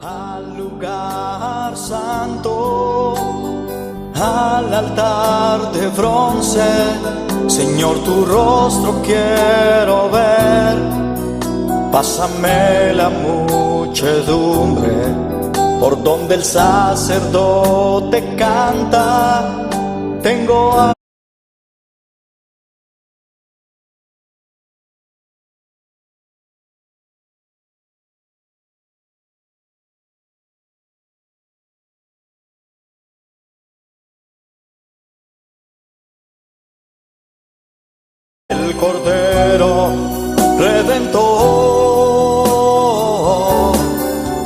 al lugar santo, al altar de bronce. Señor, tu rostro quiero ver. Pásame la muchedumbre por donde el sacerdote canta. Tengo a el Cordero Redentor.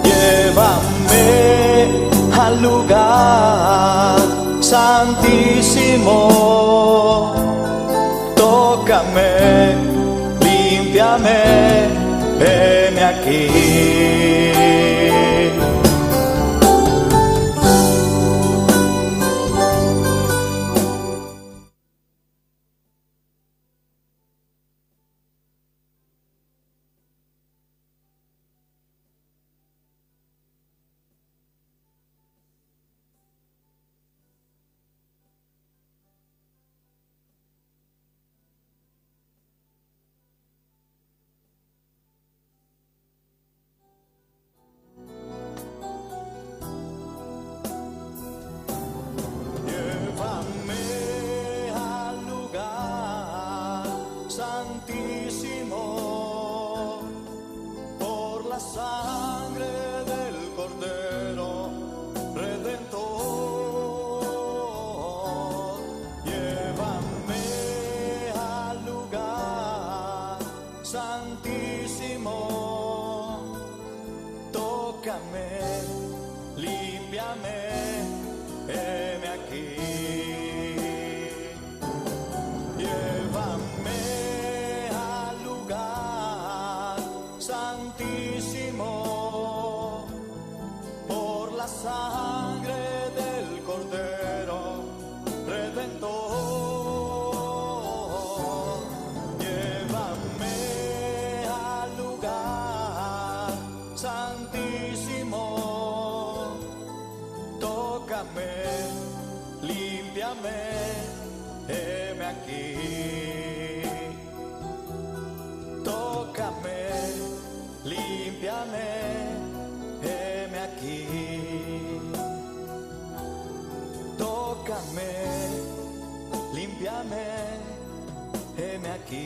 Llévame al lugar santísimo. Tócame, límpiame, heme aquí. Santísimo, por la sangre del Cordero Redentor. Llévame al lugar santísimo. Tócame, límpiame, heme aquí. Llévame al lugar santísimo, por la sangre del Cordero Redentor. Llévame al lugar santísimo. Tócame, límpiame, heme aquí. Tócame, límpiame, heme aquí. Tócame, límpiame, heme aquí.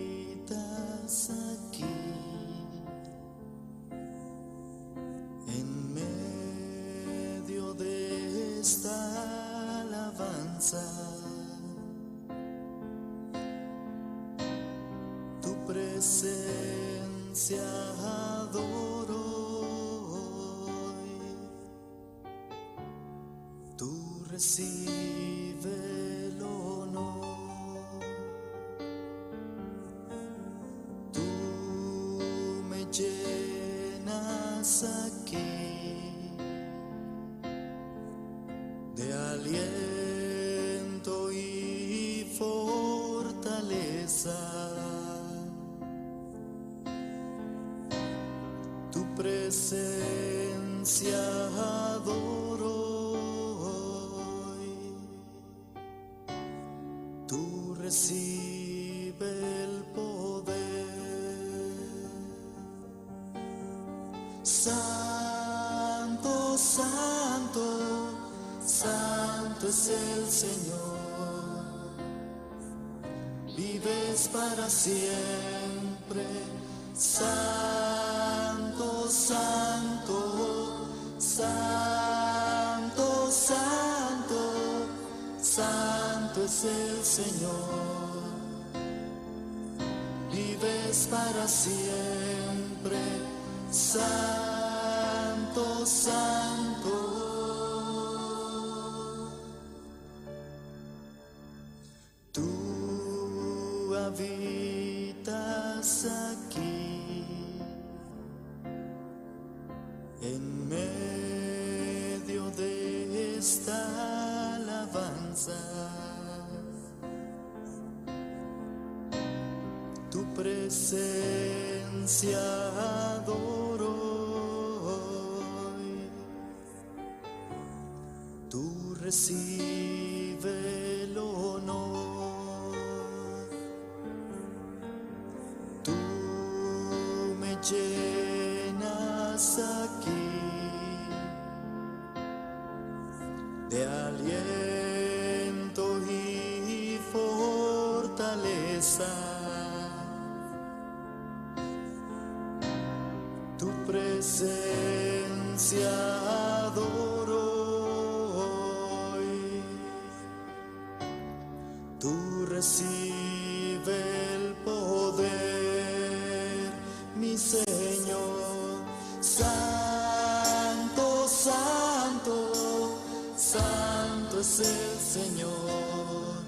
Habitas aquí en medio de esta alabanza. Tu presencia adoro hoy. Tú recibe el honor. Llenas aquí de aliento y fortaleza. presencia adoro hoy. Tú recibe el poder. Santo, santo, santo es el Señor. Vives para siempre. Santo, santo, santo, santo, santo es el Señor. Vives para siempre. Santo, santo. Tú habitas aquí, en medio de esta alabanza. Tu presencia adoro hoy. Tú recibe el honor. Tú me llenas aquí de aliento y fortaleza. Tu presencia adoro hoy. Tú recibe el poder, mi Señor. Santo, santo, santo es el Señor.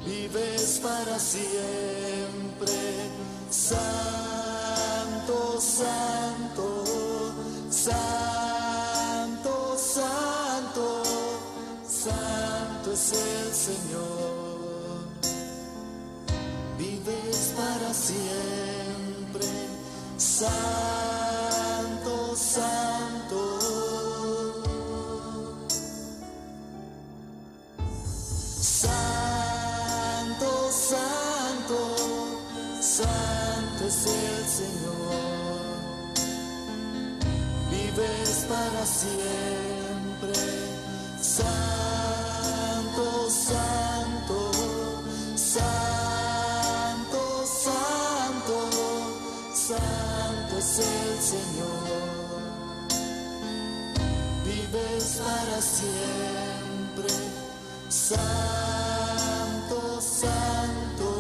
Vives para siempre. Santo, santo, santo, santo, santo es el Señor. Vives para siempre. Santo, santo. Santo, santo, santo es el Señor. Vives para siempre. Santo, santo, santo, santo, santo es el Señor. Vives para siempre. Santo, santo.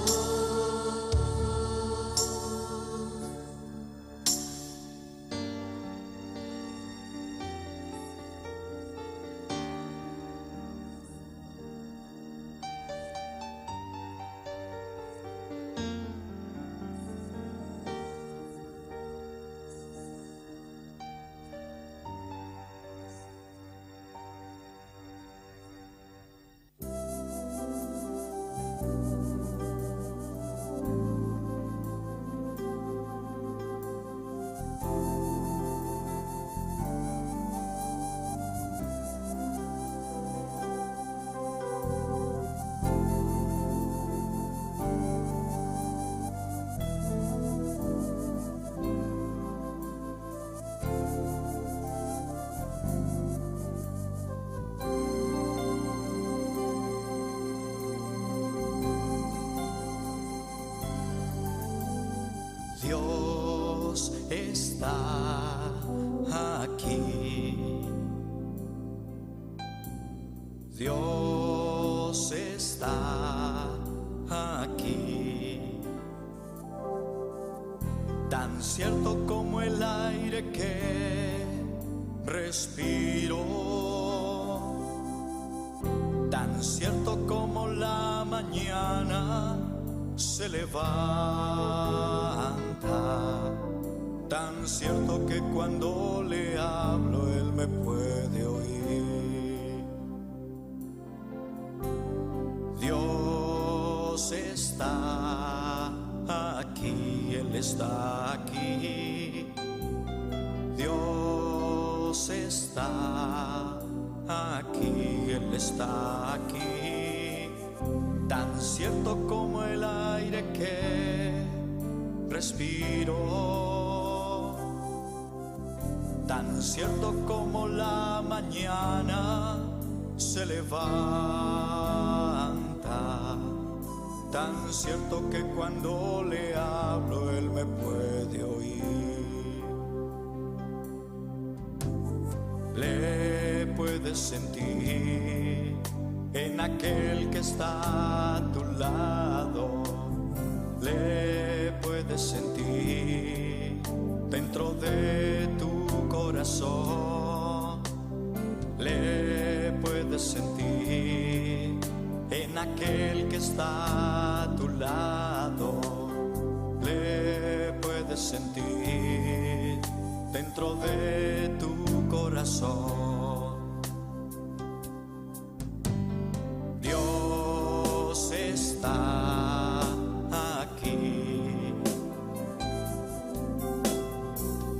Dios está aquí. Dios está aquí. Tan cierto como el aire que respiro, tan cierto como la mañana se levanta, tan cierto que cuando le hablo Él me puede oír. Dios está aquí, Él está aquí. Dios está aquí, Él está aquí, tan cierto como el aire que respiro, tan cierto como la mañana se levanta, tan cierto que cuando le hablo Él me puede oír. Le puedes sentir en aquel que está a tu lado, le puedes sentir dentro de tu corazón, le puedes sentir en aquel que está a tu lado, le puedes sentir dentro de tu corazón. Dios está aquí,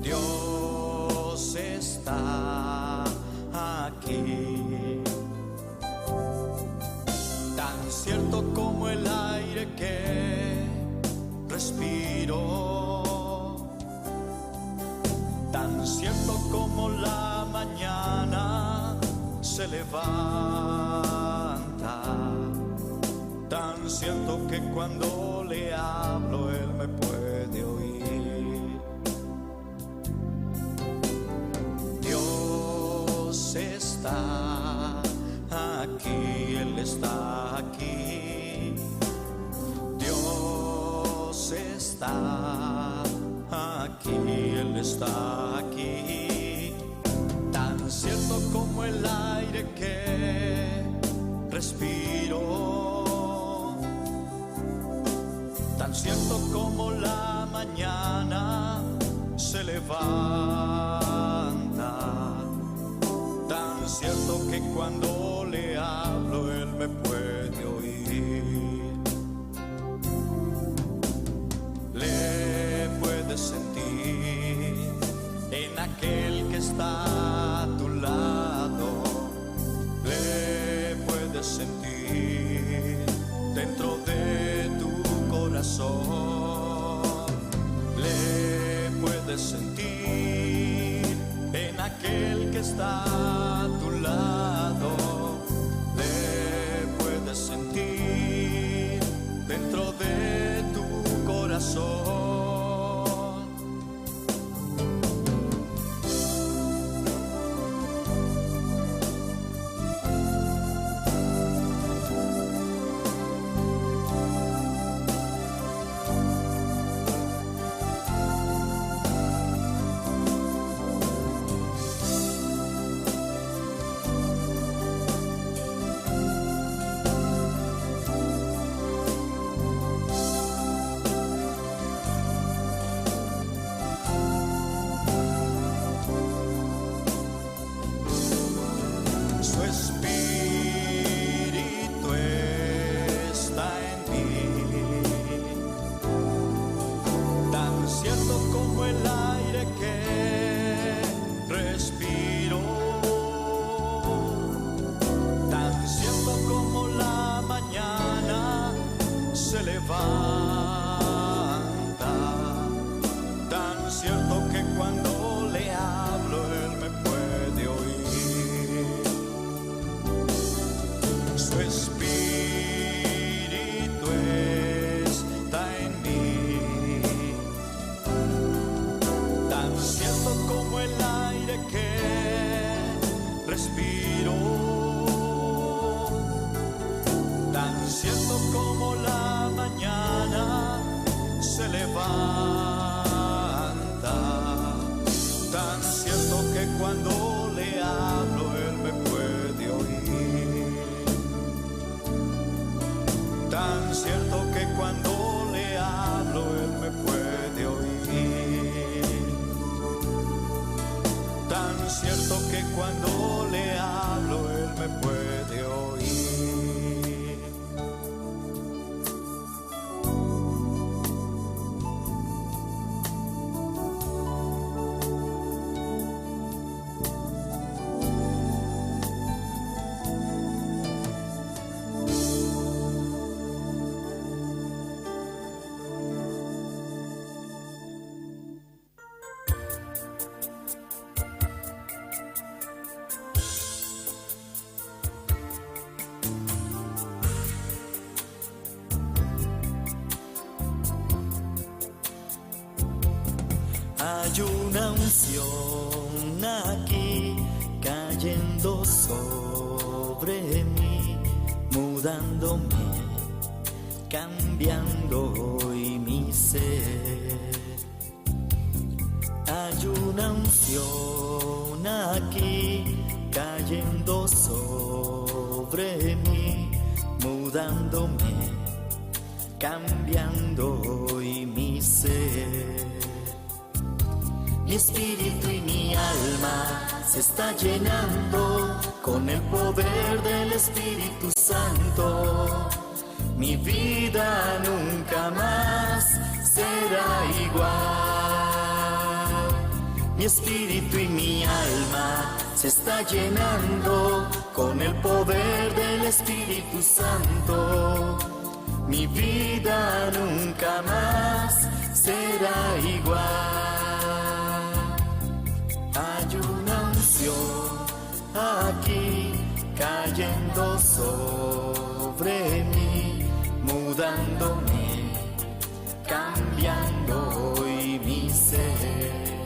Dios está aquí, tan cierto como el aire que respiro, tan cierto como la mañana se levanta, tan cierto que cuando le hablo Él me puede oír. Dios está aquí, Él está aquí, Dios está aquí, Él está aquí, tan cierto como el aire que respiro, tan cierto como la mañana se levanta, tan cierto que cuando le hablo Él me puede oír. Le puedes sentir en aquel que está a tu lado, le puedes sentir dentro de tu corazón, le puedes sentir en aquel que está a tu lado, le puedes sentir dentro de tu corazón. Su espíritu está en ti, tan cierto como el aire que respiro, tan cierto como la mañana se levanta, tan cierto que cuando le hablo Él me puede oír. Su espíritu está en mí, tan cierto como el aire que respiro, tan cierto como la mañana se levanta, tan cierto que cuando le hablo Él me puede oír. Tan cierto que cuando le hablo Él me puede oír. Tan cierto que cuando le hablo Él me puede oír. Hay una unción aquí cayendo sobre mí, mudándome, cambiando hoy mi ser. Hay una unción aquí cayendo sobre mí, mudándome, cambiando hoy mi ser. Mi espíritu y mi alma se está llenando con el poder del Espíritu Santo. Mi vida nunca más será igual. Mi espíritu y mi alma se está llenando con el poder del Espíritu Santo. Mi vida nunca más será igual. Hay una unción aquí cayendo sobre mí, mudándome, cambiando hoy mi ser.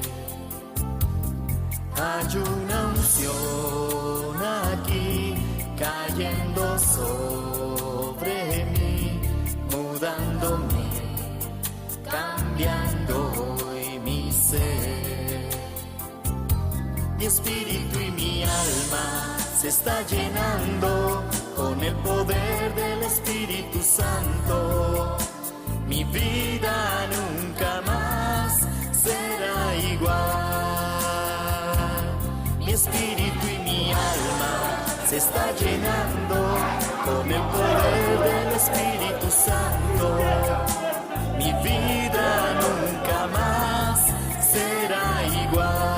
Hay una unción aquí cayendo sobre mí, mudándome, cambiando hoy mi ser. Mi espíritu y mi alma se está llenando con el poder del Espíritu Santo. Mi vida nunca más será igual. Mi espíritu y mi alma se está llenando con el poder del Espíritu Santo. Mi vida nunca más será igual.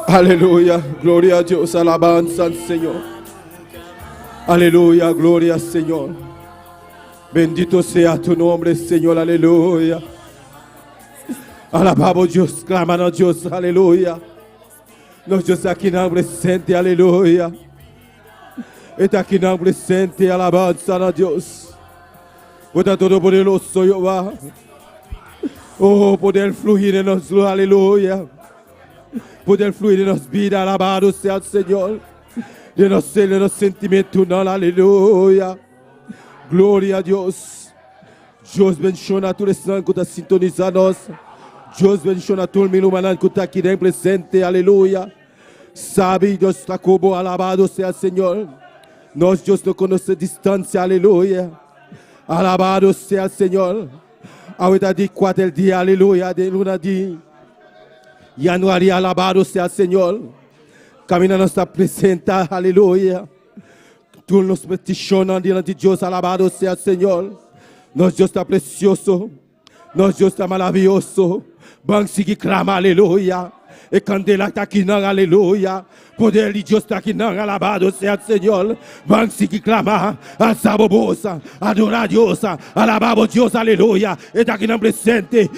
Aleluya, gloria a Dios, alabanza al Señor. Aleluya, gloria al Señor. Bendito sea tu nombre, Señor, aleluya. Alabamos Dios, claman a Dios, aleluya. Nós estamos aqui na presente, aleluia. Está aqui na presente, alabanza a Deus. Bota todo poderoso, Jehová. Oh, poder fluir em nós, aleluia. Poder fluir em nós vida, alabado seja o Senhor. De nós ser, de nós sentimento, não, aleluia. Glória a Deus. Deus menciona todo esse sangue que está sintonizando nós. Deus menciona todo o humano que está aqui em presente, aleluia. Sabe, Deus está como alabado seja o Senhor. Nós, Deus, não conhece distância, aleluia. Alabado seja o Senhor. Ahorita de 4 dias, aleluia, de luna de januário, alabado seja o Senhor. Camina nossa presença, aleluia. Tu nos peticionas diante de Deus, alabado seja o Senhor. Nosso Deus está precioso. Nosso Deus está maravilhoso. Vamos seguir clamar, aleluia. E candela está aqui, não, aleluia. Poder de Deus está aqui, não, alabado seja o Senhor. Vamos seguir clamar, alçar a bolsa, adorar a Deus, alabar a Deus, aleluia. E está aqui no presente,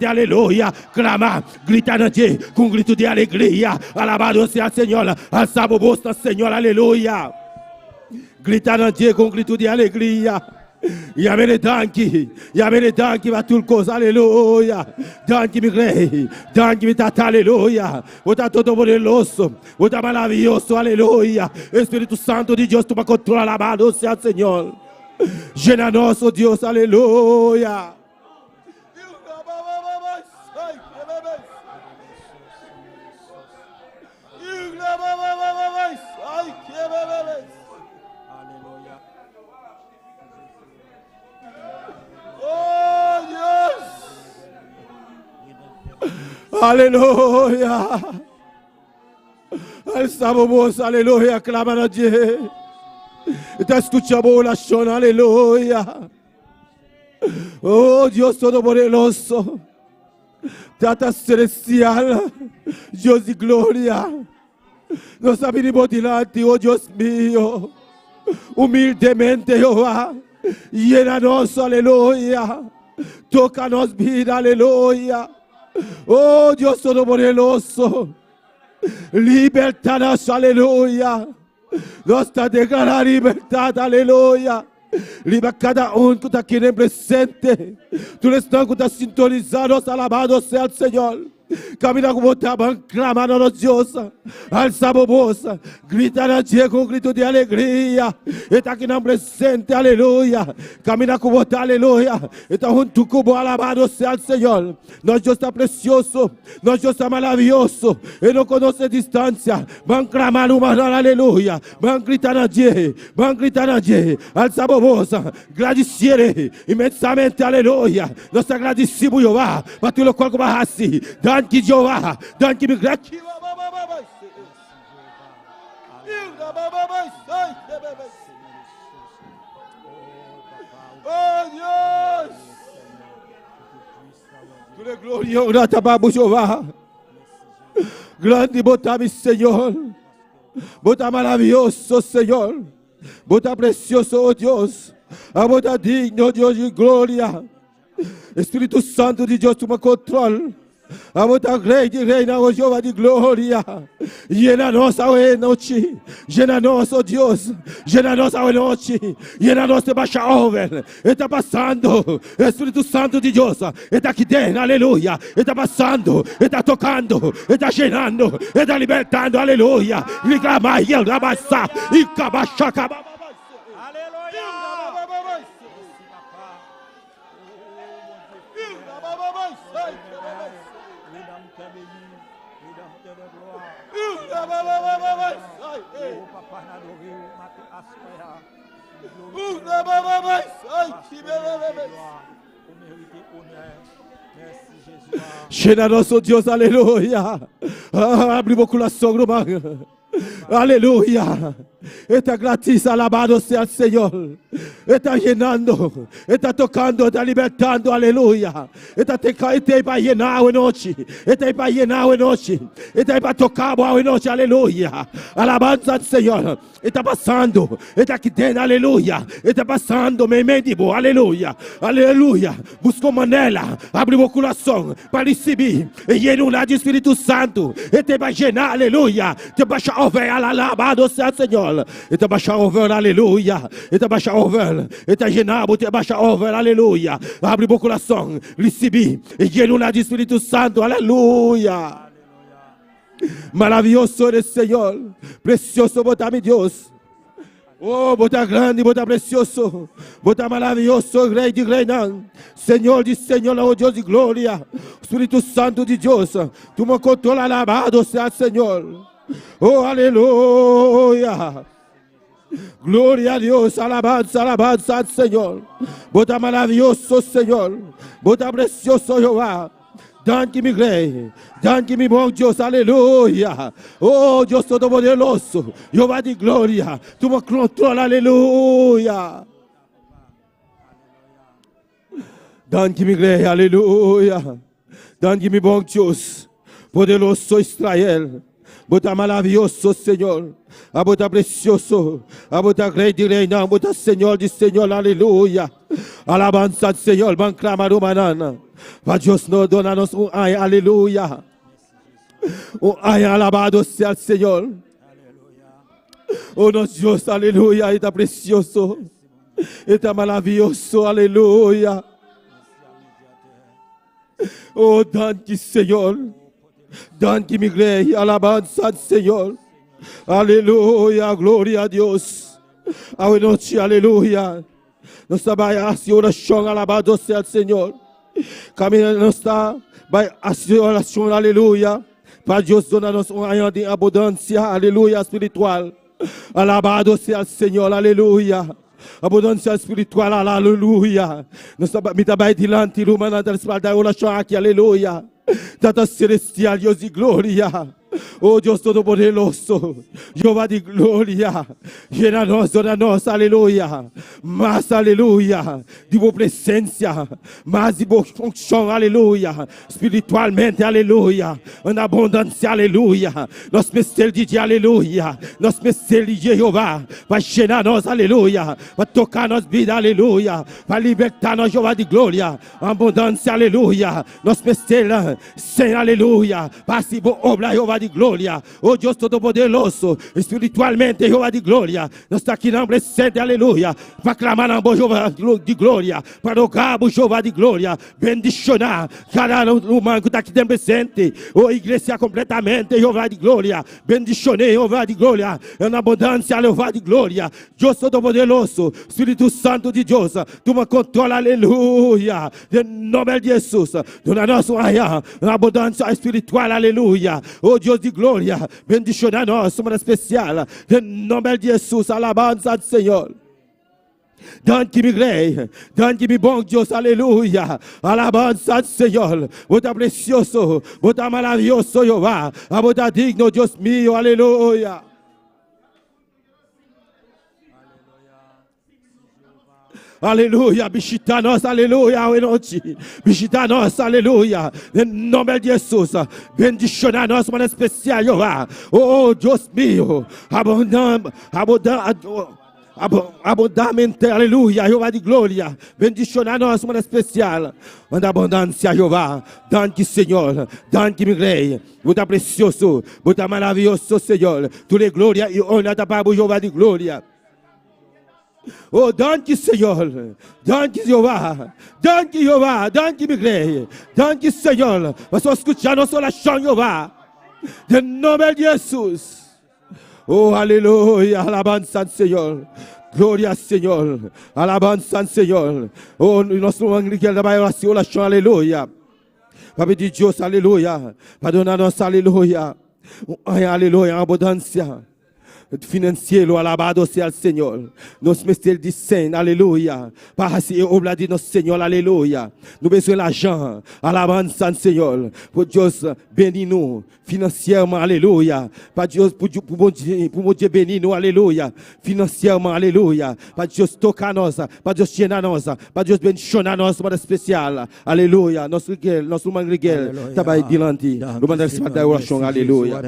aleluia. Clamar, gritar a Deus com um grito de alegria, alabado seja o Senhor, alçar a bolsa, Senhor, aleluia. Gritar a Deus com um grito de alegria. Yamele danki va tulkos, aleluia. Danki mi rei, danki mi tata, aleluia. Vota todo poderoso, vota maravilhoso, aleluia. Espírito Santo de Deus, toma controle, alabado seja o Senhor. Llena nosso Deus, aleluia. Aleluia. Alçamos, aleluia, clama a Deus. Está escutando a oração, aleluia. Oh, Deus Todo-Poderoso, Tata Celestial, Deus de glória. Nós abrimos diante, oh Deus mío. humildemente, Jehová. Llénanos, aleluya. Tócanos vida, aleluya. Oh Dios Todopoderoso. Libertanos, aleluya. Nos está declarando libertad, aleluya. Liba cada uno que está aquí en presente. Tú estás que está sintonizados, alabado sea el Señor. Camina como estaban clamando a los dioses. Alzamos voz. Gritan a Dios con grito de alegría. Está aquí en presente, aleluya. Camina como está, aleluya. Está junto como alabado sea el Señor. Nuestro Dios está precioso. Nuestro Dios está maravilloso. Él no conoce distancia. Van clamando, aleluya. Van gritar a Dios. Van gritar a Dios. Alzamos voz. Agradecere inmensamente, aleluya. Nós agradecemos, Jeová, para tudo o qual barrasse. Danke, Jeová. Danke, me gratidão. Oh, Deus. Tudo é glória e honra para Jeová. Grande botar-me, Senhor. Botar maravilhoso, Senhor. Botar precioso, oh Deus. A botar digno, Deus de glória. Espírito Santo de Deus, toma controle. A botar rei de reina, oh Jeová de glória. Llena nossa noite. Llena nosso Deus. Llena nossa noite. Llena nossa baixa over. Está passando. Espírito Santo de Deus. Está aqui dentro, aleluia. Está passando. Está tocando. Está llenando. Está libertando, aleluia. Reclamar e ele abaixar. E cabaixar, cabaixar. Cheira nosso Deus, aleluia. Abre meu coração, irmão. Aleluya. Está gratis, alabado sea el Señor. Está llenando, está tocando, está libertando, aleluya. Está para llenar hoy noche. Está para llenar hoy noche. Está para tocar hoy noche, aleluya. Alabanza al Señor. Está pasando, está aquí dentro, aleluya. Está pasando, me medibo, aleluya. Aleluya. Busco manera, abre o coração para receber. E lleno de Espírito Santo. Está para llenar, aleluya. Te baixa over, alabado sea el Señor. Está baixa over, aleluia. Está baixa over. Está llenado, te baixa over, aleluia. Abre o coração, recebi. E lleno de Espírito Santo, aleluia. Maravilhoso eres, Senhor. Precioso, botar mi Deus. Oh, botar grande, botar precioso. Botar maravilhoso, Rei de reina. Senhor de Senhor, oh Deus de glória. Espírito Santo de Deus. Tu me controla, alabado sea, Senhor. Oh, aleluia. Glória a Deus, alabanza, alabanza al Senhor. Bota maravilhoso, Senhor. Bota precioso, Jeová. Danke-me, Rei. Danke-me, bom Deus, aleluia. Oh, Deus Todo-Poderoso. Jeová de glória. Tu me controla, aleluia. Danke-me, Rei, aleluia. Danke-me, bom Deus. Poderoso Israel. Bota maravilhoso, Senhor. A bota precioso. A bota Rei de reina. A bota Senhor de Senhor, aleluia. Alabanza do Senhor. Van clamar o manana. Para Deus nos dona-nos ai, aleluia. Ai, alabado seja o Senhor. Oh, nosso Deus, aleluia. Está precioso. Está maravilhoso, aleluia. Oh, danke, Senhor. Danke-me, Rei, alabanza do Senhor. Aleluia, glória a Deus. A noite, aleluia. Nós trabalhamos em oração, alabado seja o Senhor. Caminhando, nós está em oração, aleluia. Para Deus donar-nos um ano de abundância, aleluia, espiritual. Alabado seja o Senhor, aleluia. Abundância espiritual, aleluia. Nós estamos diante do oração aqui, aleluia. Tata celestial, Deus de glória. Oh Dios Todopoderoso, Jehová de gloria, llenanos, donanos, aleluya, más aleluya, de tu presencia, más de tu función, aleluya, espiritualmente, aleluya, en abundancia, aleluya, nos mestres de Dios, aleluya, nos mestres de Jehová, vai llenar-nos, aleluya, vai tocar-nos vida, aleluya, vai libertar-nos, Jehová de glória, abundância, aleluya, nos mestres, sem, aleluya, passe por obra, Jehová de glória, oh Deus Todo-Poderoso, espiritualmente, Jehová de glória, nós está aqui na presente, aleluia, para clamar na boa Jehová de glória, para o cabo Jehová de glória, bendicionar cada humano que está aqui dentro presente, oh igreja completamente, Jehová de glória, bendicionei, Jehová de glória, na abundância, Jehová de glória, Deus Todo-Poderoso, Espírito Santo de Deus, toma controle, aleluia, em nome de Jesus, na nossa manhã, na abundância espiritual, aleluia, oh Deus de glória, bendicionar nós, somos especial, em nome de Jesus, alabança do Senhor. Donne-qui me gré, donne-qui me bon Dios, aleluya, alabanza al Señor, vota precioso, vota maravilloso Jehová, a vota digno Dios mío, aleluya. Aleluia, visita nós, aleluia, hoje noite. Visita nós, aleluia. Em nome de Jesus, bendiciona nós, mano especial, Jehová. Oh, Deus mío, abundamente, aleluia, Jehová de glória, bendicionar nós, mano especial, manda abundância, Jehová, danke, Senhor, danke, meu rei, bota precioso, bota maravilhoso, Senhor, tu lhe glória e honra para o Jehová de glória. Oh, danke, Senhor, danke, Jehová, danke, Jehová, danke, meu rei, danke, Senhor, você escutar nossa oração, Jehová, em nome de Jesus. Oh, aleluia, alabanza ao Senhor. Glória ao Senhor. Alabanza ao Senhor. Oh, nosso angelical da oração, aleluia. Para pedir Deus, aleluia. Para donar nossa, aleluia. Aleluia, abundância. Financiero, alabado sea el Señor. Nos mestres de scène, alléluia. Par si obra de notre Seigneur, alléluia. Nous besoin l'argent, alabanza al Seigneur. Pour Dieu bénir nous financièrement, alléluia. Par Dieu, pour mon Dieu bénir nous, alléluia. Financièrement, alléluia. Par Dieu tocar nous, par Dieu gêner nous, par Dieu bénir nous, par spécial, alléluia. Notre mangriguel, tabac dilanti. Nous mandons ce matin oration, alléluia.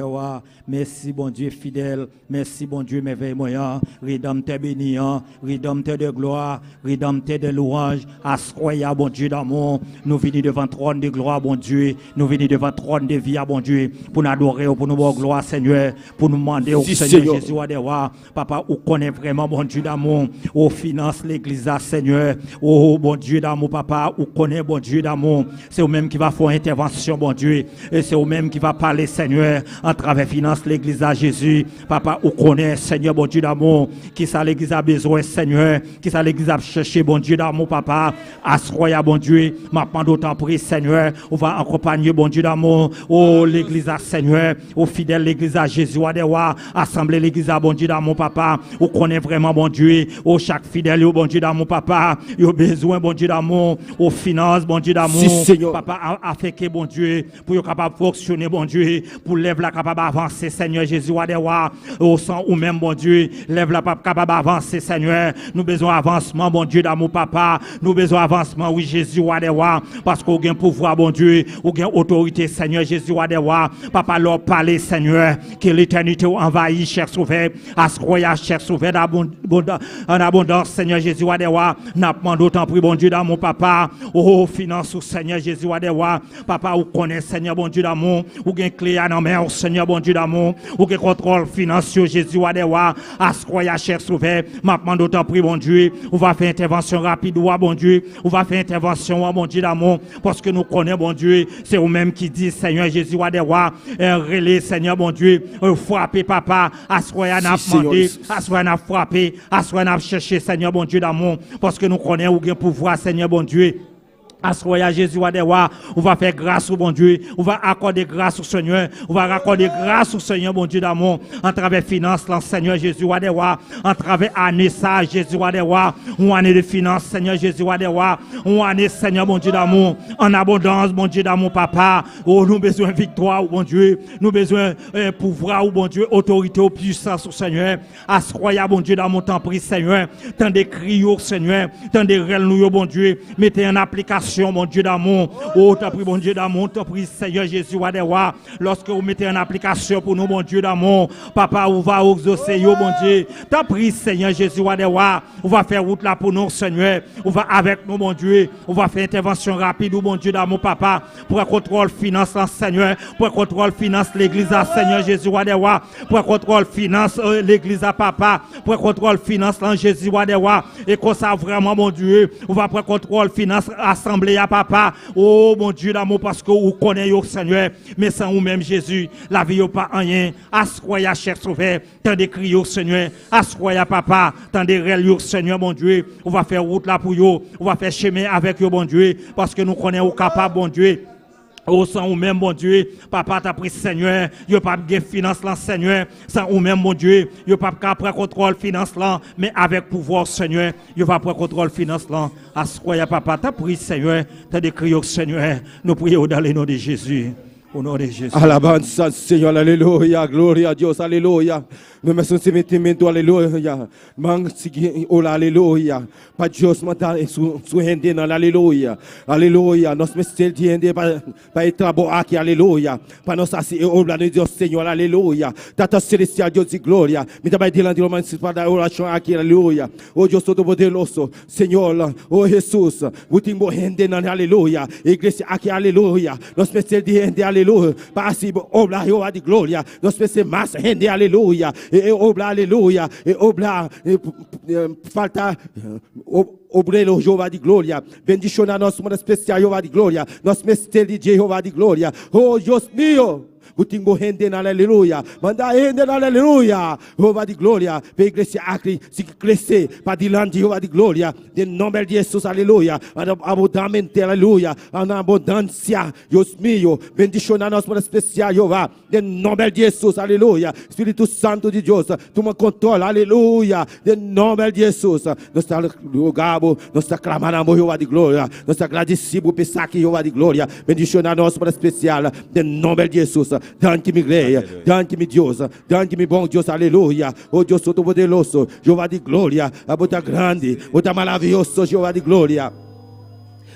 Merci, bon Dieu fidèle. Merci, bon Dieu, merveilleux, rédempteur béniant, rédempteur de gloire, rédempteur de louange, assoya, bon Dieu d'amour. Nous venons devant le trône de gloire, bon Dieu. Nous venons devant le trône de vie, bon Dieu, pour nous adorer, pour nous voir gloire, Seigneur, pour nous demander au Seigneur Jésus, Papa, où connaît vraiment, bon Dieu d'amour, où finance l'église, Seigneur, oh, bon Dieu d'amour, Papa, où connaît, bon Dieu d'amour. C'est vous-même qui va faire intervention, bon Dieu, et c'est vous-même qui va parler, Seigneur, en travers finance l'église à Jésus, Papa, où connaît, Seigneur, bon Dieu d'amour, qui ça l'église a besoin, Seigneur, qui ça l'église a cherché, bon Dieu d'amour, Papa, assoya, bon Dieu, maintenant d'autant pris, Seigneur, on va accompagner, bon Dieu d'amour, oh, l'église à Seigneur, au fidèle l'église à Jésus, assembler l'église à bon Dieu d'amour, Papa, où connaît vraiment, bon Dieu, oh, chaque fidèle, bon Dieu d'amour, Papa, il a besoin, bon Dieu d'amour, aux finances, bon Dieu d'amour, Papa, a fait que, bon Dieu, pour être capable de fonctionner, bon Dieu, pour lève la capable d'avancer, Seigneur Jésus, au sang ou même, bon Dieu, lève la capable d'avancer, Seigneur, nous besoin avancement, bon Dieu d'amour, Papa, nous besoin avancement, oui, Jésus, parce qu'on a un pouvoir, bon Dieu, ou a autorité, Seigneur Jésus, Papa, leur parler, Seigneur, que l'éternité envahit, cher sauveur, à ce croyant, cher sauveur, en abondance, Seigneur Jésus, n'a pas d'autant pris, bon Dieu d'amour, Papa, oh, finance, au Seigneur Jésus, Papa, ou connaît, Seigneur, bon Dieu d'amour, ou gain clé à nos mains, Seigneur, bon Dieu d'amour, ou gain contrôle financier, Jésus, à ce croyant, cher sauveur, maintenant d'autant pris, bon Dieu, on va faire intervention rapide, bon Dieu, on va faire intervention, bon Dieu d'amour, parce que nous connaissons, bon Dieu, c'est vous-même qui dit, Seigneur Jésus, relais, Seigneur, bon Dieu, frapper, Papa, à ce croyant, n'a demandé, à ce croyant, n'a frappé, à ce croyant, n'a cherché, Seigneur, bon Dieu d'amour, parce que nous connaissons, ou gain pouvoir, Seigneur, bon Dieu, Assoya Jésus wa dewa, on va faire grâce au bon Dieu, on va accorder grâce au Seigneur, on va accorder grâce au Seigneur bon Dieu d'amour, en travers finance, là, Seigneur Jésus wa dewa, en travers année ça, Jésus wa dewa, une année de finance, Seigneur Jésus wa dewa, une année Seigneur bon Dieu d'amour, en abondance, bon Dieu d'amour papa, oh nous besoin victoire au bon Dieu, nous besoin pouvoir au bon Dieu, autorité au puissance au Seigneur, assoya bon Dieu d'amour, t'en prie Seigneur, tant des cris au Seigneur, tant des rêves nous bon Dieu, mettez en application mon Dieu d'amour, oh t'as pris bon Dieu d'amour, t'as pris Seigneur Jésus Wadewa, lorsque vous mettez en application pour nous mon Dieu d'amour, papa on va exaucer yo bon Dieu, t'as pris Seigneur Jésus Wadewa, on va faire route là pour nous Seigneur, on va avec nous mon Dieu, on va faire intervention rapide ou mon Dieu d'amour papa, pour un contrôle finance là Seigneur, pour un contrôle finance l'église à Seigneur Jésus Wadewa, pour un contrôle finance l'église à papa, pour un contrôle finance là Jésus Wadewa, et qu'on ça vraiment mon Dieu, on va prendre contrôle finance assemblée à papa, oh mon Dieu d'amour, parce que vous connaissez au Seigneur, mais sans vous même Jésus, la vie n'est pas rien. Assoya cher sauveur, tant de cris au Seigneur, assoya papa, tant de réels au Seigneur, mon Dieu, on va faire route là pour vous, on va faire chemin avec vous, bon Dieu, parce que nous connaissons capable, bon Dieu. Oh, sans ou même, mon Dieu, papa t'a pris Seigneur, y'a pas de finance là, Seigneur, sans ou même, mon Dieu, y'a pas de prendre contrôle finance là, mais avec pouvoir, Seigneur, y'a pas prendre contrôle finance là. À ce quoi, papa t'a pris Seigneur, t'as décrit au Seigneur, nous prions dans le nom de Jésus. Au nom de Jésus. Alabanza, Señor, aleluya, gloria a Dios, aleluya. Nous mettons ce métimento, aleluya. Ola, aleluya. Para Dios matar su gente, aleluya. Aleluya. Nos mettons gente para trabalhar aqui, aleluya. Para nós assim, obra de Deus, Senhor, aleluya. Tata celestial, Deus de glória. Me dá diante de uma para dar oração aqui, aleluya. Oh Deus Todo-Poderoso, Senhor, oh Jesus, último gente, aleluya. Igreja aqui, aleluya. Nos mettons gente, aleluya. Para assim, obra de glória. Nós precisamos mais gente, aleluia. E obra, aleluia. E obra, falta obreiro, Jeová de glória. Bendição a nosso mundo especial, Jeová de glória. Nós precisamos de Jeová de glória. Oh, Deus meu. Butimbo rende na aleluia. Manda rende na aleluia. Jeová de glória. Para a igreja aqui se crescer. Para diante, Jeová de glória. Em nome de Jesus, aleluia. Abundamente, aleluia. Na abundância, Deus meu. Bendição a nosso especial, Jeová. Em nome de Jesus, aleluia. Espírito Santo de Deus. Toma controle, aleluia. Em nome de Jesus. Nós estamos rogando, nós estamos clamando, Jeová de glória. Nós estamos agradecidos por pensar aqui, Jeová de glória. Bendição a nosso especial. Em nome de Jesus. Dante-me glória, dante-me Deus, dante-me bom Deus, aleluia. Oh Deus Todo-Poderoso, Jeová de glória, a bota grande, bota maravilhoso, Jeová de glória.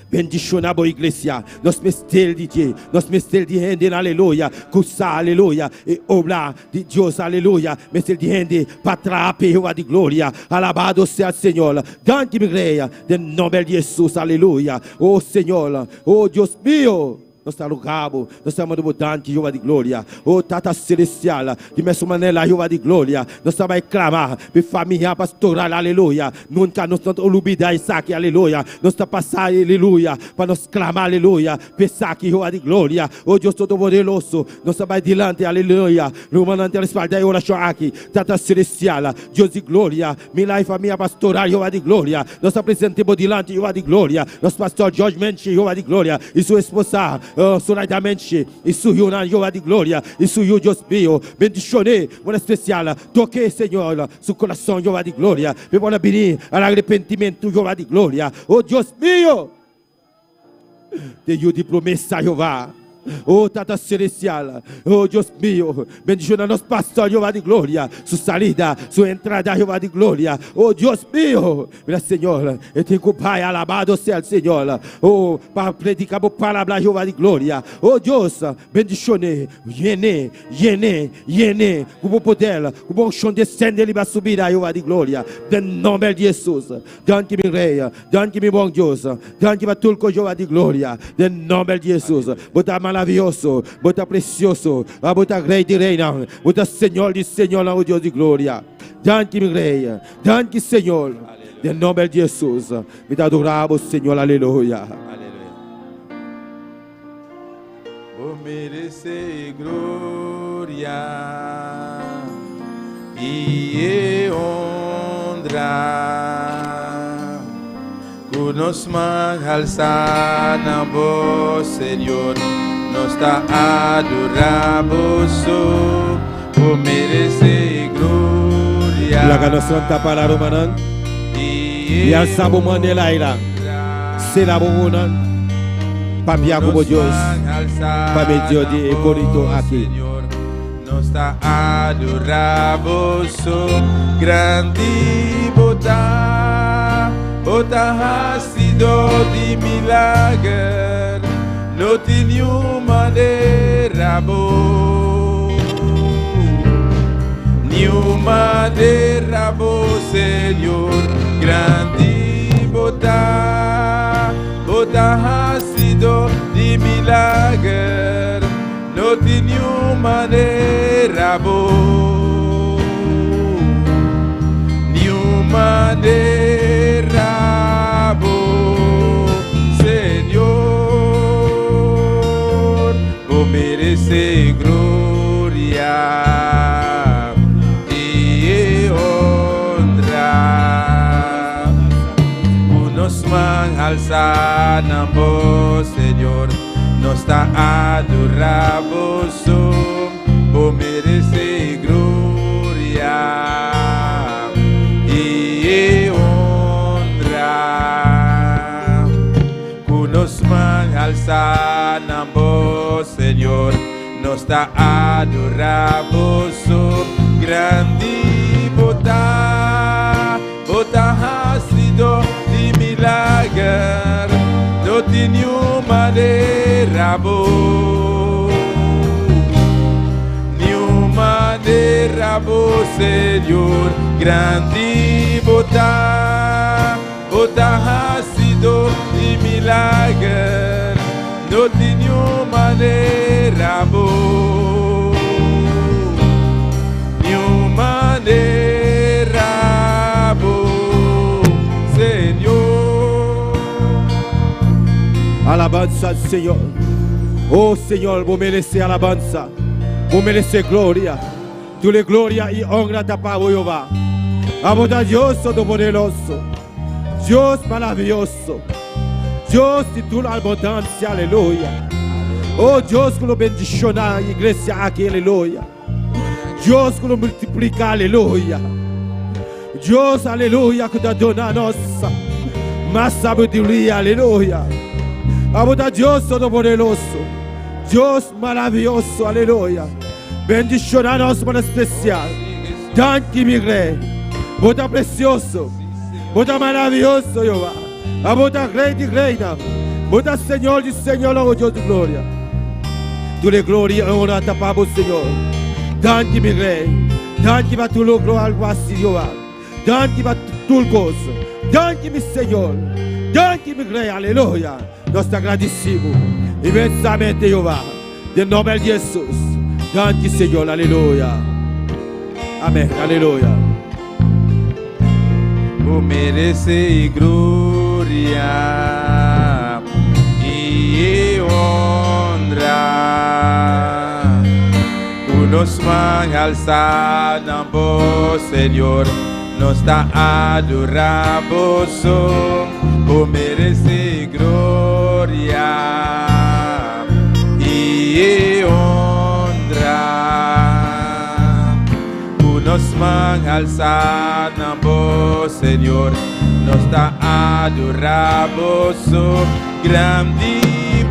Bendição a boa igreja, nós mestres de Deus, nós mestres de rende, aleluia, cussa, aleluia, e obra de Deus, aleluia, mestres de rende, patrape, Jeová de glória, alabado seja o Senhor, dante-me glória, em nome de Jesus, aleluia. Oh Senhor, oh Deus meu. Nós estamos rogando, nós estamos mudando, Jeová de glória. Oh, Tata Celestial, de mesma maneira, Jeová de glória. Nós estamos clamando, para família pastoral, aleluia. Nunca nós estamos olvidando isso aqui, aleluia. Nós estamos passando, aleluia, para nós clamar, aleluia. Pensar aqui, Jeová de glória. Oh, Deus Todo-Poderoso, nós estamos adiante, aleluia. No manante a respaldar a oração aqui, Tata Celestial, Deus de glória. Minha família pastoral, Jeová de glória. Nós apresentamos diante, Jeová de glória. Nosso pastor George Menchi, Jeová de glória. E sua esposa, solidamente, isso na Jeová de glória, isso Deus meu, bendicionei, uma especial, toquei, Senhor, seu coração, Jeová de glória, me bora venir ao arrependimento, Jeová de glória, oh Deus meu, Deus de promessa, Jeová. Oh, Tata Celestial, oh Deus meu, bendição a nosso pastor, Jeová de glória, sua salida, sua entrada, Jeová de glória, oh Deus meu, meu Senhor, eu tenho que Pai, alabado seja o Senhor, oh, para predicar a palavra, Jeová de glória, oh Deus, bendição, llene, com o poder, com o chão descende, ele vai subir, Jeová de glória, em nome de Jesus, dante-me rei, dante-me bom Deus, dante-me tudo, Jeová de glória, em nome de Jesus, bota maravilhoso, bota precioso, bota rei de reina, bota Senhor de Senhor, o Deus de glória. Dante-me rei, dante Senhor, em nome de Jesus, me dá adoramos, Senhor, aleluia. Vou merecer glória e honra, nos alzamos, Señor, nos está adoramos, por merecer gloria. La canción está para Romanan. Y al sabo manela ira. C'est la bonne. Papia como Dios. Para Dios de corito aquí. Nos está adoramos, grande bota. Bota ha sido de milagre. No tenho madeira boa, nenhuma madeira boa, Senhor, grande bota, bota ha sido de milagre, no tenho madeira boa, nenhuma madeira boa, Senhor. Merece gloria y honra. Unos man alzamos, Señor, nos está adoramos, oh, merece gloria y honra. Unos man alzamos, Señor, nos está adoramos, grande bota, bota ha sido de milagre, no tenho madeira boa, nenhuma madeira boa, Senhor, grande bota, bota ha sido de milagre, no tenho madeira boa, nenhuma madeira boa, Senhor. Alabanza, Señor. Oh, Señor, vos mereces alabanza. Vos mereces gloria. Tú le gloria y honra te para Jehová. Abondadioso, poderoso. Dios maravilloso. Dios de tu abundancia, aleluya. Oh Dios que lo bendiciona a iglesia aquí, aleluya. Dios que lo multiplica, aleluya. Dios, aleluya, que te dona a nós más sabiduría, aleluya. Abondadioso, poderoso. Dios maravilloso, aleluya. Bendiciona a nós para especial. Tanto mi rey. Bota precioso. Bota maravilloso, Jehová. A bota rei de reina. Bota Senhor de Senhor, oh Deus de glória. Tu le glória e honra ta para o Senhor. Dante mi rei. Dante va tu glória ao Senhor. Dante va tu gozo. Dante mi Senhor. Dante mi rei, aleluia. Nós te agradecemos imensamente, Jeová. De nome de Jesus. Dante, Senhor, aleluia. Amém, aleluia. O merece gloria y honra. Unos man alzamos, Señor, nos está adoramos, o merece gloria y honra. Unos man alzamos, Señor, nos está adoramos, grande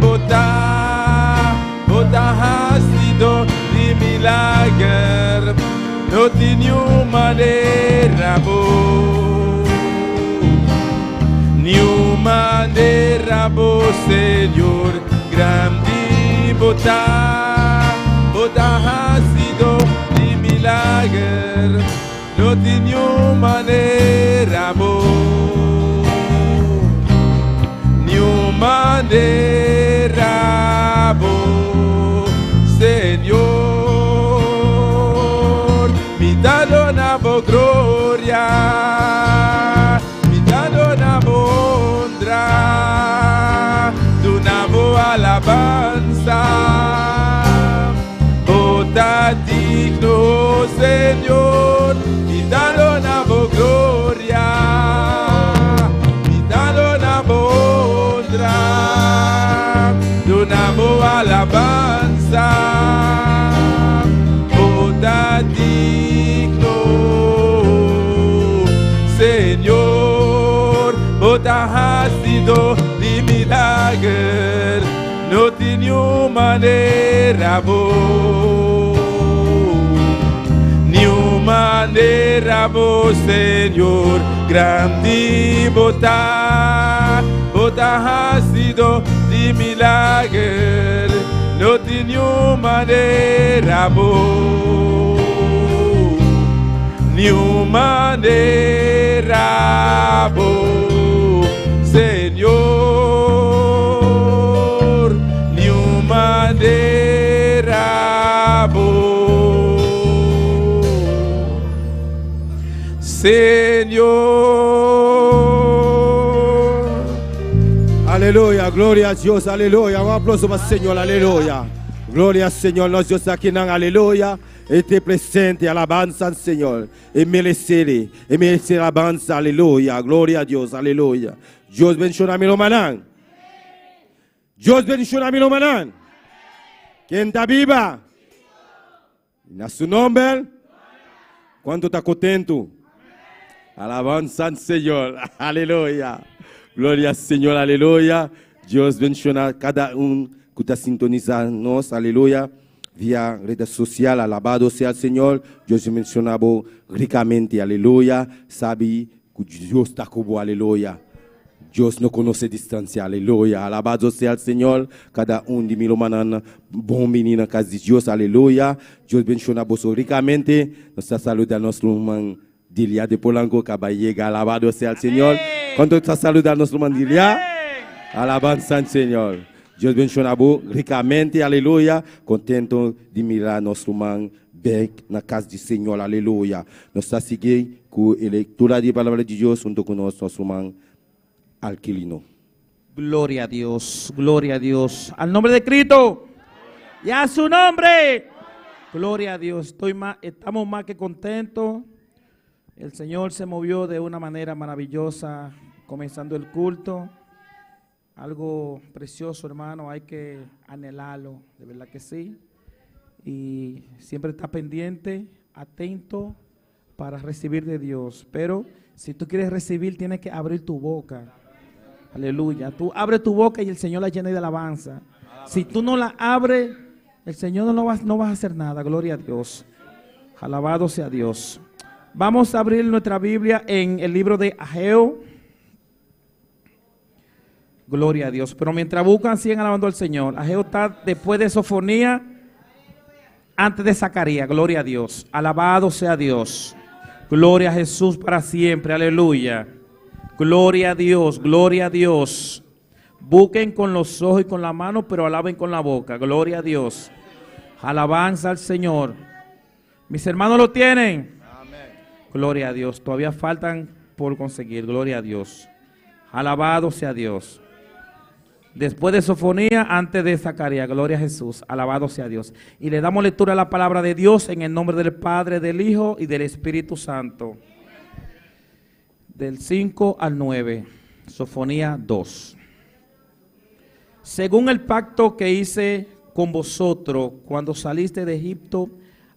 bota, bota ha sido de milagre, no tenho madeira boa, nenhuma madeira boa, Senhor, grande bota, bota ha sido de milagre, no tenho madeira boa, nenhuma madeira boa, Senhor, me dá na boa glória, me dá na boa honra, do na boa alabança, bota digno, Senhor, me dá na boa glória, me dá na boa bota ha sido di milagre, no tiene manera bo, ni manera bo, Señor, grande bota ha sido di milagre, no tiene manera bo, ni manera bo, Señor, ni manera bo, Señor. Aleluya, gloria a Dios, aleluya. Un aplauso para el Señor, aleluya. Gloria al Señor, nós Dios aquí, aleluya. Esté presente, alabanza al Señor. Y merece alabanza, aleluya. Gloria a Dios, aleluya. Dios bendiga a mi hermano. Dios bendiga a mi hermano. ¿Quién está viva? En su nombre. ¿Cuánto está contento? Alabanza al Señor, aleluya. Gloria al Señor, aleluya. Dios bendiga a cada uno que está sintonizando, aleluya. Via redes sociales, alabado sea el Señor. Dios mencionaba ricamente, aleluya. Sabe que Dios está con vos, aleluya. Dios no conoce distancia, aleluya. Alabado sea el Señor. Cada uno de mis hermanos, bom menino, casa de Dios, aleluya. Dios bendiga vos ricamente. Nos saluda a nuestro hermano Dilia de Polanco, que va a llegar, alabado sea el Señor. Cuando está saludando a nuestro hermano Dilia, alabanza al Señor. Dios bendiga vos ricamente, aleluya. Contento de mirar a nuestro hermano Beck na casa do Senhor, aleluya. Nos está siguiendo con la lectura de la palabra de Dios junto con nuestro hermano Alquilino. Gloria a Dios, gloria a Dios. Al nombre de Cristo y a su nombre. Gloria a Dios. Estamos más que contentos. El Señor se movió de una manera maravillosa comenzando el culto. Algo precioso, hermano, hay que anhelarlo, de verdad que sí. Y siempre está pendiente, atento para recibir de Dios. Pero si tú quieres recibir, tienes que abrir tu boca. Aleluya. Tú abres tu boca y el Señor la llena de alabanza. Si tú no la abres, el Señor no vas a hacer nada. Gloria a Dios. Alabado sea Dios. Vamos a abrir nuestra Biblia en el libro de Ageo. Gloria a Dios. Pero mientras buscan, siguen alabando al Señor. Ageo está después de Sofonía, antes de Zacarías. Gloria a Dios. Alabado sea Dios. Gloria a Jesús para siempre. Aleluya. Gloria a Dios. Gloria a Dios. Busquen con los ojos y con la mano, pero alaben con la boca. Gloria a Dios. Alabanza al Señor. Mis hermanos lo tienen. Amén. Gloria a Dios. Todavía faltan por conseguir. Gloria a Dios. Alabado sea Dios. Después de Sofonía, antes de Zacarías, gloria a Jesús, alabado sea Dios. Y le damos lectura a la palabra de Dios en el nombre del Padre, del Hijo y del Espíritu Santo. Del 5 al 9, Sofonía 2. Según el pacto que hice con vosotros cuando saliste de Egipto,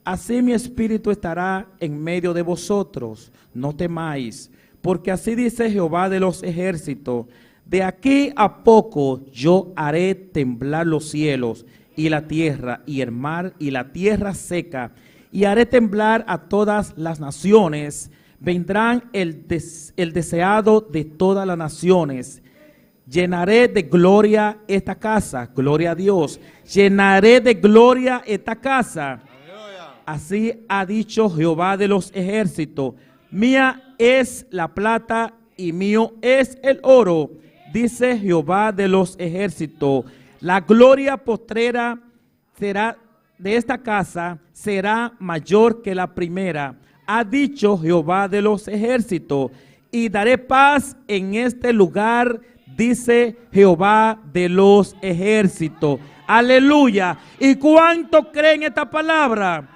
así mi espíritu estará en medio de vosotros. No temáis, porque así dice Jehová de los ejércitos. De aquí a poco yo haré temblar los cielos y la tierra y el mar y la tierra seca, y haré temblar a todas las naciones. Vendrán el deseado de todas las naciones. Llenaré de gloria esta casa. Gloria a Dios. Llenaré de gloria esta casa. Así ha dicho Jehová de los ejércitos. Mía es la plata y mío es el oro, dice Jehová de los ejércitos. La gloria postrera será de esta casa, será mayor que la primera, ha dicho Jehová de los ejércitos. Y daré paz en este lugar, dice Jehová de los ejércitos. Aleluya. ¿Y cuánto creen esta palabra?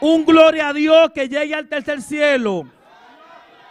Un gloria a Dios que llegue al tercer cielo.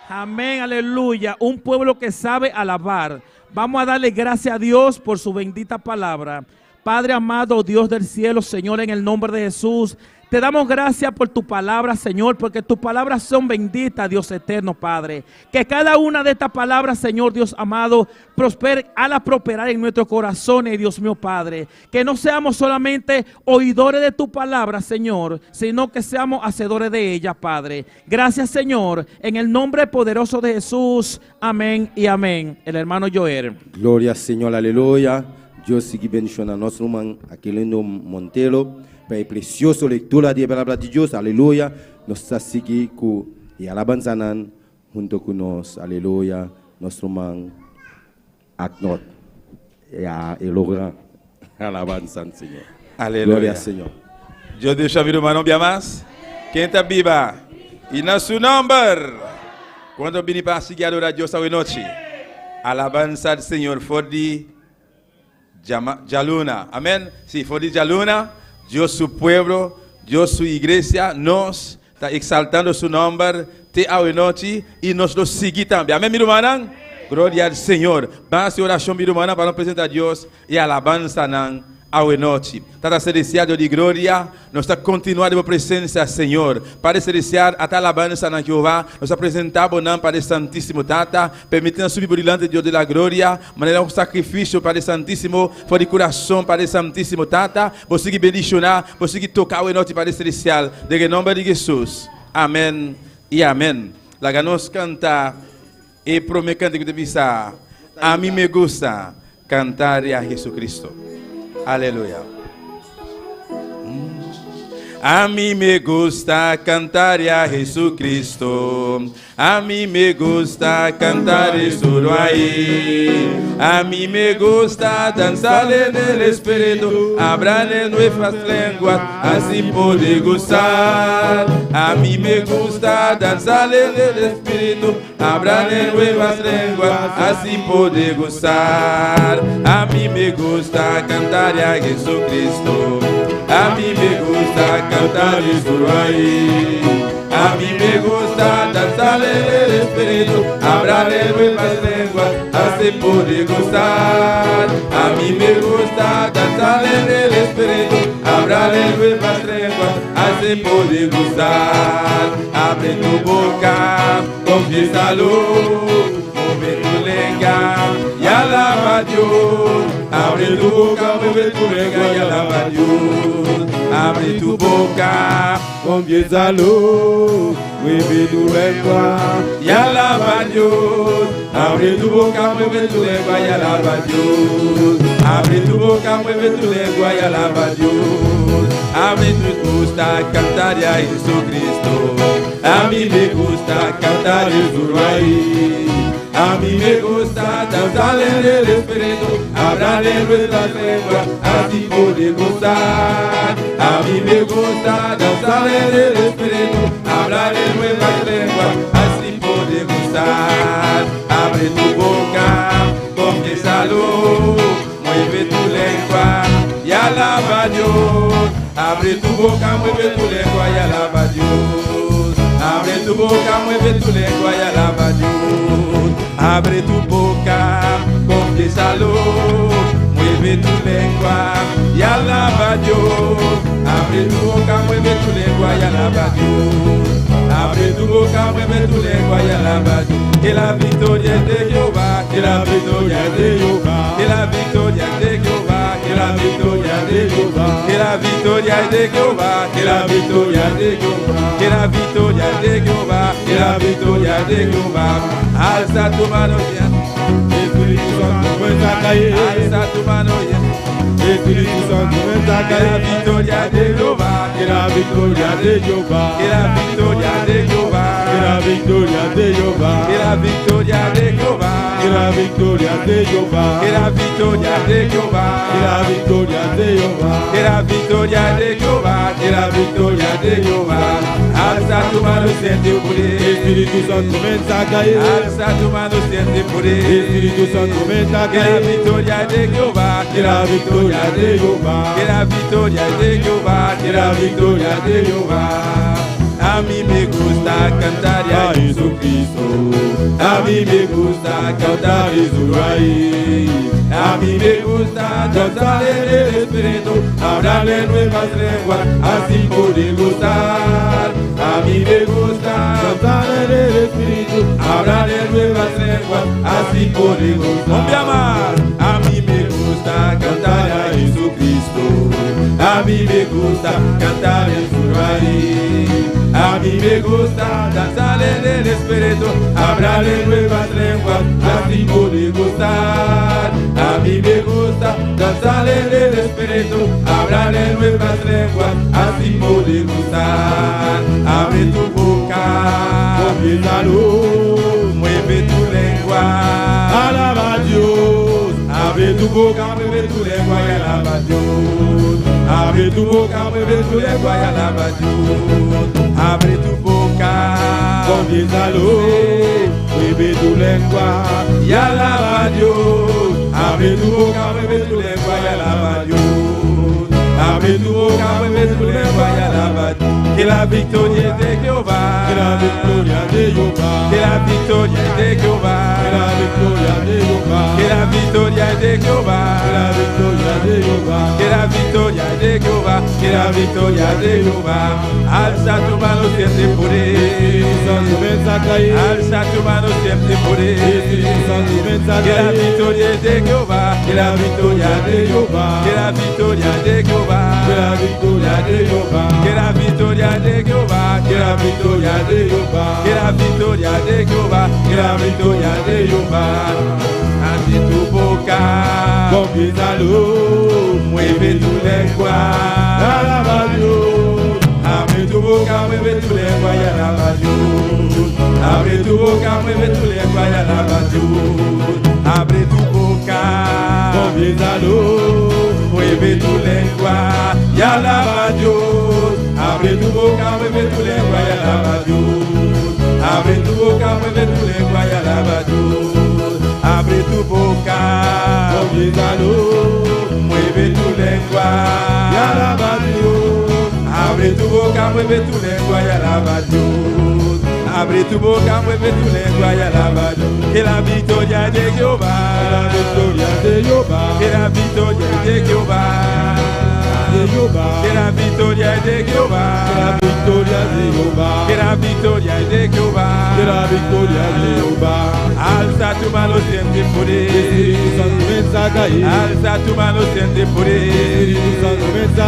Amén, aleluya. Un pueblo que sabe alabar. Vamos a darle gracias a Dios por su bendita palabra. Padre amado, Dios del cielo, Señor, en el nombre de Jesús, te damos gracias por tu palabra, Señor, porque tus palabras son benditas, Dios eterno, Padre. Que cada una de estas palabras, Señor, Dios amado, prospere, haga prosperar en nuestros corazones, Dios mío, Padre. Que no seamos solamente oidores de tu palabra, Señor, sino que seamos hacedores de ella, Padre. Gracias, Señor, en el nombre poderoso de Jesús. Amén y amén. El hermano Joel. Glória ao Senhor, aleluia. Deus siga bendicionando a nosso irmão, aquele no Monteiro, para a preciosa leitura da palavra de Deus, aleluia. Nós estamos seguindo com a alabança junto com nós, aleluia. Nosso irmão Acnot, e a Elora, alabança, Senhor. Aleluia. Glória ao Senhor. Deus deixa vir o mano bem mais. Quem está viva? E na seu nome, quando eu vim para seguir a adorar Deus esta noite, alabança do Senhor for de Jaluna. Amém? Sim, for de Jaluna. Deus seu povo, Deus sua igreja, nós está exaltando seu nome te a noite e nós lo seguimos também. Amém, meu irmão? Glória ao Senhor. Vamos a oração, meu irmão, para apresentar a Deus e alabança a noite. Tata celestial de glória, nós está continuando a presença, Senhor. Para celestial, a alabança na Jeová, nós apresentamos o para o Santíssimo Tata, permitindo subir por diante de Deus da glória, maneira um sacrifício para o Santíssimo, for de coração para o Santíssimo Tata, você que bendicionar, você que tocar a noite para o celestial, em nome de Jesus. Amém e amém. Lá nós canta e prometendo que deve ser, a mim me gusta cantar a Jesucristo. Aleluya. A mí me gusta cantar a Jesucristo. A mí me gusta cantar solo ahí. A mí me gusta danzar en el espíritu, hablar en nuevas lenguas, así poder gozar. A mí me gusta danzar en el espíritu, hablar en nuevas lenguas, así poder gozar. A mí me gusta cantar a Jesucristo. A mí me gusta cantar solo ahí. A mí me gusta danzar en el espíritu, hablar en nuevas lenguas, así poder gozar. A mí me gusta danzar en el espíritu, hablar en nuevas lenguas, así poder gozar. Abre tu boca, confiésalo, mueve tu lengua y alaba a Dios. Abre tu boca, mueve tu lengua y alaba a Dios. Abre tu boca, Confiésalo, mueve tu lengua y alaba a Dios. Abre tu boca, mueve tu lengua y alaba a Dios. Abre tu boca, mueve tu lengua y alaba a Dios. A mí me gusta cantar a Jesucristo. A mí me gusta cantar solo ahí. A mí me gusta danzar en el espíritu, hablar en nuestras lenguas, así poder gozar. A mí me gusta danzar en el espíritu, hablar en nuevas lenguas, así poder gozar. Abre tu boca, confiésalo, mueve tu lengua y alaba a Dios. Abre tu boca, mueve tu lengua y alaba a Dios. Abre tu boca, mueve tu lengua y alaba a Dios. Abre tu boca, confiésalo, mueve tu lengua y alaba a Dios. Abre tu boca, mueve tu lengua y alaba a Dios. Abre tu boca, mueve tu lengua y alaba a Dios. Que la victoria es de Jehová, que la victoria es de Jehová, que la victoria es de Jehová, que la victoria es de Jehová, que la victoria es de Jehová, que la victoria es de Jehová, que la victoria es de Jehová, que la victoria es de Jehová. Alza tu mano bien, Espíritu Santo, ven a caer. alza tu mano bien. Espíritu Santo, ven a Que la caer. victoria de Jehová, Que la victoria de Jehová, que la victoria de Jehová, que la victoria de Jehová, que la victoria de Jehová, que la victoria de Jehová, que la victoria de Jehová, que la victoria de Jehová, que la victoria de Jehová, que la victoria de Jehová. Alza tu mano, siente poder. Espíritu Santo, ven a caer. Alza tu mano, siente poder. Espíritu Santo, ven a Que la caer. victoria de Jehová, Que la victoria de Jehová, que la victoria de Jehová, que la victoria de Jehová. A mí me gusta cantar a Jesucristo. A mí me gusta cantar su raíz. A mí me gusta cantar en el Espíritu, hablarle nuevas lenguas, así poder gustar. A mí me gusta cantar en el Espíritu, hablarle nuevas lenguas, así poder gustar. A mí me gusta cantar a Jesucristo. A mí me gusta cantar en su raíz. A mí me gusta danzar en el Espíritu, hablarle nuevas lenguas, así poder gustar. A mí me gusta danzar en el Espíritu, hablarle nuevas lenguas, así poder gustar. Abre tu boca, confiésalo, mueve tu lengua, alaba a Dios. Abre tu boca, mueve tu lengua y alaba a Dios. Abre tu boca, mueve tu lengua y alaba a Dios. Abre tu boca, confiésalo, mueve tu lengua y alaba a Dios. Abre tu boca, mueve tu lengua y alaba a Dios. Abre tu boca, mueve tu lengua y alaba a Dios. Que la victoria es de Jehová. Que la victoria de Jehová. Que la victoria es de Jehová. Que la victoria de Jehová. Que la victoria es de Jehová. Que la victoria de Jehová. Que la victoria es de Jehová. Que la victoria es de Jehová. Alza tu mano siempre por él. Alza tu mano siempre por él. Que la victoria es de Jehová. Que la victoria es de Jehová. Que la victoria es de Jehová. Que la victoria es de Jehová. Que la victoria de Jehová, que la victoria de Jehová, que la victoria de Jehová, que la victoria de Jehová. Abre tu boca, confiésalo, mueve tu lengua, alaba a Dios. Abre tu boca, mueve tu lengua y alaba a Dios. Abre tu boca, mueve tu lengua y alaba a Dios. Abre tu boca, confiésalo, mueve tu lengua y alaba a Dios. Abre tu boca, mueve tu lengua y alaba a Dios. Abre tu boca, mueve tu lengua y alaba a Dios. Abre tu boca, confiésalo, mueve tu lengua y alaba a Dios. Abre tu boca, mueve tu lengua y alaba a Dios. Abre tu boca, mueve tu lengua y alaba a Dios. Que la victoria de Jehová. Que la victoria de Jehová. Que la victoria de Jehová. Que la victoria es de Jehová. Que la victoria de Jehová. Que la victoria es de Jehová. Que la victoria de Jehová. Alza tu mano siempre por él. Alza tu mano siempre por él.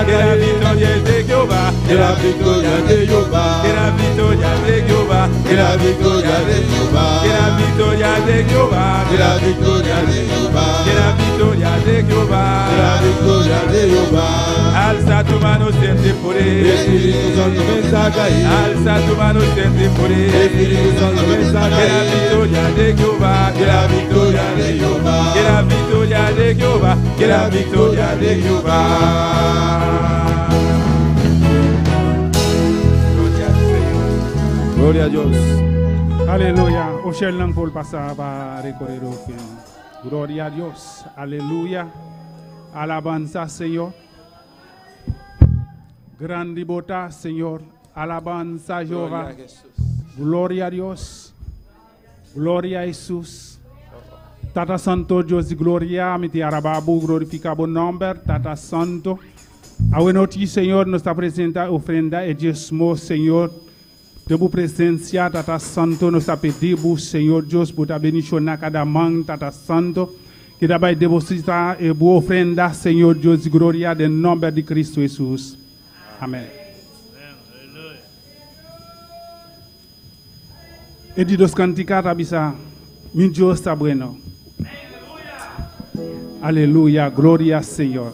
Que la victoria es de Jehová. Que la victoria de Jehová. Que la victoria de Jehová. Que la victoria de Jehová. Que la victoria de Jehová. Que la victoria de Jehová. Que la victoria de Jehová. Que la victoria de Jehová. Alza tu mano siempre por él. Espíritu Santo ven a caer. Alza tu mano siempre por él. Espíritu Santo ven a caer. Que la victoria de Jehová. Que la victoria de Jehová. Que la victoria de Jehová. Que la victoria de Jehová. Gloria a Dios. Aleluya. Oshel por pasar para recorrer el fin. Gloria a Dios. Aleluya. Alabanza, Señor. Grande bota, Señor. Alabanza, Jehová. Gloria a Dios. Gloria a Jesús. Tata Santo, Dios de gloria. Me te arababu, glorifica buen nombre. Tata Santo. A ti, Señor, nos presenta ofrenda y diezmo, Señor. De tu presencia, Tata Santo, nos pedimos, Señor Dios, por ta bendición a cada man, Tata Santo. Que dabei deposita e boa ofrenda, Senhor Deus de glória, em nome de Cristo Jesus. Amém. E de dos canticar abisa, mi Deus está bueno. Aleluya, gloria Senhor.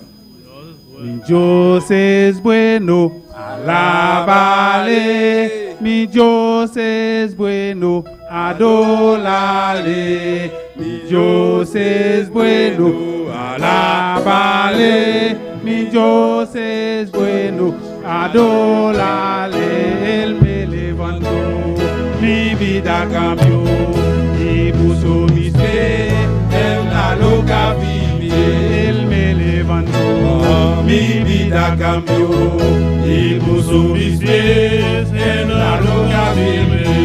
Mi Deus es bueno, alabale. Mi Dios es bueno, adórale. Mi Dios es bueno, alabale. Mi Dios es bueno, adórale. Él me levantó, mi vida cambió y puso mis pies en la loca vivir. Él me levantó, mi vida cambió y puso mis pies en la roca firme.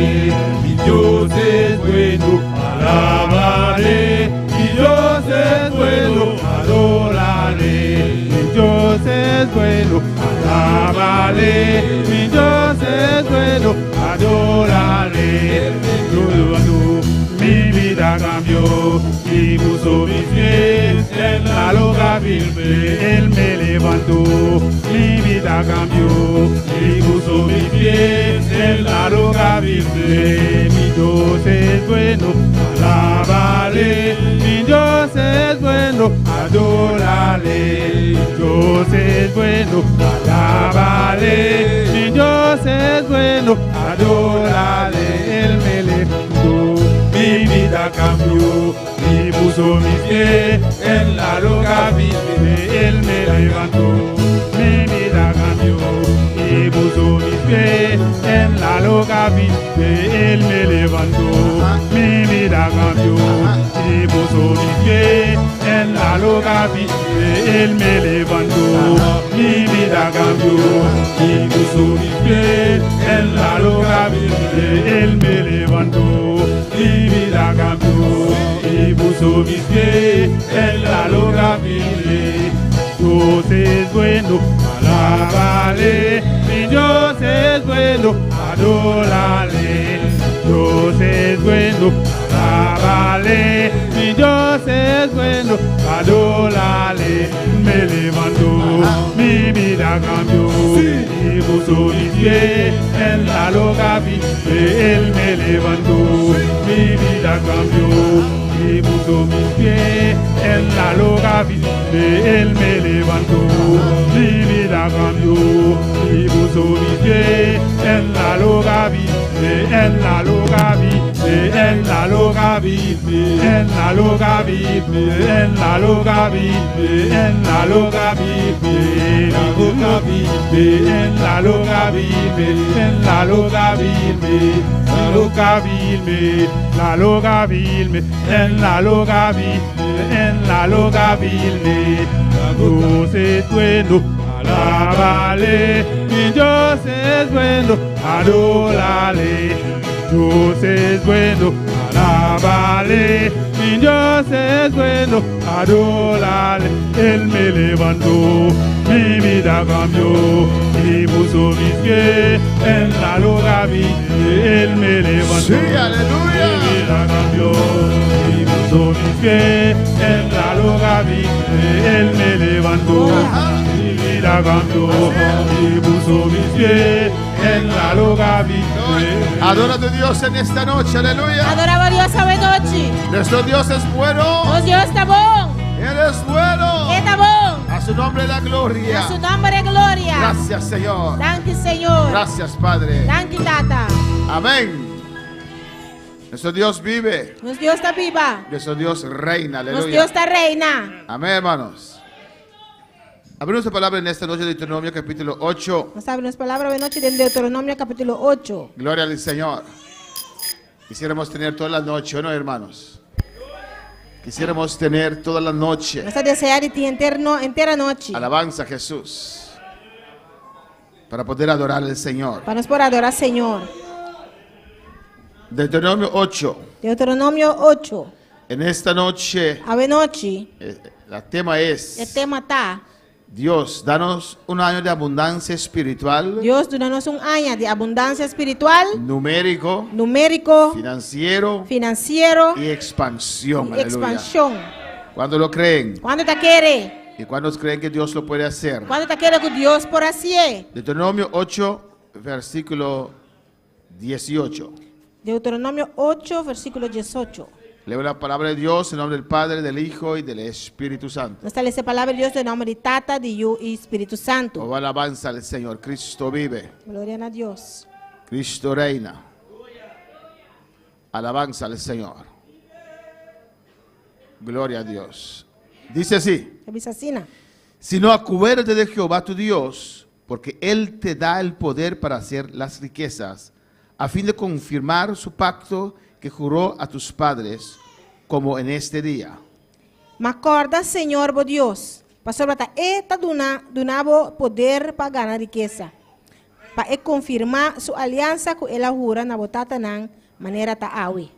Alabale, mi Dios es bueno, adórale. Cuando mi vida cambió y puso mis pies en la loca firme, Él me levantó. Mi vida cambió y puso mis pies en la loca firme. Mi Dios es bueno, alábale. Mi Dios es bueno, adórale. Dios es bueno, alábale. Mi Dios es bueno, adórale. Él me levantó, mi vida cambió y puso mis pies en la loca firme. Él me levantó, mi vida cambió y puso mis pies en la loca firme. Él me levantó, mi vida cambió y puso mis pies en la loca firme. Él me levantó, mi vida cambió y puso mis pies en la loca firme. Él me levantó, mi vida cambió y puso mis pies en la loca firme. Dios es bueno, alábale. Mi Dios es bueno, adórale. Dios es bueno, alábale. Mi Dios es bueno, adórale. Me levantó, mi vida cambió y puso mis pies en la loca firme. Él me levantó, mi vida cambió y puso mis pies en la loca firme. Él me levantó, mi vida cambió y puso mis pies en la loca firme. En la loca firme, en la loca firme, en la loca firme, en la loca firme, en la loca firme, la loca firme, en la loca firme, en la loca firme, la loca firme, la loca firme, en la loca firme, en la loca firme. Dios es bueno, alábale. Mi Dios es bueno, adórale. Dios es bueno, alábale. Mi Dios es bueno, adórale. Él me levantó, mi vida cambió y puso mis pies en la loca firme. Él me levantó, Sí, aleluya. mi vida cambió y puso mis pies en la loca firme. Él me levantó, mi vida cambió y puso mis pies en la loca firme. Adora a tu Dios en esta noche, aleluya. Adorava a Deus essa noite. Nuestro Dios es bueno, O Deus tá bom. Él es bueno. Ele tá bom. A su nombre la gloria. A seu nome é glória. Gracias, Señor. Danke, Senhor. Gracias, Padre. Danke, Tata. Amén. Nuestro Dios vive. Nos Deus tá viva. Nuestro Dios reina, Nos aleluya. Deus tá reina. Amén, hermanos. Abrimos la palabra en esta noche de Deuteronomio capítulo 8. Nós abrimos palavra de noite de Deuteronômio capítulo 8. Gloria al Señor. Quisiéramos tener toda la noche, ¿no, hermanos? Quisiéramos tener toda la noche. Nós desejar de ti inteira noite. Alabanza a Jesús. Para poder adorar al Señor. Para nós poder adorar Senhor. Deuteronomio 8. Deuteronômio 8. En esta noche, A noite, el tema es: o tema tá. Dios, danos un año de abundancia espiritual, Deus dá-nos ano de abundância espiritual, numérico, numérico, financiero financeiro y expansión. e Aleluya. expansão. ¿Cuándo lo creen? Quando tá querer? ¿Y cuántos creen que Dios lo puede hacer? Quando tá querer que Deus por assim? Deuteronomio 8, versículo 18. Deuteronômio 8, versículo 18. Leo la palabra de Dios en nombre del Padre, del Hijo y del Espíritu Santo. Nós temos a palavra de Deus em nome de Tata, de Yu e Espírito Santo. Oh, alabanza al Señor. Cristo vive. Glória a Deus. Cristo reina. Alabanza al Señor. Gloria a Dios. Dice así: Diz assim, né? sino acuérdate de Jehová tu Dios, porque Él te da el poder para hacer las riquezas, a fin de confirmar su pacto que juró a tus padres, como en este día. Mas acorda, Senhor, bo Deus, para sobre eta donava poder para ganhar riqueza, para confirmar sua aliança com ela jura na botata nan maneira ta awi.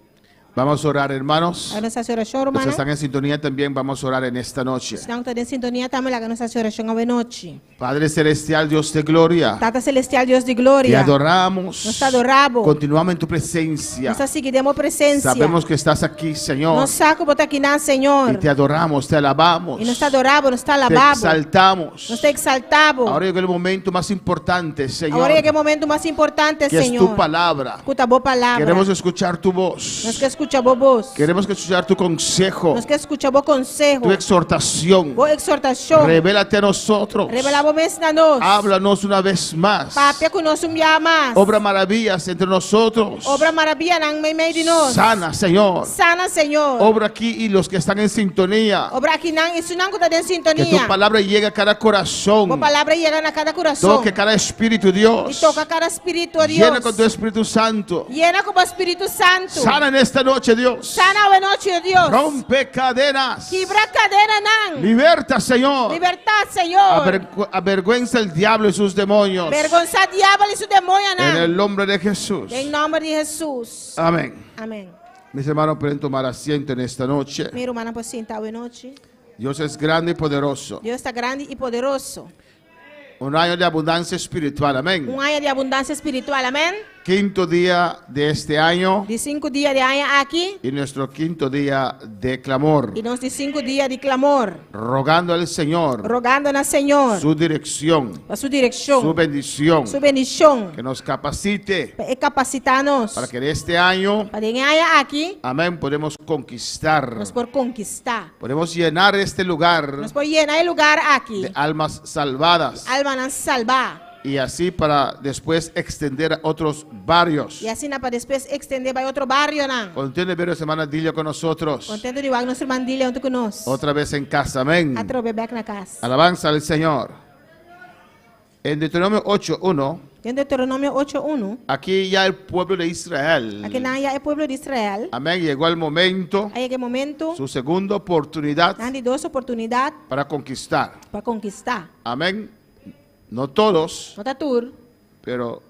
Vamos a orar, hermanos. Laga sa orasyon, Los que romano. están en sintonía también vamos a orar en esta noche. Senang tayo din sintonia tamo laga sa orasyon ngayong noche. Padre Celestial, Dios de gloria, Tata Celestial, Dios de te gloria. adoramos. Nos adoramos. Continuamos en tu presencia. Nos seguiremos presencia. Sabemos que estás aquí, Señor. Nos saco por aquí, Y Señor. te adoramos, te alabamos. Y nos adoramos, nos Te alabamos. exaltamos. Nos exaltamos. Ahora llega el momento más importante, Señor, Ahora llega el momento más importante, que es Señor. tu palabra. Escuta vos palabra. Queremos escuchar tu voz. Nos que escucha vos voz. Queremos escuchar tu consejo, Nos que escucha vos consejo. tu exhortación. Vos exhortación. Revélate a nosotros. Revela vos mesna nos. Háblanos una vez más. Papia con nos más. Obra maravillas entre nosotros. Obra maravilla nang may di nos. Sana, Señor. Sana, Señor. Obra aquí y los que están en sintonía. Obra aquí nang isunang ko ta din Que tu sintonía. palabra llegue a cada corazón. Vos palabra llega a cada corazón. Toque cada espíritu, Y Dios. toca cada espíritu a Dios. Llena con tu Espíritu Santo. Llena como Espíritu Santo. Sana en esta noche, Dios. Sana hoy noche, Dios. Rompe cadenas. Quibra cadena nang. Liberta, Señor. Libertad, Señor. Avergüenza el diablo y sus demonios. Vergonza diablo y su demonio En nang. el nombre de Jesús. En nombre de Jesús. Amén. Amén. Mis hermanos pueden tomar asiento en esta noche. Mi hermana pues sienta hoy noche. Dios es grande y poderoso. Dios está grande y poderoso. Un año de abundancia espiritual. Amén. Un año de abundancia espiritual. Amén. Quinto día de este año De 5 días de año aquí. y nuestro quinto día de clamor. Y nos de 5 días de clamor. Rogando al Señor Rogando al Señor. su dirección, A su dirección. su bendición. Su bendición. Que nos capacite Capacitarnos. para que en este año, Para que año aquí. amén, podemos conquistar. Nos por conquistar. Podemos llenar este lugar Nos por llenar el lugar aquí. de almas salvadas. Alma nos salva. Y así para después extender a otros barrios. Y así para después extender para otro barrio. Contente ver a semana Dilia con nosotros. Contento de ver nuestro mandile junto con nos. Otra vez en casa, amén. A trobe back na casa. Alabanza al Señor. En Deuteronomio 8:1, En Deuteronomio 8:1. aquí ya el pueblo de Israel, Aquí ya el pueblo de Israel. amén, llegó el momento, Hay que momento. su segunda oportunidad Nandi dos oportunidad para conquistar. para conquistar. Amén. No todos, No está tour, pero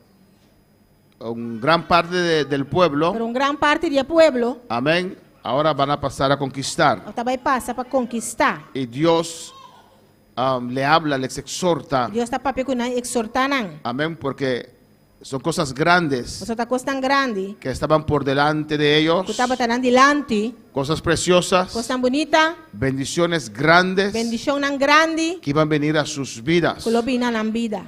una gran parte del pueblo, pero una gran parte del pueblo amén, ahora van a pasar a conquistar. también pasa para conquistar. Y Dios le habla, les exhorta, Dios está papi con exhortanan. amén, porque son cosas grandes Vosotros cosa tan grande. que estaban por delante de ellos, Que estaba tan delante. cosas preciosas, Cosa tan bonita. bendiciones grandes Bendición tan grande. que iban a venir a sus vidas. Que lo vina en vida.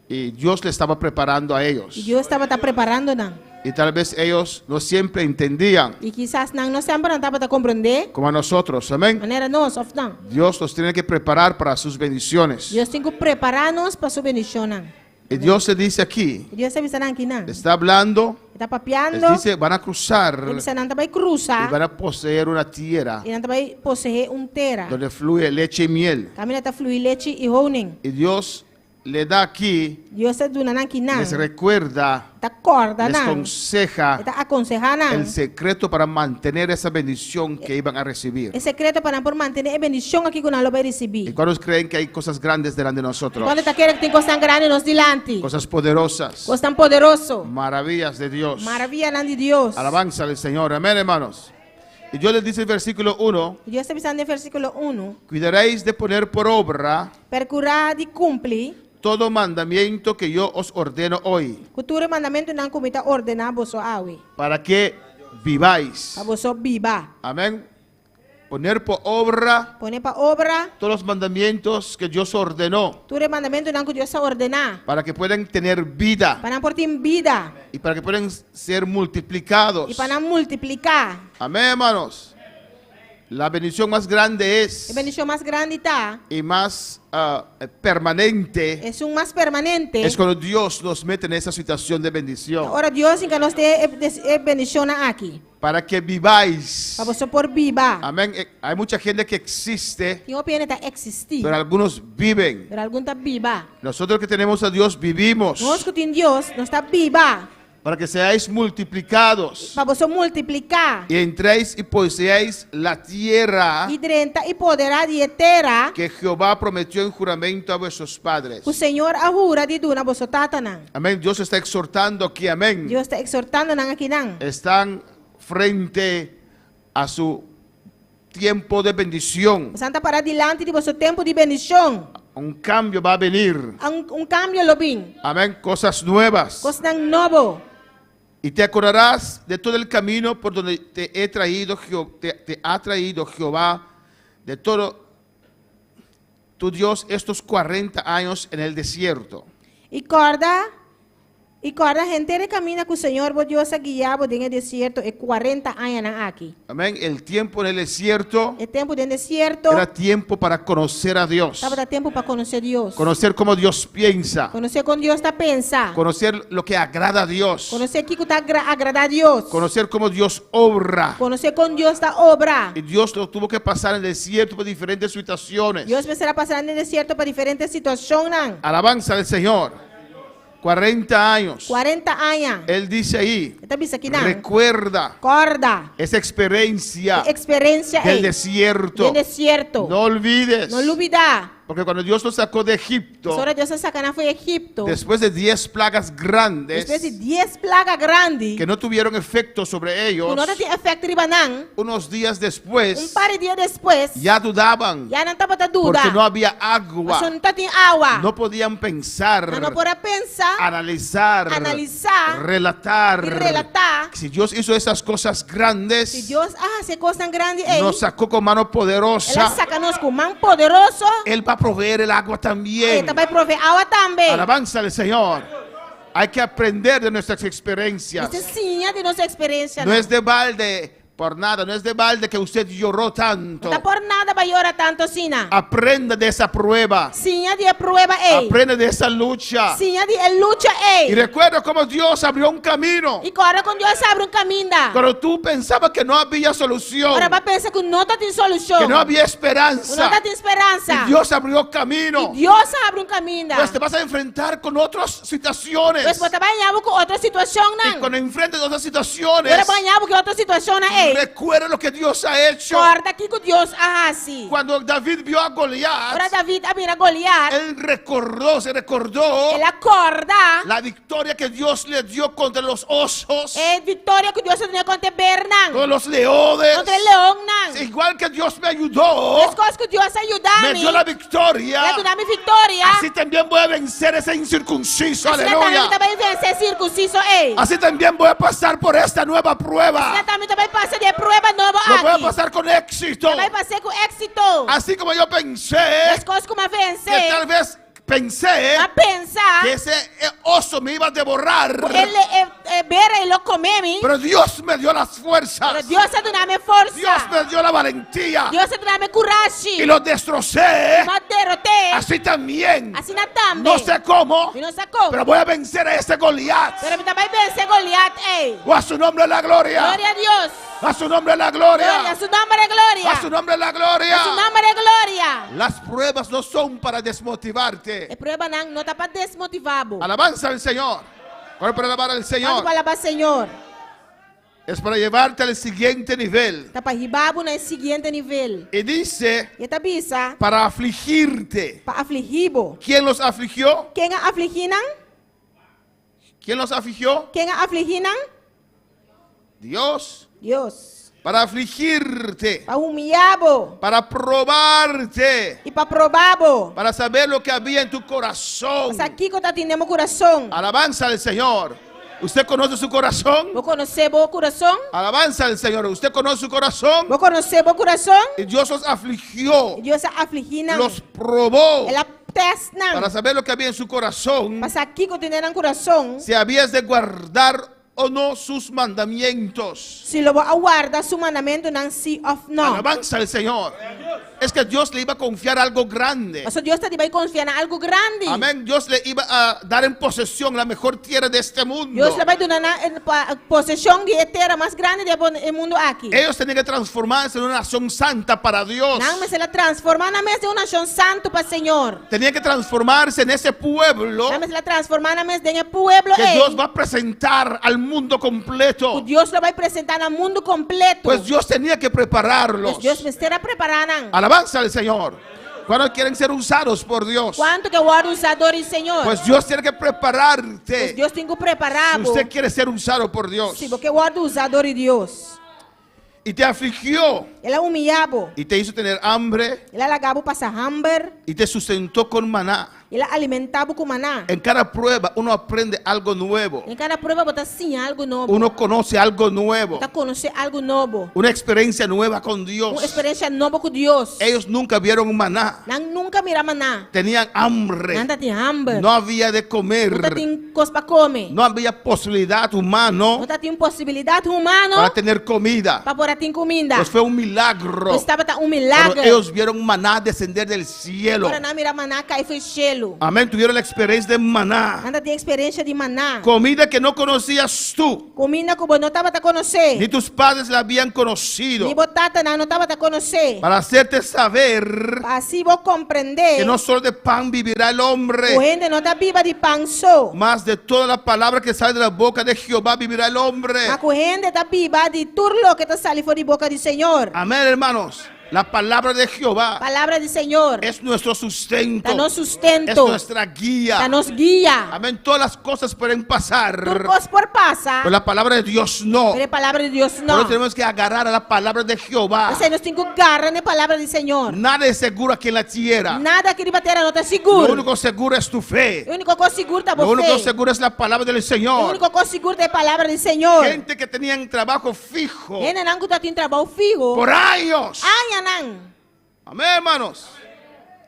Y Dios le estaba preparando a ellos. Y Dios estaba preparando nan. Y tal vez ellos no siempre entendían, Y quizás nan no siempre estaba para comprender. como a nosotros, amén. Manera nos of nan. Dios los tiene que preparar para sus bendiciones. Dios tiene que prepararnos para su bendición nan. Y Dios le dice aquí, Y Dios se avisa nan aquí nan. está hablando, Está les papiando. dice, van a cruzar Ele bisa nan tabay y cruza. van a poseer una tierra Y nan tabay posee un tera. donde fluye leche y miel. Kami na ta fluir leche y honing. Y Dios le da aquí, Dios se duna nan kinan. les recuerda, Ta corda les nan. aconseja Está aconsejando. el secreto para mantener esa bendición que iban a recibir. El secreto para por mantener bendición aquí con lo va a ¿Y recibir. cuántos creen que hay cosas grandes delante de nosotros? Cuando te quiere que tenga cosas grandes nos delante. Cosas poderosas, Cosas tan poderoso. maravillas de Dios. Maravilla nan de Dios. Alabanza al Señor. Amén, hermanos. Y yo les dice el versículo 1, Dios está avisando en versículo 1. cuidaréis de poner por obra Percurar de cumplir. todo mandamiento que yo os ordeno hoy, Cultura mandamento nan comita ordenar vosso awe. para que viváis. A vosso viva. Amén. Poner por obra Pone para obra. todos los mandamientos que Dios ordenó, Cultura mandamento nan que Dios a ordenar. para que puedan tener vida Para por ti vida. y para que puedan ser multiplicados. Y para multiplicar. Amén, hermanos. La bendición más grande La bendición más grande está. y más permanente Es un más permanente. es cuando Dios nos mete en esa situación de bendición. Ahora Dios en que nos dé bendición aquí. Para que viváis. Para vosotros por viva. Amén. Hay mucha gente que existe, Tengo opinión está existir. pero algunos viven. Pero algún está viva. Nosotros que tenemos a Dios vivimos. Nos que tiene Dios no está viva. Para que seáis multiplicados Para vosotros multiplicar. y entréis y poseáis la tierra Y drenta y poderá de etera. que Jehová prometió en juramento a vuestros padres. O Señor ahura de duna vosotros tatanan. Amén. Dios está exhortando aquí. Amén. Dios está exhortando nan aquí nan. Están frente a su tiempo de bendición. Você está para diante de vosso tempo de bendição. Un cambio va a venir. Cambio lo vim. Amén. Cosas nuevas. Coisa novo. Y te acordarás de todo el camino por donde te ha traído Jehová, de todo tu Dios, estos 40 años en el desierto. E corda gente que camina com o Senhor, o Deus a guiado no deserto, e 40 anos aqui. Amén. El tiempo en el desierto O tempo do deserto, era tiempo para conocer a Dios. estava tempo para conhecer Deus. Conocer cómo Dios piensa. Conhecer como Deus está pensando. Conocer lo que agrada a Dios. Conhecer o que está agradar a Deus. Conocer cómo Dios obra. Conhecer como Deus está obra. Y Dios lo tuvo que pasar en el desierto por diferentes situaciones. Deus precisará passar no deserto para diferentes situações. Alabanza al Señor. 40 años. 40 anos. Él dice ahí, Está bisa aqui não? recuerda Corda. esa experiencia Experiência del aí. desierto. Do deserto. No olvides. Não olvidar. Porque cuando Dios lo sacó de Egipto, Só Deus sacana foi Egipto. después de 10 plagas grandes Depois de 10 plagas grandes, que no tuvieron efecto sobre ellos, que não tem efeito ribanang, unos días después par de dias depois, ya dudaban já não estava dúvida. porque no había agua. Mas não tinha água. No podían pensar, Não pode pensar, analizar, analizar relatar. e relatar. Si Dios hizo esas cosas Se grandes, Deus hace coisas grandes aí, nos sacó con mano Ele poderosa, saca-nos com mão poderoso, Él va a proveer el agua Ele también. também provê água também. Alabanza al Señor. Hay que aprender de nuestras experiencias. Isso sim é de nossa experiência. No es de balde, por nada, no es de balde que usted lloró tanto. Não está por nada para chorar tanto, Sina. Aprenda de esa prueba. Sim é de prova aí. Aprende de esa lucha. Sim é de luta Y aí. recuerda cómo Dios abrió un camino. E agora quando Deus abre caminho, Cuando tú pensabas que no había solución, agora vai pensar que não tem solução. que no había Não esperanza, tem esperança. y Dios abrió camino, Deus abre caminho. pues te vas a enfrentar con otras situaciones. Mas você vai ganhar com outra situação, Y não. cuando enfrentes otras situaciones, Agora vai ganhar com outra situação aí. recuerda lo que Dios ha hecho. Corda aqui que Deus arrase. Cuando David vio a Agora Goliat, David a mira Goliat. él se recordó Ele acorda. la victoria que Dios le dio contra los osos, É vitória que Deus tem contra Bernang. con los leones. Contra Leão, não. Igual que Dios me ayudó, As coisas que Deus ajuda me me. dio la victoria, Ele dá-me vitória. así también voy a vencer ese incircunciso. Assim Aleluya. também vencer circunciso, ei. Así también voy a pasar por esta nueva prueba. Assim também passa de prova nova Lo voy a aqui. pasar con éxito. Vai passar com êxito. Así como yo pensé As coisas como que vencer. tal vez pensé A pensar. que esse oso me iba a devorar, Ele beira e lo come-me. pero Dios me dio las fuerzas. Pero Deus a dar-me força. Dios me dio la valentía Deus a dar-me coragem. y lo destrocé. Mas derrotei. Así también, Assim na também. no sé cómo, E não sacou. pero voy a vencer a este Goliat. Pero também vencer Goliat, ei. O a su nombre la gloria. Glória a Deus. A su nombre la Glória. gloria. A su nome é glória. A su nombre la A su gloria. nome é glória. Las pruebas no son para desmotivarte. E prova não está para desmotivar. Alabanza al Señor. ¿Cuál para alabar al Quando Señor? fala para Senhor, Es para llevarte al siguiente nivel. está para ribabo no seguinte nível. Y dice, E está bisa para afligirte. para afligibo. ¿Quién los afligió? Quem a afliginan? ¿Quién los afligió? Quem a afliginan? Dios. Deus. Para afligirte. Para humilhabo. Para probarte. E para probabo. Para saber lo que había en tu corazón. Mas aqui que está tendo coração. Alabanza al Señor. ¿Usted conoce su corazón? Vou conhecer o coração. Alabanza al Señor. ¿Usted conoce su corazón? Vou conhecer o coração. Y Dios los afligió. E Deus a afliginan. Los probó. Ela testam. Para saber lo que había en su corazón. Mas aqui que tem coração. Si habías de guardar o no sus mandamientos. Se lo aguarda su mandamento não se of não. Alabanza al Señor. Es que Dios le iba a confiar algo grande. Mas Deus vai confiar em algo grande. Amén. Dios le iba a dar en posesión la mejor tierra de este mundo. Deus vai dar na possessão de terra mais grande do mundo aqui. Ellos tenían que transformarse en una nación santa para Dios. Não, mas ela transforma na mesa de uma nação santo para o Senhor. Tenían que transformarse en ese pueblo Não, mas ela transforma na mesa de um pueblo. que Dios va a presentar al mundo completo. Deus vai apresentar ao mundo completo. Pues Dios tenía que prepararlos. Deus estará preparando. Alabanza al Señor. ¿Cuándo quieren ser usados por Dios? Quanto que guarda os adores, Senhor? Pues Dios tiene que prepararte. Pues Deus tem que Si preparar. usted quiere ser usado por Dios. Se você guarda os adores de Deus. y te afligió Ela humilhava. y te hizo tener hambre Ela largava passar hambre. y te sustentó con maná. Ela alimentava com maná. En cada prueba uno aprende algo nuevo. Em cada prova botar sim algo novo. Uno conoce algo nuevo. Botar conhecer algo novo. Una experiencia nueva con Uma Dios. experiência nova com Deus. Ellos nunca vieron un maná. Nós nunca mira maná. Tenían hambre. Nada tem hambre. No había de comer. Nada tem coisa para comer. No había posibilidad humana Nada tem possibilidade humana para tener comida. para poder ter comida. Pues fue un milagro. Estava um Cuando milagre. ellos vieron maná descender del cielo. Agora não mira maná cair foi gelo. Amén. Tuvieron la experiencia de maná. Nada tem experiência de maná. Comida que no conocías tú. Comida que não estava a conhecer. Ni tus padres la habían conocido. Ni botata não estava a conhecer. Para hacerte saber Assim vou compreender. que no solo de pan vivirá el hombre, O gente não está viva de pão só. más de toda la palabra que sale de la boca de Jehová vivirá el hombre. Mas o gente está viva de tudo o que está saindo fora de boca do Senhor. Amén, hermanos. La palabra de Jehová Palavra do Senhor. es nuestro sustento. Está nos Es sustento. nuestra guía. Está nos guia. Amén. Todas las cosas pueden pasar, Tudo coisa por passa. pero la palabra de Dios no. Mas a palavra de Deus Por não. eso tenemos que agarrar a la palabra de Jehová. Você nós temos que agarrar na palavra do Senhor. Nada es seguro aquí en la tierra. Nada que de bater não está Lo seguro. único seguro es tu fe. O único coisa seguro está Lo único você. seguro es la palabra del O Señor. único coisa seguro é a palavra do Senhor. Gente que tenían trabajo fijo Gente não está tendo trabalho fijo. por años. Ai, não. Amén, hermanos.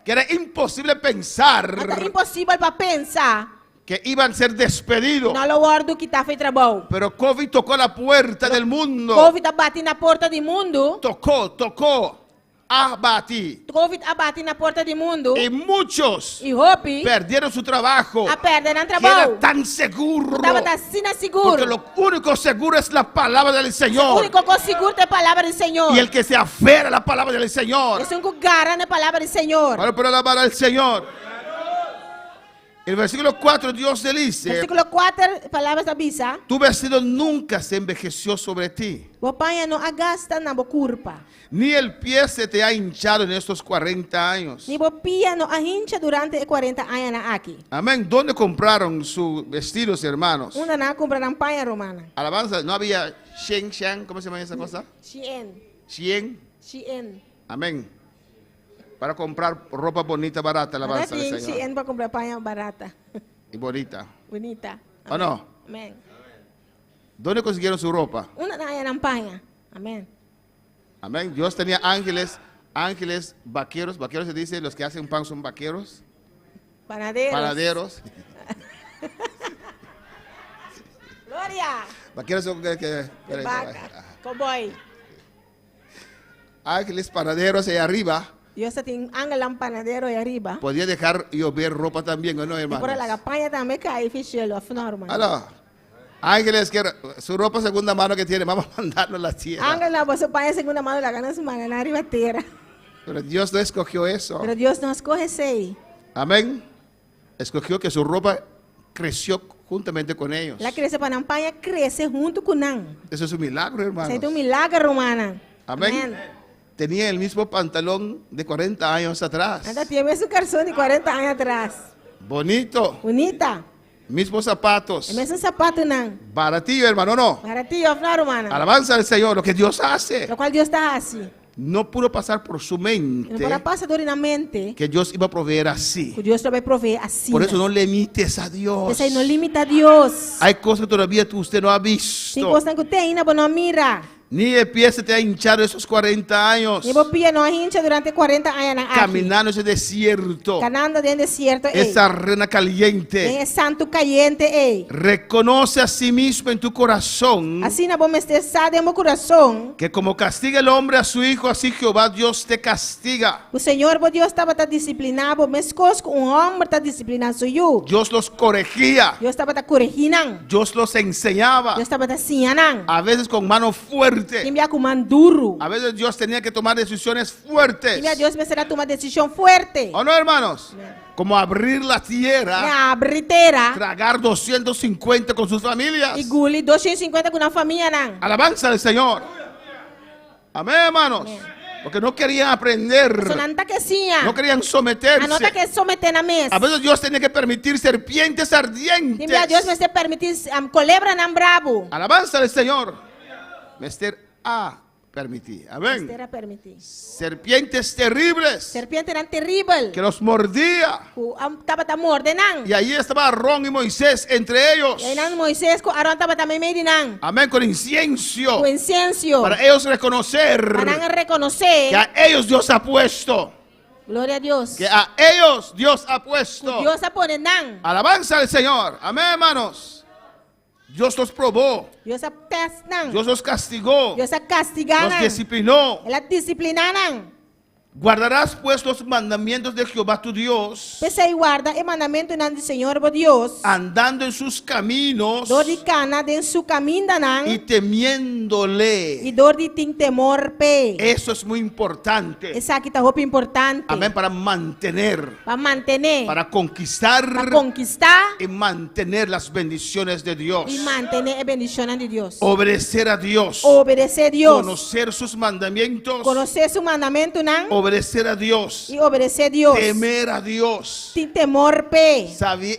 Que era imposible pensar É impossível para pensar. que iban a ser despedidos. Não é o hora que está feito trabalho. Pero COVID tocó la puerta del mundo. Covid abate na porta do mundo. Tocó. Abati. Covid abate na porta do mundo. Y muchos E Hope perdieron su trabajo. a perder no Que era trabalho. tan seguro. Estava assim Porque seguro. lo único seguro es la palabra del O Señor. único coisa seguro é a palavra do Senhor. Y el que se aferra a la palabra del Señor. Eu sou um garra na palavra do Senhor. Para poder alabar al Señor. El versículo 4 Dios le dice: Versículo 4, palavras da Bisa. tu vestido nunca se envejeció sobre ti, O pai não agasta na boca. ni el pie se te ha hinchado en estos 40 años. Ni bo pia no ahincha durante 40 anos na aqui. Amén. ¿Dónde compraron sus vestidos, hermanos? Una na compra na paia romana. Alabanza, no había Sheng, ¿cómo se llama esa cosa? Chien. Shien. Amén. Para comprar ropa bonita, barata, alabanza al Señor. Chien para comprar paia barata. Y bonita. Bonita. ¿O no? Amén. ¿Dónde consiguieron su ropa? Una na na paia. Amén. Amén. Dios tenía ángeles, vaqueros. Vaqueros se dice, los que hacen pan son vaqueros. Panaderos. Panaderos. Gloria. Vaqueros son Vaca. Cowboy. ángeles panaderos ahí arriba. Dios tem ángel panadero aí arriba. Podía dejar llover ropa también, ¿o no, E por hermanos? lá a paia também cai fichelo, normal. Aló. Ángeles, que su ropa segunda mano que tiene, vamos a mandarlo a la tierra. Ángel na você paia segunda mão la gana semana na arriba terra. Pero Dios no escogió eso. Pero Dios não escolhe sei. Amén. Escogió que su ropa creció juntamente con ellos. La criança panampanha cresce junto com nós. Eso es un milagro, hermanos. Isso é um milagre romana. Amén. Tenía el mismo pantalón de 40 años atrás. Ainda tinha mesmo calção de 40 anos atrás. Bonito. Bonita. Mismos zapatos. É mesmo sapato não. Baratillo, hermano, no. Baratinho, fala romana. Alabanza al Señor, lo que Dios hace. Lo qual Deus está assim. No pudo pasar por su Não mente para passar dor na mente. que Dios iba a proveer así. Que Deus vai prover assim. Por eso no limites a Dios. Isso aí não limita a Deus. Hay cosas que todavía usted no ha Tem visto. coisa que tem ainda, mas não mira. Ni el pie se te ha hinchado esos 40 años. E vou pia não hincha durante 40 anos aqui. Caminando ese desierto. Canando dentro do deserto. Esa arena caliente. Tem santo caliente. Ei. Reconoce a sí mismo en tu corazón Assim na vamos ter sado em meu coração. que como castiga el hombre a su hijo, así Jehová Dios te castiga. O Senhor, o Deus estava a disciplinar, mas coisas que homem está disciplinando sou Dios los corregía. Deus estava a corrigir. Dios los enseñaba. Deus estava a ensinar. A veces con mano fuerte. Enviar com mão duro. A veces Dios tenía que tomar decisiones fuertes. Enviar Deus me será tomar decisão forte. ¿O no, hermanos? Como abrir la tierra, Na briteira. tragar 250 con sus familias. E guli 250 com a família não. Alabanza al Señor. Amén, hermanos. Porque no querían aprender. Sonanta que sim. No querían someterse. Anota que someter na mesa. A veces Dios tenía que permitir serpientes ardientes. Enviar Deus me ser permitir colebra não bravo. Alabanza al Señor. Mester permití. Amén. Terra permiti. Serpientes terribles Serpiente eran terrible. que los mordía. Ku am taba ta morde nang. Y allí estaba Aarón y Moisés entre ellos. Y nang Moisés ko aron taba ta medi nang. Amén, con incienso. Ku incienso. Para ellos reconocer Para que reconocer. a ellos Dios ha puesto. Gloria a Dios. Que a ellos Dios ha puesto. Dios a pone nang. Alabanza al Señor. Amén, hermanos. Dios los probó. Dios a test nang. Dios los castigó. Dios a castigar Los nang. disciplinó. Ela disciplina nang. Guardarás pues los mandamientos de Jehová tu Dios, Pesa y guarda el mandamiento nang do Senhor bo Dios. andando en sus caminos Dor de cana den su caminda y nang. temiéndole. Y dor de ting temor pe. Eso es muy importante. Essa aqui tá roupa importante. Amén, para mantener, Para mantener. para conquistar Para conquistar. y mantener las bendiciones de Dios. Y mantener a bendición de Dios. Obedecer a Dios. Obedecer a Dios. Conocer sus mandamientos. Conocer su mandamento nang. Obedecer a Dios. Y obedecer a Dios. Temer a Dios. Tem temor pe.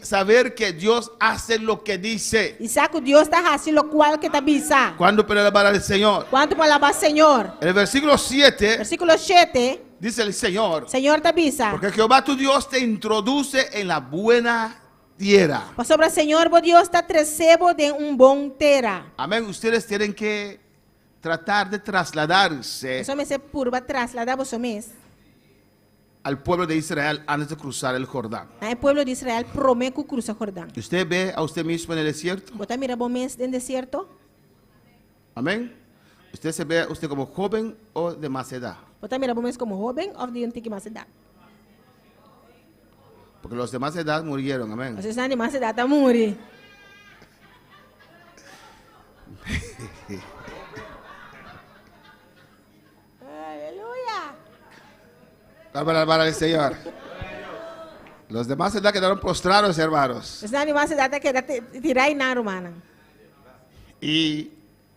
Saber que Dios hace lo que dice. E sabe que Deus está fazendo o qual que está bisa. Cuando para alabar al Señor. Quanto para alabar Senhor. En el versículo 7 Versículo 7. dice el Señor. Senhor está bisa. Porque Jehová tu Dios te introduce en la buena tierra. Para sobre o Senhor, bo Deus está trecebo de bom terra. Amén. Ustedes tienen que tratar de trasladarse Isso me se purba trasladar vos mes. al pueblo de Israel antes de cruzar el Jordán. O pueblo de Israel promete que cruza Jordão. ¿Usted ve a usted mismo en el desierto? Bota mira bom mês dentro do deserto. Amén. ¿Usted se ve a usted como joven o de más edad? Bota mira bom mês como jovem ou de antiga mais idade. Porque los de más edad murieron. Amén. Vocês estão de mais idade a morrer. Aleluia. Para alabar al Señor. Los de más edad quedaron postrados, hermanos. Vocês estão de mais idade que tirar e na romana. Y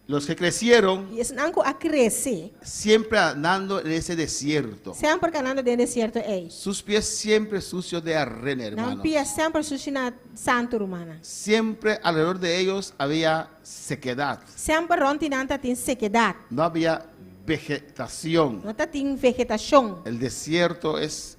los que crecieron E isso não a crescer. siempre andando en ese desierto. Sempre canando dentro do deserto é. Sus pies siempre sucios de arena, Não hermanos. pia sempre sushi na santo romana. Siempre alrededor de ellos había sequedad. Sempre rontinanta tem sequidade. No había vegetación. Não tá tem vegetação. El desierto es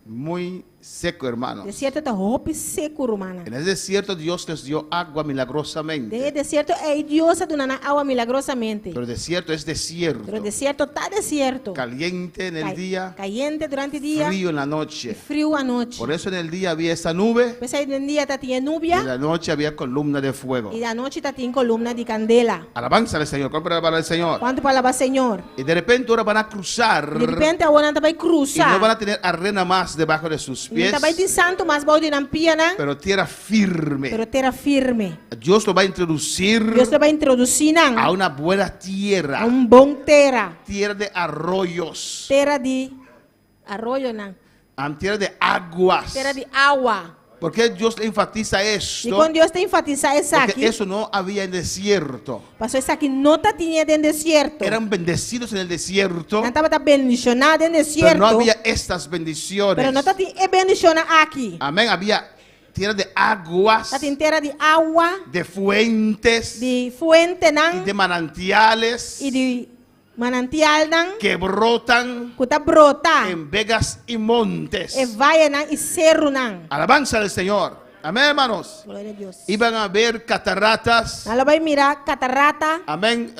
muy seco, hermanos. Deserto tá roupa seco romana. En el desierto Dios les dio agua milagrosamente. De deserto é Deus a dona agua milagrosamente. Pero el desierto es desierto. Pero deserto tá deserto. Caliente en el día, Caliente durante o dia. frío en la E noche. frio à noite. Por eso en el día había esa nube Pois aí no dia tá tinha y en nubia la noche había columna de fuego. e da noite tá tinha coluna de candela. Alabanza al Señor, compra para el Señor. Quanto palavra Senhor? Y de repente ahora van a cruzar De repente a hora vai y cruzar. no van a tener arena más debajo de sus pies, Tá vai de santo mas balde na pia, né? pero tierra firme. Pero terra firme. Dios lo va a introducir Deus vai introduzir a na una buena a tierra, bom terra. tierra de arroyos, Terra de arroio, não. tierra de aguas. Terra de água. ¿Por qué Dios le enfatiza E esto? quando Deus te enfatizar essa Porque aqui, eso no había en desierto. passou essa aqui não tá tinha dentro do deserto. Eran bendecidos en el desierto, Não estava tá bendicionado dentro do pero deserto. no había estas bendiciones. Pero não tá tinha bendicionado aqui. Amén. Había tierra de aguas, Tá tinha terra de água, de fuentes de fuente, y não? de manantiales E de manantial, não? que brotan Que tá brota. en vegas y montes. E vai, não? E cerro, não? Alabanza al Señor. Amén, hermanos. Glória a Deus. Iban a ver cataratas. Ela vai mirar catarata, Amén.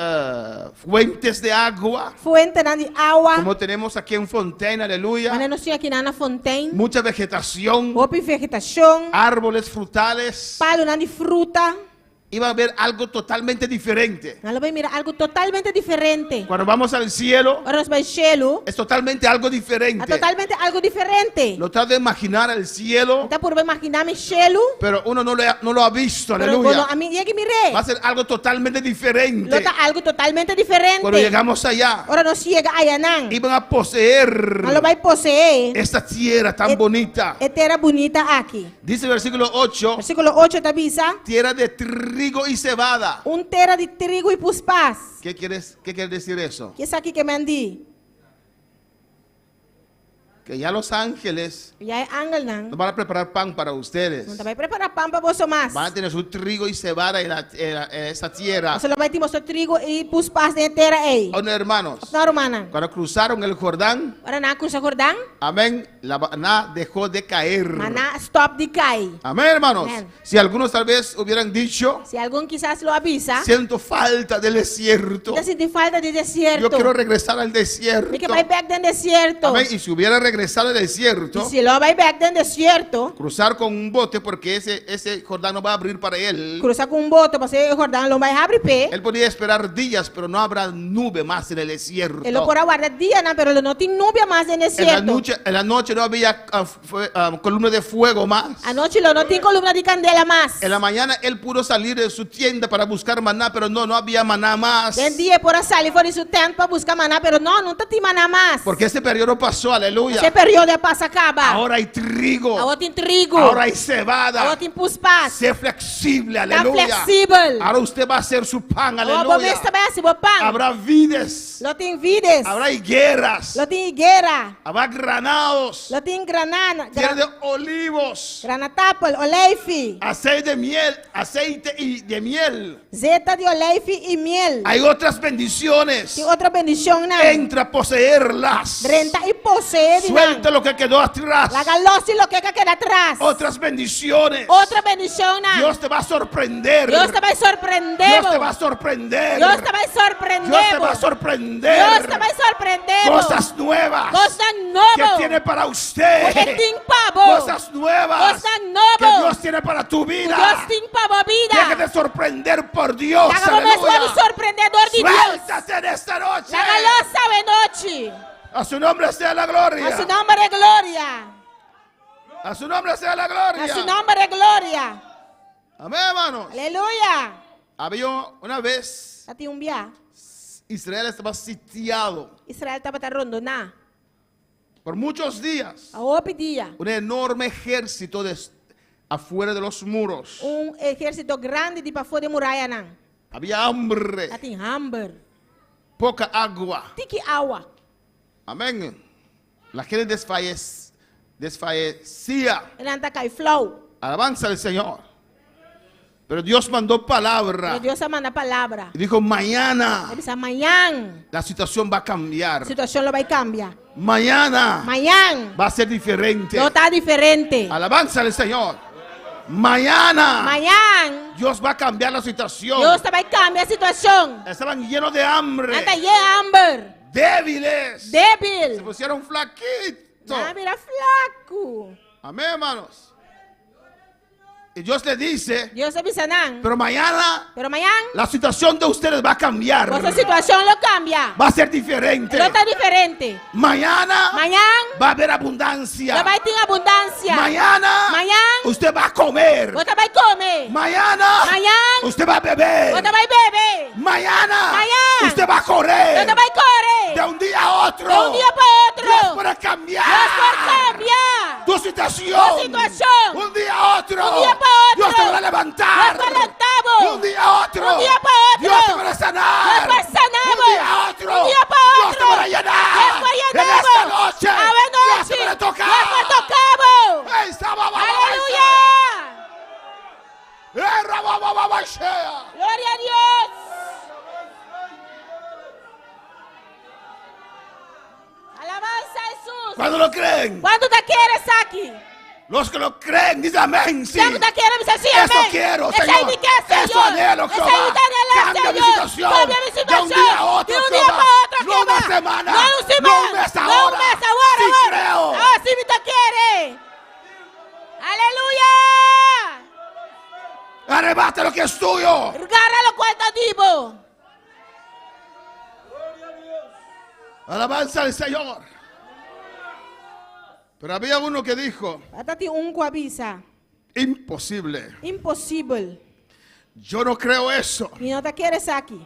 Fuentes de agua. fuente, não? De água. Como tenemos aquí en Fontaine, Mas aleluya. nós tinha aqui na Fontaine. Mucha vegetación. Roupa e vegetação. Árboles frutales. Palo, não? De fruta. Iban a ver algo totalmente diferente. Ela vai mirar algo totalmente diferente. Cuando vamos al cielo, Ora nós vai chelo. es totalmente algo É diferente. totalmente algo diferente. Lo trato de imaginar el cielo, Então por imaginar-me chelo. pero uno no lo ha visto, Pero quando aleluya. a mim ia que mirei. Va a ser algo totalmente diferente. Lota algo totalmente diferente. Cuando llegamos allá, Ora nós chega a Yanang. iban a poseer Ela vai possuir. esta tierra tan bonita. É terra bonita aqui. Dice el versículo 8, Versículo 8 da Bisa. tierra de trigo y cebada. Terra de trigo e puspas. ¿Qué quiere decir eso? Que isso aqui que me andi. que ya los ángeles Ya ay angel nang. nos van a preparar pan para ustedes. Não vai preparar pão para você mais. Van a tener su trigo y cebada en esa tierra. Você vai te mostrar trigo e pus paz de terra aí. Oh, no, hermanos, Não, romana. cuando cruzaron el Jordán, Para na cruz Jordão, amén, la maná dejó de caer. maná stop de cair. Amén, hermanos. Amén. Si algunos tal vez hubieran dicho, Se algum quizás lo avisa, siento falta del desierto. ainda sente falta de deserto. Yo quiero regresar al desierto. Porque vai back dentro do deserto. Amén. Y si hubiera regresado al desierto, E se lo vai back dentro do deserto, cruzar con un bote porque ese Jordán no va a abrir para él. cruzar com boto, você Jordão não vai abrir pé. Él podía esperar días, pero no habrá nube más en el desierto. Ele pode aguardar dia, não, pero não tem nuvem mais no En la deserto. noche no había columna de fuego más. A noite não tem coluna de candela mais. En la mañana él pudo salir de su tienda para buscar maná, pero no había maná más. De dia por sair fora de seu tempo para buscar maná, pero não tem maná mais. Porque ese periodo pasó, aleluya. Esse período passa acaba. Ahora hay trigo. Agora tem trigo. Ahora hay Agora cebada. tem puspas. Sé flexible, Está aleluya. flexível. Ahora usted va a hacer su pan, O bom aleluya. também assim, bom pão. Habrá vides. Lo tem vides. Habrá higueras. Lo tem higuera. Habrá granados. Lo tem granada. Tierra de olivos. Granatapel, oleife. Aceite y de miel. Zeta de oleife e miel. Hay otras bendiciones. Tem outra bendição, não. Entra a poseerlas. Renta e possede, Suelta não. lo que quedó atrás. La galosi lo que queda atrás. Otras bendiciones. Outra bendição, não. Dios te va a sorprender. Deus te vai surpreender. Dios te va a sorprender. Deus te vai surpreender. Dios te va a sorprender. Deus te vai surpreender. Cosas nuevas Cosas que novas. tiene para usted. Porque tem pavo. Cosas nuevas Cosas que novas. Dios tiene para tu vida. Deus tem pavo vida. Déjate sorprender por Dios. Hagamos o Aleluya. surpreendedor de Deus. Suéltate en esta noche. La galosa de noche. A su nombre sea la gloria. A su nombre de gloria. A su nombre sea la A gloria. su nombre de gloria. Amén, hermanos. Aleluya. Había una vez, Ati um dia, Israel estaba sitiado Israel estava rondonando. por muchos días. A outro dia, Un enorme ejército afuera de los muros. exército grande de para fora de muralha não. Había hambre, Ati hambre. poca agua. Tiki água. Amén. La gente desfallecía. Ele anda cai flow. Alabanza al Señor. Pero Dios mandó palabra E Deus manda a palavra. y dijo, mañana Ele diz, amanhã la situación va a cambiar. a situação não vai cambiar. Mañana Amanhã va a ser diferente. não está diferente. Alabanza al Señor. Mañana Amanhã Dios va a cambiar la situación. Deus vai cambiar a situação. Estaban llenos de hambre, Anda e hambre. débiles, se Débil. pusieron flaquitos. Ah, mira flaco. Amén, hermanos. Y Dios le dice, Deus avisa não. pero mañana Pero amanhã la situación de ustedes va a cambiar. vossa situação não cambia. Va a ser diferente. Não está diferente. Mañana Amanhã va a haber abundancia. não vai ter abundância. Mañana Amanhã usted va a comer. você vai comer. Mañana Amanhã usted va a beber. você vai beber. Mañana Mañana usted va a correr. Você vai correr. De un día a otro. De um dia para outro. Dios puede cambiar Deus pode cambiar. tu situación. Tu situación. Un día a otro. Un día para otro. Dios te va a levantar. Deus te levantamos. Un día a otro. Un día para otro. Dios te va a sanar. Deus vai sanar. Un día a otro. Un día para Dios outro. te va a llenar. Deus vai En llenar. esta noche. A Dios te noite. va a tocar. Deus vai tocar. Ey, Saba, Baba, Aleluia. Baba, Baba, Baba, Shea. Glória a Deus. Alabanza a Jesus. ¿Cuándo lo creen? Quando tu queres aqui? Los que lo creen, dicen amén. Sí. Quando tu queres, diz assim, Eso amém. quiero, Esse Señor. aí me quer, Senhor. Eso anhelo, Esse Jehová. aí me anhela, Cambia mi Senhor. situación. Cambia mi De situación. un día a otro, De un día Jehová. para otro, No Jehová. una semana. No una semana. No un mes No ahora. un mes ahora. Sí ahora. creo. Ah, sí me te quiere. Aleluya. Arrebata lo que es tuyo. Agarra lo cuento vivo. Alabanza al Señor. Pero había uno que dijo, Atati avisa. imposible. Impossível. Yo no creo eso. E não te queres aqui.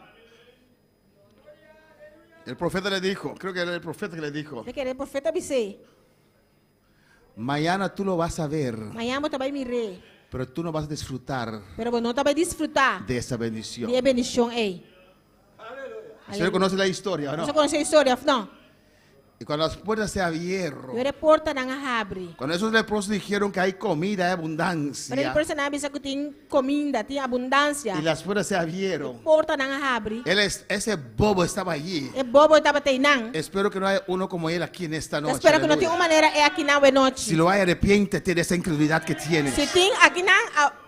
El profeta le dijo, creo que era el profeta que le dijo, Te querer profeta avisei. mañana tú lo vas a ver, Amanhã você vai me rir. pero tú no vas a disfrutar Pero você não vai desfrutar de esa bendición. de bendição aí. ¿Usted conoce la historia o no? Você conhece a história? Não. Y cuando las puertas se abrieron, Yore porta nang ahabri. cuando esos leprosos dijeron que hay comida, hay Pero el abundancia, personaje bisa kuting comida, tiene abundancia. y las puertas se abrieron, Porta nang ahabri. ese bobo estaba allí. E bobo estaba teinang. Espero que no haya uno como él aquí en esta noche. Espero que no aleluya. tenga una manera aqui na noche. Si lo hay, arrepiéntete de esa incredulidad que tienes. Se tem aqui na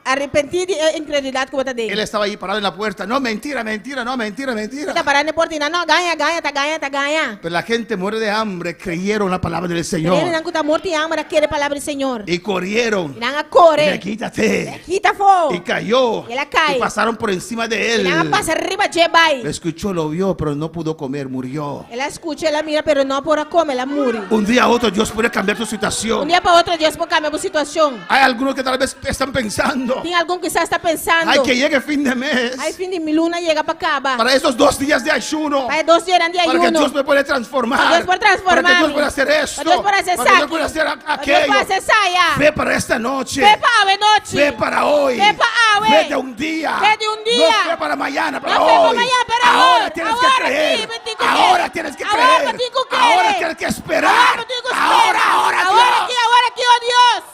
arrepentir e incredulidade que você tem. Él estaba ahí parado en la puerta. No, mentira, mentira, no, mentira, mentira. Está parando por ti, no, ganha, ganha. Pero la gente muere de hambre, creyeron la palabra del Señor. Ele não está morto e ama aquela palavra do Senhor. Y corrieron. E não corre. Quítate. Quita fogo. Y cayó. Y la cae. Y pasaron por encima de E él. não passa arriba de vai. Lo escuchó, lo vio, pero no pudo comer, murió. Ela escuta, ela mira, pero não por comer, ela morre. Un día a otro Dios puede cambiar tu situación. Dia para outro, Deus pode cambiar a situação. Hay algunos que tal vez están pensando, Tem algum que está pensando. ay, que llegue fin de mes. Ai, fim de luna chega para acabar. Para esos 2 días de ayuno. Vai 2 dias de Para que ayuno. Dios me pueda transformar. Dios puede Para que transformarme. Dios pueda hacer esto. Dios puede hacer Para que Dios saque. pueda hacer Deus aquello. pode hacer saia. Ve para esta noche. Ve para noite. Ve para hoy. Ve para hoy. Ve de un día. Ve de un día. No ve para mañana, para No ve para hoy. mañana, para Ahora hoy. tienes Ahora que creer. sí, me tengo que Ahora creer. tienes que Ahora creer. me tengo que Ahora creer. tienes que esperar. Ahora tengo que esperar. Ahora, Ahora Dios. aquí, oh Dios.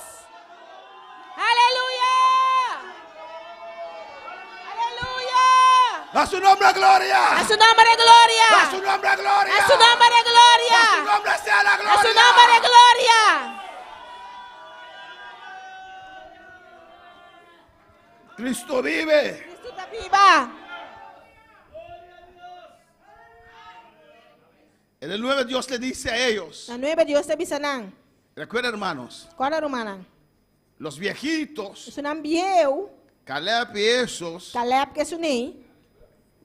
Aleluya. Aleluya. A su nombre gloria. A su nombre gloria. A su nombre gloria. A su nombre gloria. A su nombre sea la gloria. A su nombre gloria. Cristo vive. Cristo está viva. En el 9 Dios le dice a ellos. Na 9 Deus te bisanang. Recuerden, hermanos, Qual romana? los viejitos, Sunang bieu. Caleb y esos, Caleb que sunei.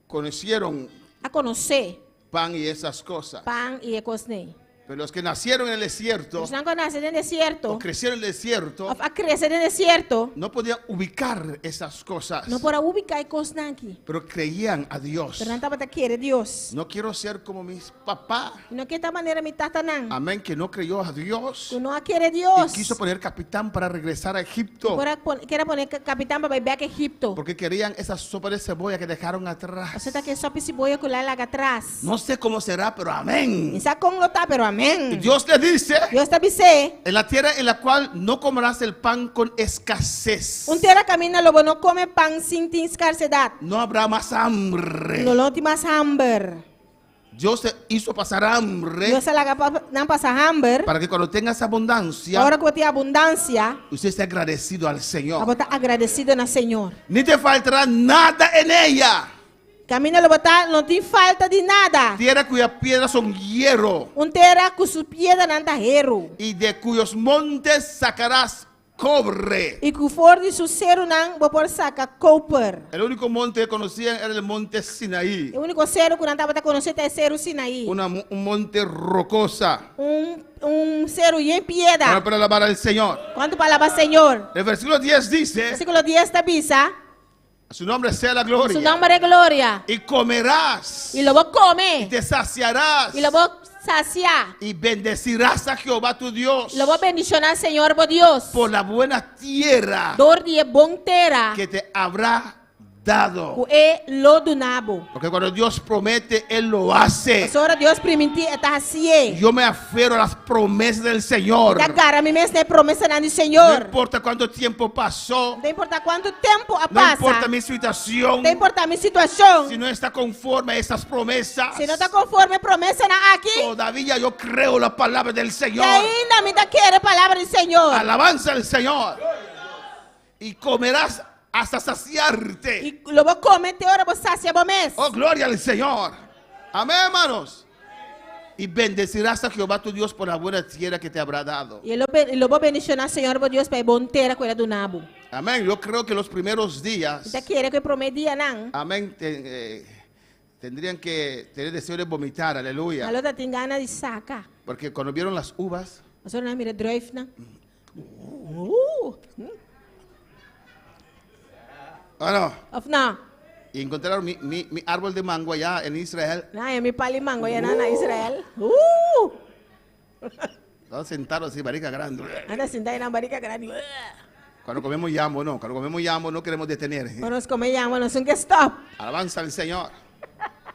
conocieron A conhecer pan y esas cosas. pan e ecosnei. Pero los que nacieron en el desierto Os não conhecem no deserto. o crecieron en el desierto A crescer no deserto. no podían ubicar esas cosas. Não pode ubicar ecosnanki. Pero creían a Dios. Pero não estava a querer Deus. No quiero ser como mis papás. E não que esta maneira me tatanang. Amén, que no creyó a Dios. Tu não a querer Y Deus. quiso poner capitán para regresar a Egipto. Quer poner capitão para ir back a Egipto. Porque querían esa sopa de cebolla que dejaron atrás. Você está que só pisiboia com lá atrás. No sé cómo será, pero amén. E sabe como está, pero Y amém. Dios le dice, Deus está bise. en la tierra en la cual no comerás el pan con escasez. Terra camina lobo não come pão sem ter escassidade. No habrá más hambre. Não tem mais hambre. Dios te hizo pasar hambre Deus não passa hambre. para que cuando tengas abundancia, Agora que eu tenho abundância, usted esté agradecido al Señor. agora está agradecido no Senhor. Ni te faltará nada en ella. Camina lobo tá, não tem falta de nada. Tierra cuyas piedras son hierro Terra com sua piedra não está erro. y de cuyos montes sacarás cobre. E que for de seu ser não vou por saca copper. El único monte que conocían era el monte Sinaí, O único ser que não estava a conhecer é ser o Sinaí. un monte rocosa Ser em piedra. para alabar al Señor. Quanto palavra Senhor? El versículo 10 dice, Versículo 10 está bisa. a su nombre sea la Su gloria. nombre é glória. Y comerás E lo vou y comer. te saciarás E lo vou saciar. y bendecirás a Jehová tu Dios Lo vou bendicionar, Senhor, por Deus. por la buena tierra Dor de bom terra. que te habrá dado. E lo do nabo. Porque cuando Dios promete, Él lo hace. Senhor, Deus permitir está assim. Yo me aferro a las promesas del Señor. Da cara, me mesmo é promessa do No Senhor. importa cuánto tiempo pasó, Não importa quanto tempo no passa. importa mi situación, Não importa a minha situação. si no está conforme a esas promesas, Se não está conforme a promessa aqui, todavía yo creo la palabra del e Señor. ainda me dá querer a palavra do Senhor. Alabanza al Señor. Y comerás hasta saciarte. E lo vou comer, te hora vou saciar bom mês. Oh, gloria al Señor. Amén, hermanos. Y bendecirás a Jehová tu Dios por la buena tierra que te habrá dado. E lo vou bendicionar, Senhor, por Deus, para bom terra com do nabo. Amén. Yo creo que los primeros días, Está querer que prometia não. amén, tendrían que tener deseo de vomitar. Aleluya. A lota tem gana de sacar. Porque cuando vieron las uvas, A senhora não mira drive, não? Of não. y encontraron mi árbol de mango allá en Israel, Não, é mi palimango, é na Israel. estaban sentados así, marica grande. Anda sentada na barica grande. Cuando comemos yambo, no. Cuando comemos yambo no queremos detener. Quando nós comemos, nós não quer stop. Alabanza al Señor.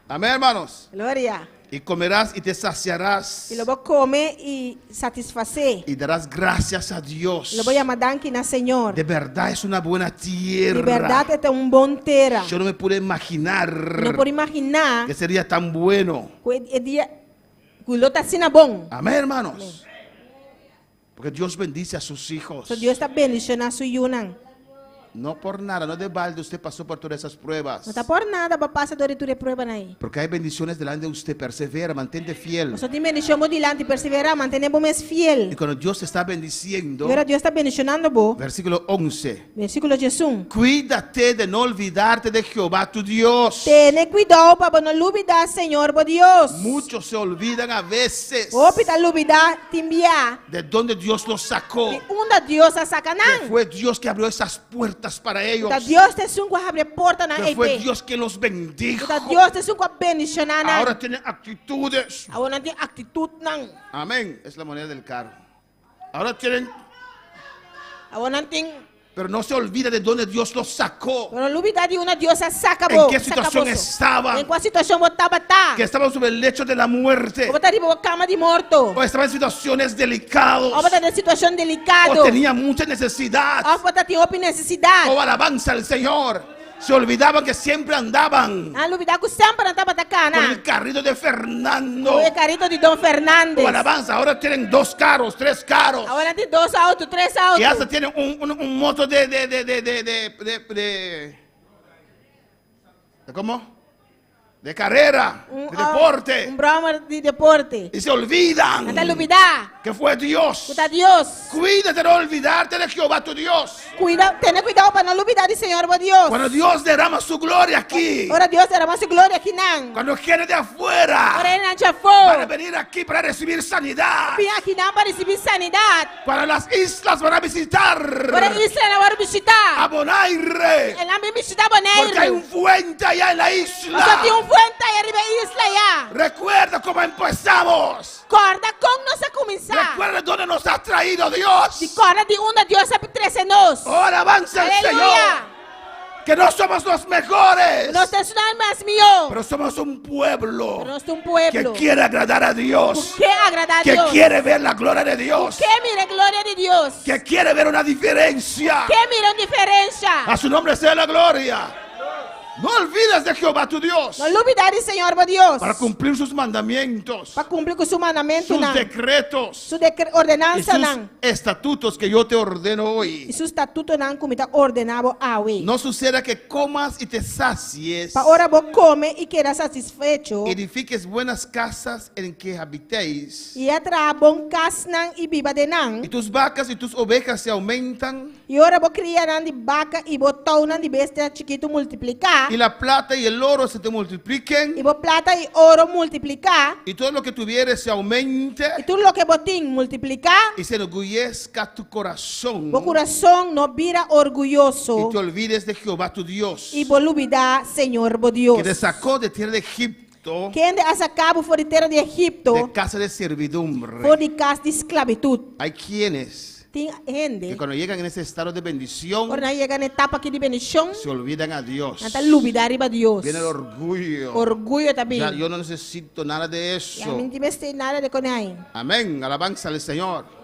Amén, hermanos. Glória. Y comerás y te saciarás. Y luego come y satisface. Y darás gracias a Dios. Luego llama dankin a Señor. De verdad es una buena De tierra. verdad este es un buen terra. Yo no me pude imaginar No puedo imaginar que sería tan bueno. que el día que lo está haciendo bon. Amén, hermanos. Porque Dios bendice a sus hijos. So Dios está bendicionando a su yunan. No por nada, no de balde usted pasó por todas esas pruebas. No está por nada para pasar de tu prueba ahí. Porque hay bendiciones delante de usted. Persevera, mantente fiel. Nosotros te bendicionamos delante y perseveramos, mantenemos más Y fiel. cuando Dios te está bendiciendo, Y ahora Dios está bendicionando vos. versículo 11. Versículo Jesús. Cuídate de no olvidarte de Jehová tu Dios. Ten cuidado para no olvidar, Señor, por Dios. Muchos se olvidan a veces O para olvidar, te enviar. de dónde Dios los sacó. Que una Dios a Que sacanán. fue Dios que abrió esas puertas para ellos. Que Dios te sunco abre porta na Que fue EP. Dios quien los bendijo. Que Dios te sunco bendicionar. Ahora tienen actitudes. Ahora tiene actitud nan. Amén. Es la moneda del carro. Ahora tienen, Ahora tiene. pero no se olvida de dónde Dios los sacó. Pero no olvidar de una Dios a saca ¿En vos. qué situación estaban? En cuál situación vos estaba? Que estaban sobre el lecho de la muerte. Vos estás arriba de cama de muerto. O estaban en situaciones delicadas. Vos estás en situación delicada. O tenían mucha necesidad. Vos estás en necesidad. O alabanza al Señor. Se olvidaban que siempre andaban Ah, olvidar que siempre estaba con atacando. el carrito de Fernando. El carrito de Don Fernández. O alabanza. Ahora tienen 2 carros, 3 carros. Ahora tiene 2 autos, 3 autos. Y hasta tienen un moto de ¿cómo? De carrera, de deporte. Un broma de deporte. Y se olvidan Hasta olvidar. que fue Dios. Está Dios. Cuídate de no olvidarte de Jehová tu Dios. Ten cuidado para no olvidar del Señor, por Dios. Cuando Dios derrama su gloria aquí. Ahora Dios derrama su gloria aquí, nan. Cuando viene de afuera. Ahora en Para Anchafó. venir aquí para recibir sanidad. Viene aquí, nan, para recibir sanidad. Cuando las islas van a visitar. Ahora Isla la van a A visitar. Bonaire. El hambre visita Porque hay un Bonaire. fuente allá en la O sea, isla. tiene un fuente ahí arriba de Isla ya. Recuerda cómo empezamos. Corda con nos a comenzar. Recuerda dónde nos ha traído Dios. De corda de una Dios a 13 nos. Oh, alabanza al Señor. Aleluya. Que no somos los mejores. No es un más mío. Pero somos un pueblo Pero no es un que pueblo. quiere agradar a Dios. Que agrada a Que Dios. quiere ver la gloria de Dios. Que mire gloria de Dios. Que quiere ver una diferencia. Que mire una diferencia. A su nombre sea la gloria. No olvides de Jehová tu Dios. No olvidar del Señor, por Dios. Para cumplir sus mandamientos, Para cumplir con su mandamiento, sus nan. decretos Su y ordenanza, sus nan. estatutos que yo te ordeno Y hoy. su estatuto, nan, como está ordenado a hoy. No suceda que comas y te sacies, Para ahora vos come y quedas satisfecho. edifiques buenas casas en que habitéis, Y atrás bon cas, nan, y viva de y nan. tus vacas y tus ovejas se aumentan, Y ahora vos crías, nan, de vaca y vos tau, nan, de bestia chiquito multiplicar. y la plata y el oro se te multipliquen, Y vos plata y oro multiplicar. y todo lo que tuvieres se aumente, Y tú lo que vos tienes multiplicar. y se enorgullezca tu corazón, Vos corazón no vira orgulloso. y te olvides de Jehová tu Dios, Y vos olvidar, Señor, vos Dios. que te sacó de tierra de Egipto, Quem a sacabo for de terra de Egipto, de casa de servidumbre. for de casa de esclavitud. Hay quienes Tem que gente, cuando llegan en ese estado de bendición quando chega na etapa aqui de bendição, se olvidan a Dios. anta olvidar a Deus. Viene el orgullo. Orgulho também. Ya, yo no necesito nada de E a eso. mim não tem nada de conhecer. Amén. Alabanza al Señor.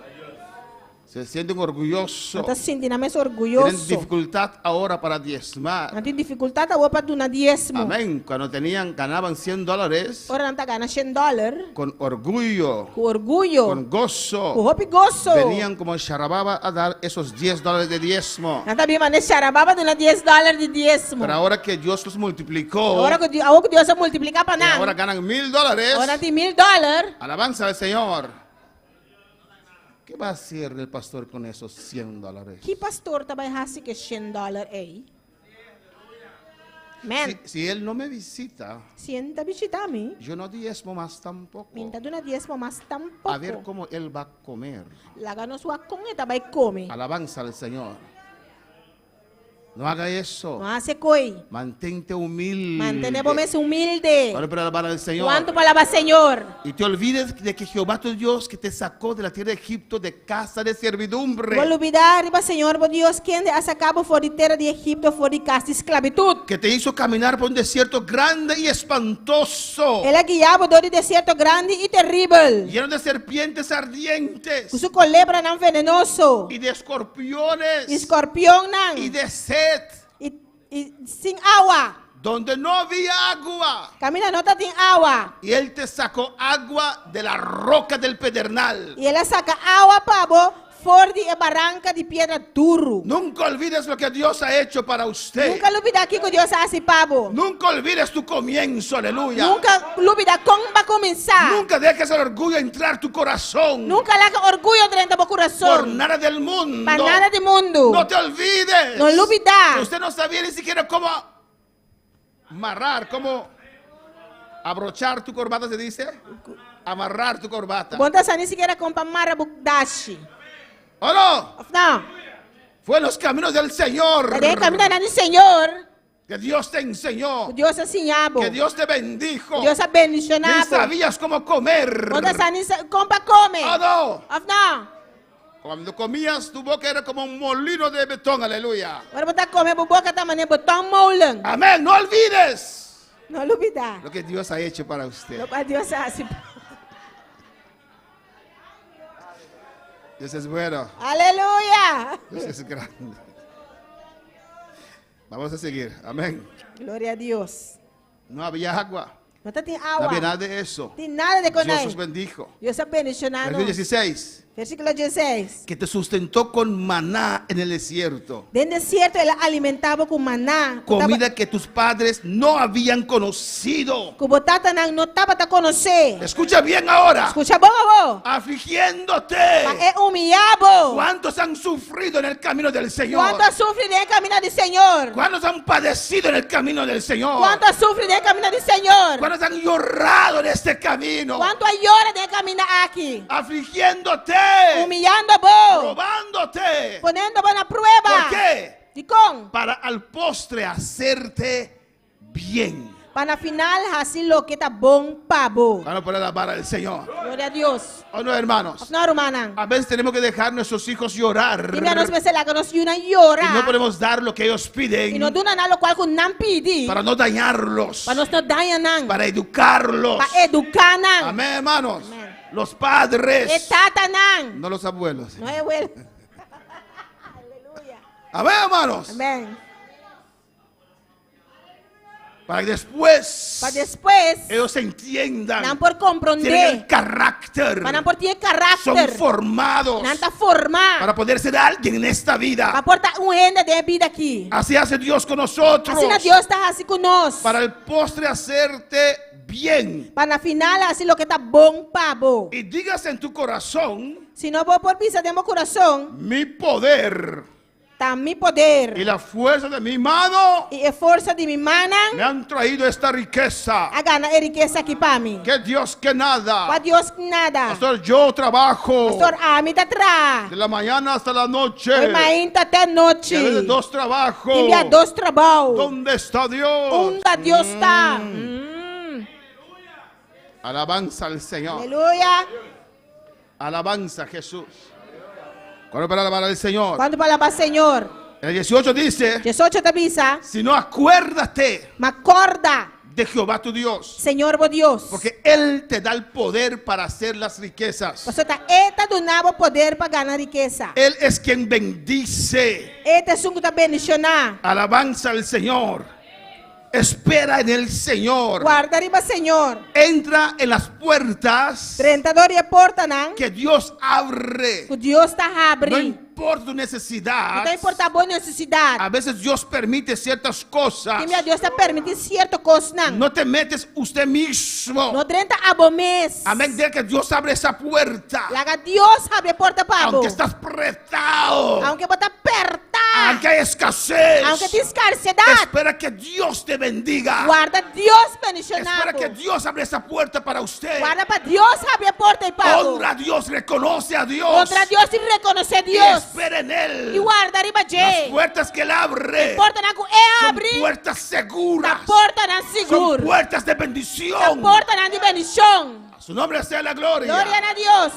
Se sienten orgullosos. Anta sentindo mais Tienen orgulhoso. dificultad ahora para diezmar. Anta tem dificuldade a para donar diezmo. Amén. Cuando ganaban $100 Ora anta ganha $100 con orgullo, com orgulho, con gozo, com roupa gozo. venían como Sharababa a dar esos $10 de diezmo. Anta bem mané charababa donar $10 de diezmo. Pero ahora que Dios los multiplicó, Agora que Deus vai multiplicar para y ahora nós. ganan $1,000. Agora tem $1,000. Alabanza al Señor. ¿Qué va a hacer el pastor con esos $100? Que pastor tá vai raci que $100 aí? Man, Si él no me visita, sienta visitar mim. yo no diezmo más tampoco. Minta dona diezmo mas tampoco. A ver cómo él va a comer. Laga no sua com eta vai comer. Alabanza al Señor. No haga eso. No hace coi. Mantente humilde. Mantenemos humilde. Ahora para alabar al Señor. ¿Cuánto palabra Señor? Y te olvides de que Jehová tu Dios que te sacó de la tierra de Egipto de casa de servidumbre. Vou olvidar, Senhor, meu Deus, quem a sacava fora de terra de Egipto, fora de casa de esclavitud. Que te hizo caminar por un desierto grande y espantoso. Ele guiava por um deserto grande e terrível. Lleno de serpientes ardientes. Com sua colebra não venenoso. Y de escorpiones. Escorpião não. Y de sed. E sem água. Donde no había agua. Camina não tá tem água. Y Él te sacó agua de la roca del pedernal. E ele saca água para fora de barranca de pedra duro. Nunca olvides lo que Dios ha hecho para usted. Nunca olvida aqui que Deus faz pabo. Nunca olvides tu comienzo, aleluya. Nunca olvida como vai começar. Nunca dejes el orgullo entrar tu corazón. Nunca larga orgulho dentro do Por coração. nada del mundo. Para nada do mundo. No te olvides. No olvidar. Que usted no sabía ni siquiera cómo amarrar, cómo abrochar tu corbata, se dice. Amarrar tu corbata. Bonta sa ni siquiera com pamara bukdashi. ¿O no? Não. Fue en los caminos del Señor Daí caminhando no Senhor. que Dios te enseñó. Deus ensinava. Que Dios te bendijo. Deus Ni abençoava. sabías cómo comer. Bonta sa ni como para comer. ¿O no? Não. Cuando comías, tu boca era como un molino de betón, aleluya. Agora botar comer por boca tá mané botão moulão. Amén, no olvides Não olvidar. lo que Dios ha hecho para usted. Lo para Deus assim. Dios es bueno, Aleluia. Dios es grande. Vamos a seguir, amén. Glória a Deus. No había agua, Não tá tem no había água. nada de eso. Tem nada de Dios conai. os bendijo. Deus abençoando. Versículo 16. Versículo 16. Que te sustentó con maná en el desierto. Dentro do deserto ele alimentava com maná. Comida que tus padres no habían conocido. Que botata não estava a conhecer. Escucha bien ahora. Escucha bom, avô. Afligiéndote. É humilhado. ¿Cuántos han sufrido en el camino del Señor? Quanto sofre no caminho do Senhor. ¿Cuántos han padecido en el camino del Señor? Quanto sofre no caminho do Senhor. ¿Cuántos han llorado en este camino? Quanto llora no caminho aqui. Afligiéndote. Humilhando vos. Probándote. Ponendo vos na prueba. ¿Por qué? De com? Para al postre hacerte bien. Para final assim lo que tá bom para vos. Vamos a poner la vara del Señor. Glória a Deus. ¿O no, hermanos? Não, irmã. A veces tenemos que dejar a nuestros hijos llorar. Dime nós pensar lá que nós yuna Y llora. no podemos dar lo que ellos E piden não duna nada qual que não pedi. para no dañarlos, Para nós não dar não. para educarlos. Para educar não. Amén, hermanos. Amén. Los É padres, tata não. no los abuelos. Não é well. Aleluia. Amén, hermanos. Amém. Para que después Para depois, ellos entiendan, não por tienen el compreender. carácter, Para não por ter son carácter. formados Não tá formar. para poder ser alguien en esta Para vida. portar renda de vida aqui. Así hace Dios con nosotros. Assim Deus está assim conosco. Para el postre hacerte bien. Para na final assim lo que tá bom para vos. Y digas en tu corazón, Se não vou por pisar de meu coração, mi poder tá mi poder. y la fuerza de mi mano E a força de minha mana, me han traído esta riqueza. a gana é riqueza aqui para mim. Que Dios que Para nada. Deus nada. Pastor, yo trabajo Pastor, a mim tá atrás. de la mañana hasta la noche. Oi, mãe, tá até noite. Y a veces dos trabajos. E minha dois trabalhos. ¿Dónde está Dios? Onde Deus está. Alabanza al Señor. Aleluia. Alabanza a Jesús. ¿Cuál es para alabar al Señor? Quando palavra Senhor, El 18 dice, 18 te avisa, si no, acuérdate mas acorda, de Jehová tu Dios, Senhor, vos Deus. porque Él te da el poder para hacer las riquezas. Você tá eta do nabo poder para ganhar riqueza. Él es quien bendice. Eta sungo tá bendicionar. Alabanza al Señor. Espera en el Señor. Guarda arriba, Senhor. Entra en las puertas 32 e porta não. que Dios abre. Que Deus tá No abrindo. importa tu Não necesidad. tem importar boa necessidade. A veces Dios permite ciertas cosas. Que meu Deus está permitindo certa coisa não. No te metes usted mismo. Não drenta abomês. Amén. De que Dios abre esa puerta. Laga Deus abre a porta para Aunque vos. estás apretado. Aunque bota apertar. Aunque hay escasez. Aunque tem escassez. Espera que Dios te bendiga. Guarda Deus bendicionar. Espera que Dios abra esa puerta para usted. Guarda para Deus abrir a porta e para vos. Honra a Dios, reconoce a Dios. Honra a Deus e reconhecer a Deus. espera en Él. E guardar Las ibaje. puertas que Él abre Porta na ku son abre. puertas Ta seguras. porta na Son seguro. puertas de Ta bendición. porta na de bendición. A su nombre sea la Glória gloria. a Deus.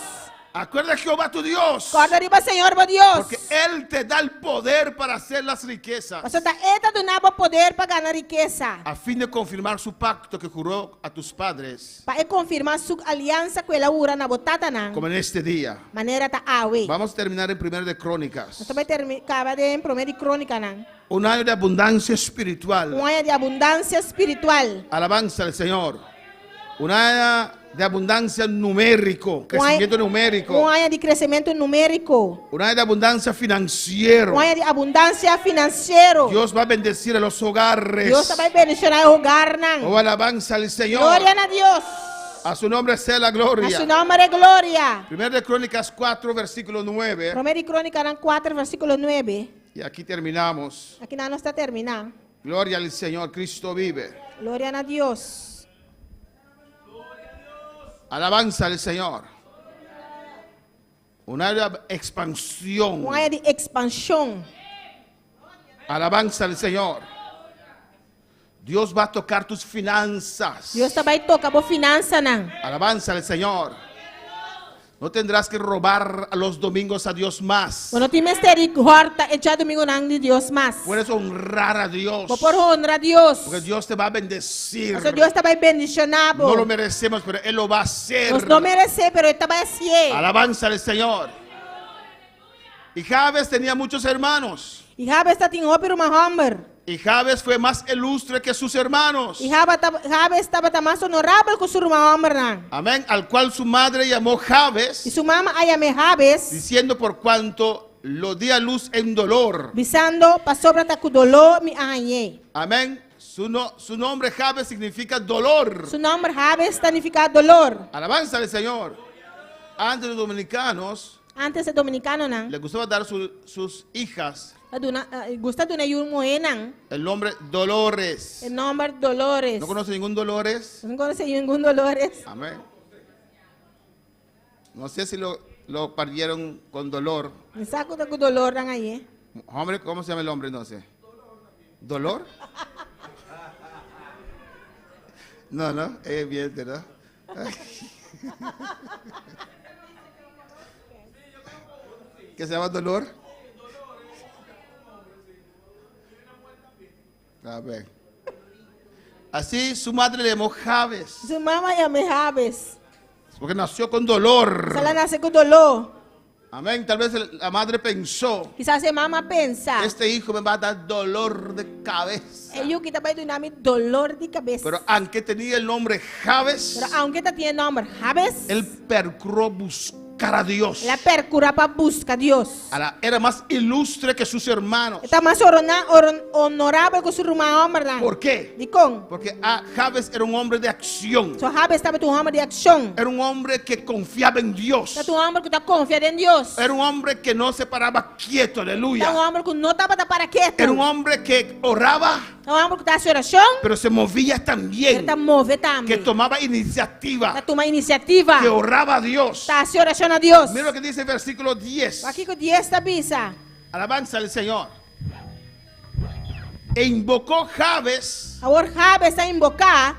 Acuerda a Jehová tu Dios. Corda riba Senhor, meu Deus. Porque Él te da el poder para hacer las riquezas. Você tá eta do nabo poder para ganhar riqueza. A fin de confirmar su pacto que juró a tus padres. Para confirmar sua aliança com ela ura na botata nan. Como en este día. Maneira tá awe. Vamos a terminar en 1 de Crónicas. Nós também acaba de primeira de crônica nan. Un año de abundancia espiritual. Ano de abundância espiritual. Alabanza al Señor. Un año de abundancia numérico. Crecimiento numérico. Ano de crescimento numérico. Un año de abundancia financiero. Ano de abundância financeiro. Dios va a bendecir a los hogares. Deus vai bendicionar o hogar nan. Oh, alabanza al Señor. Glória a Deus. A su nombre sea la A gloria. seu nome é glória. 1 de Crónicas 4, versículo 9. Primeira de crônica nan 4 versículo 9. Y aquí terminamos. Aqui não está terminando. Gloria al Señor, Cristo vive. Glória a Deus. Alabanza al Señor. Una expansión. Ano de expansão. Alabanza al Señor. Dios va a tocar tus finanzas. Deus também toca a finança nan. Alabanza al Señor. No tendrás que robar a los domingos a Dios más. Quando tem misteri horta e já domingo nan de Deus mas. Puedes honrar a Dios. Vou por honra a Deus. Porque Dios te va a bendecir. Mas Deus também bendicionar. No lo merecemos, pero Él lo va a hacer. Nós não merecemos, pero Ele também é. Alabanza al Señor. Y Jabes tenía muchos hermanos. E Raba está em ópera uma homem. Y Jabes fue más ilustre que sus hermanos. E Raba estava mais honorável que sua irmã homem nan. Amén. Al cual su madre llamó E Jabes, sua mama ayame Jabes. diciendo por cuanto lo di a luz en dolor. Bisando passou para ta com dolor me arranhei. Amén. Su nombre Jabes significa dolor. Seu nome Jabes significa dolor. Alabanza al Señor. Antes los dominicanos Antes de dominicano nan. les gustaba dar sus hijas Gusta de uma moena. el nombre Dolores. O nome Dolores. ¿No conoce ningún Dolores? Não conhece nenhum Dolores. Amén. No sé si lo perdieron con dolor. Me saco de com dolor nan aí. Hombre, ¿cómo se llama el hombre entonces? ¿Dolor? No, no, es bien, ¿no? ¿Qué se llama Dolor? A ver. Así su madre le llamó Jabes, Sua mama ayame Jabes. porque nació con dolor. Se ela nasce com dolor. Amén. Tal vez la madre pensó, Quizás a mama pensa. este hijo me va a dar dolor de cabeza. Eu que também do nome dolor de cabeça. Pero aunque tenía el nombre Jabes, Pero aunque está tiene nome Jabes, él procuró buscar a Dios. ela percura para buscar Deus. Era más ilustre que sus hermanos. Está mais honorável que sua irmã homem. ¿Por qué? De com? Porque Jabes era un hombre de acción. Sua Jabes estava um homem de ação. Era un hombre que confiaba en Dios. Está um homem que está confiando em Deus. Era un hombre que no se paraba quieto, Está um aleluya. homem que não estava para quieto. Era un hombre que oraba, É um homem que está em oração. pero se movía Ele también. está mover Que também. tomaba Está iniciativa. tomando iniciativa. Que oraba a Dios. Está em oração a Deus. Mira lo que dice el versículo 10. Aqui que Deus está bisa. Alabanza al Señor. E invocó Jabes Agora Jabes está invocar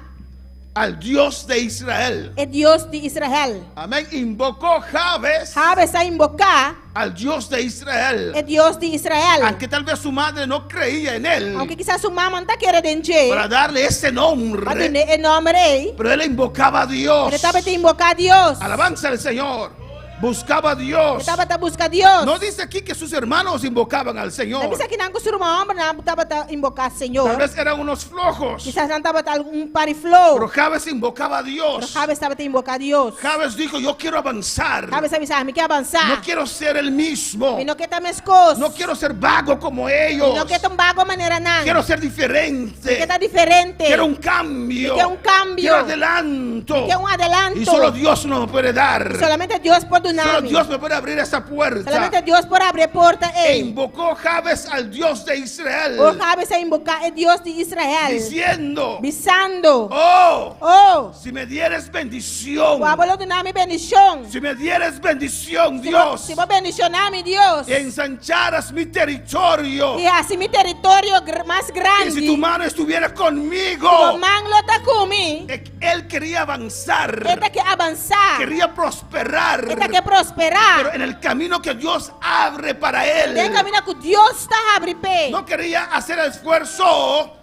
al Dios de Israel. é Deus de Israel. Amén. Invocó Jabes Jabes está invocar al Dios de Israel. é Deus de Israel. Aunque tal vez su madre no creía en él Aunque quizás sua mama não está querendo encher. para darle ese Mas nombre, o nome rei. pero él invocaba a Dios. Ele estava te invocar a Deus. Alabanza al Señor. Buscaba a Ele Dios. estava a buscar Deus. No dice aquí que sus hermanos invocaban al Não Señor. pensa que não que sua irmã homem não estava a invocar Tal Senhor. vez eran unos flojos. Quizás não estava um Pero pariflow. Jabes invocaba a Pero Dios. Jabes estava a invocar a Deus. Jabes dijo, yo quiero avanzar. Jabes avisar, me quer avançar. No quiero ser el mismo. E não quer estar minhas coisas. No quiero ser vago como ellos. Não quer tomar água maneira não. Quiero ser Quer diferente. estar diferente. Quiero un cambio. Quiero un cambio. Quiero adelanto. Quer adelanto. Y solo Dios nos lo puede dar. Solamente Deus pode do Solo nami. Dios me puede abrir esa puerta. Solamente Deus pode abrir porta E ei. invocó Jabes al Dios de Israel, O Jabes a invocar é Deus de Israel. diciendo: Bisando. oh, Oh. si me dieres bendición, O abolo do nami bendición. si me dieres bendición, Se Dios, vou bendicionar mi Deus. y ensancharas mi territorio, E assim mi território mais y grande. si tu mano estuviera conmigo, O manglo tá comigo. él quería avanzar, Ele quer avançar. quería prosperar, Ele quer pero prosperar. en el camino que Dios abre para él, Tem caminho que Deus está abrindo pé. no quería hacer esfuerzo.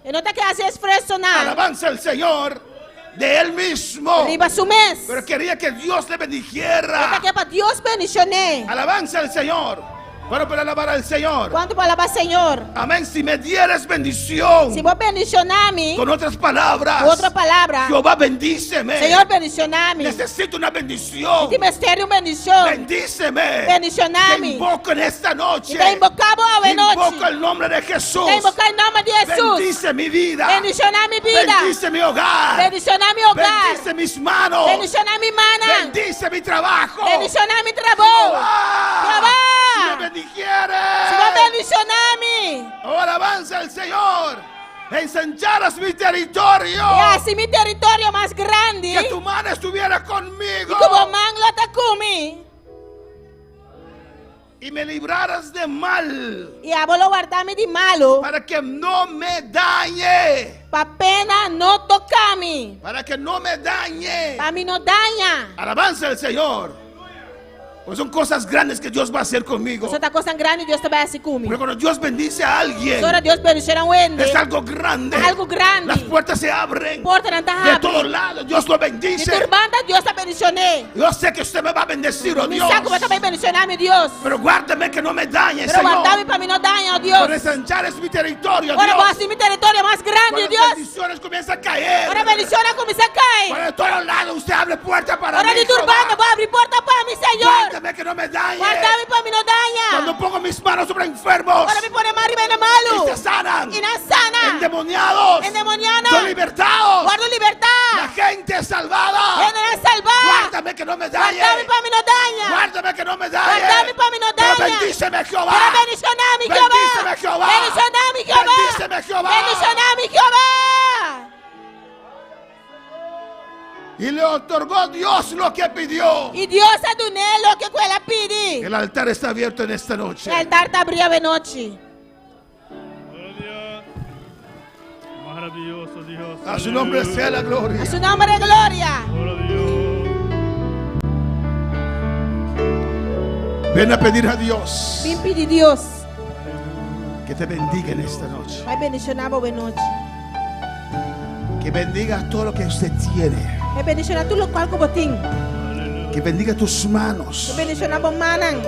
Ele não tá querendo fazer esforço não. Alabanza al Señor de él mismo, Riba su mês. pero quería que Dios le Ele tá bendijera. querendo para Deus bendicionar. Alabanza al Señor. Bueno, para alabar al Señor. Quanto palavra Senhor? Amén. Si me dieres bendición, Se vou bendicionar-me, con otras palabras, outra palavra. Jehová bendíceme. Senhor bendicionar-me. Necesito una bendición. Que mistério bendição. Bendíceme. Bendicionar-me. Te invoco en esta noche. Te invocamos a Te invoco noite. el nombre de Jesús. Te invocar em nome de Jesus. Bendice mi vida. Bendicionar minha vida. Bendice mi hogar. Bendicionar meu hogar. Bendice mis manos. Bendicionar minha mana. Bendice mi trabajo. Bendicionar meu trabalho. Jehová, si me Jehová. bendijere. Se vou bendicionar-me. Oh, alabanza al Señor. Ensancharas mi territorio. E assim meu território mais grande. Que tu mano estuviera E conmigo. que o manglo está comigo. Y me libraras de mal. E eu vou guardar-me de malo. Para que no me dañe. Para pena não tocar-me. Para que no me dañe. Para mim não danha. Alabanza al Señor. Pues son cosas grandes que Dios va a hacer conmigo. Você está coisa grande, Deus também assim Porque comigo. cuando Dios bendice a alguien, Só Deus bendiciona um ende. es algo grande. É algo grande. Las puertas se abren. Porta não está De todos aberta. lados, Dios lo De bendice. turbanda, Deus está bendicionando. Yo sé que usted me va a bendecir, oh Me Dios. saco vai também bendicionar, meu Deus. Pero guárdame que no me dañe, Pero guardar-me Señor. para mim não danha, ó Por Deus. ensanchar es mi territorio, Agora vou Dios. assim, meu território é mais grande, Cuando Deus. bendiciones comienzan a caer. Agora bendicionar começa a cair. Por de todos lados usted abre puerta para Agora mí, de turbanda, Jehová. vou abrir porta para mim, Senhor. Guárdame que no me dañe. Guardar-me para mim não danha. Cuando pongo mis manos sobre enfermos Agora me põe mais riba y malo. se sanan, E na sana. endemoniados, Endemoniada. son libertados, Guardo la libertad. gente es salvada. Ele é salvar. Guárdame que no me dañe. Guardar-me para mim não danha. Guárdame que no me dañe. Guardar-me para mim não Pero danha. bendíceme, Jehová. Para bendicionar-me, Bendíceme, Jeová. Jehová. Bendicionar-me, Jeová. Bendíceme, Jehová. Bendicionar-me, Jeová. Y le otorgó Dios lo que pidió. E Deus é do nele que ela pede. El altar está abierto en esta noche. O altar está abrindo a noite. Maravilloso Dios. A su nombre sea la gloria. A seu nome é glória. Ven a pedir a Dios Vim pedir Deus. que te bendiga en esta noche. Vai bendicionar a boa noite. Que bendiga todo lo que usted tiene. Vai bendicionar tudo o qual que eu tenho. Que bendiga tus manos. Vai bendicionar a manang.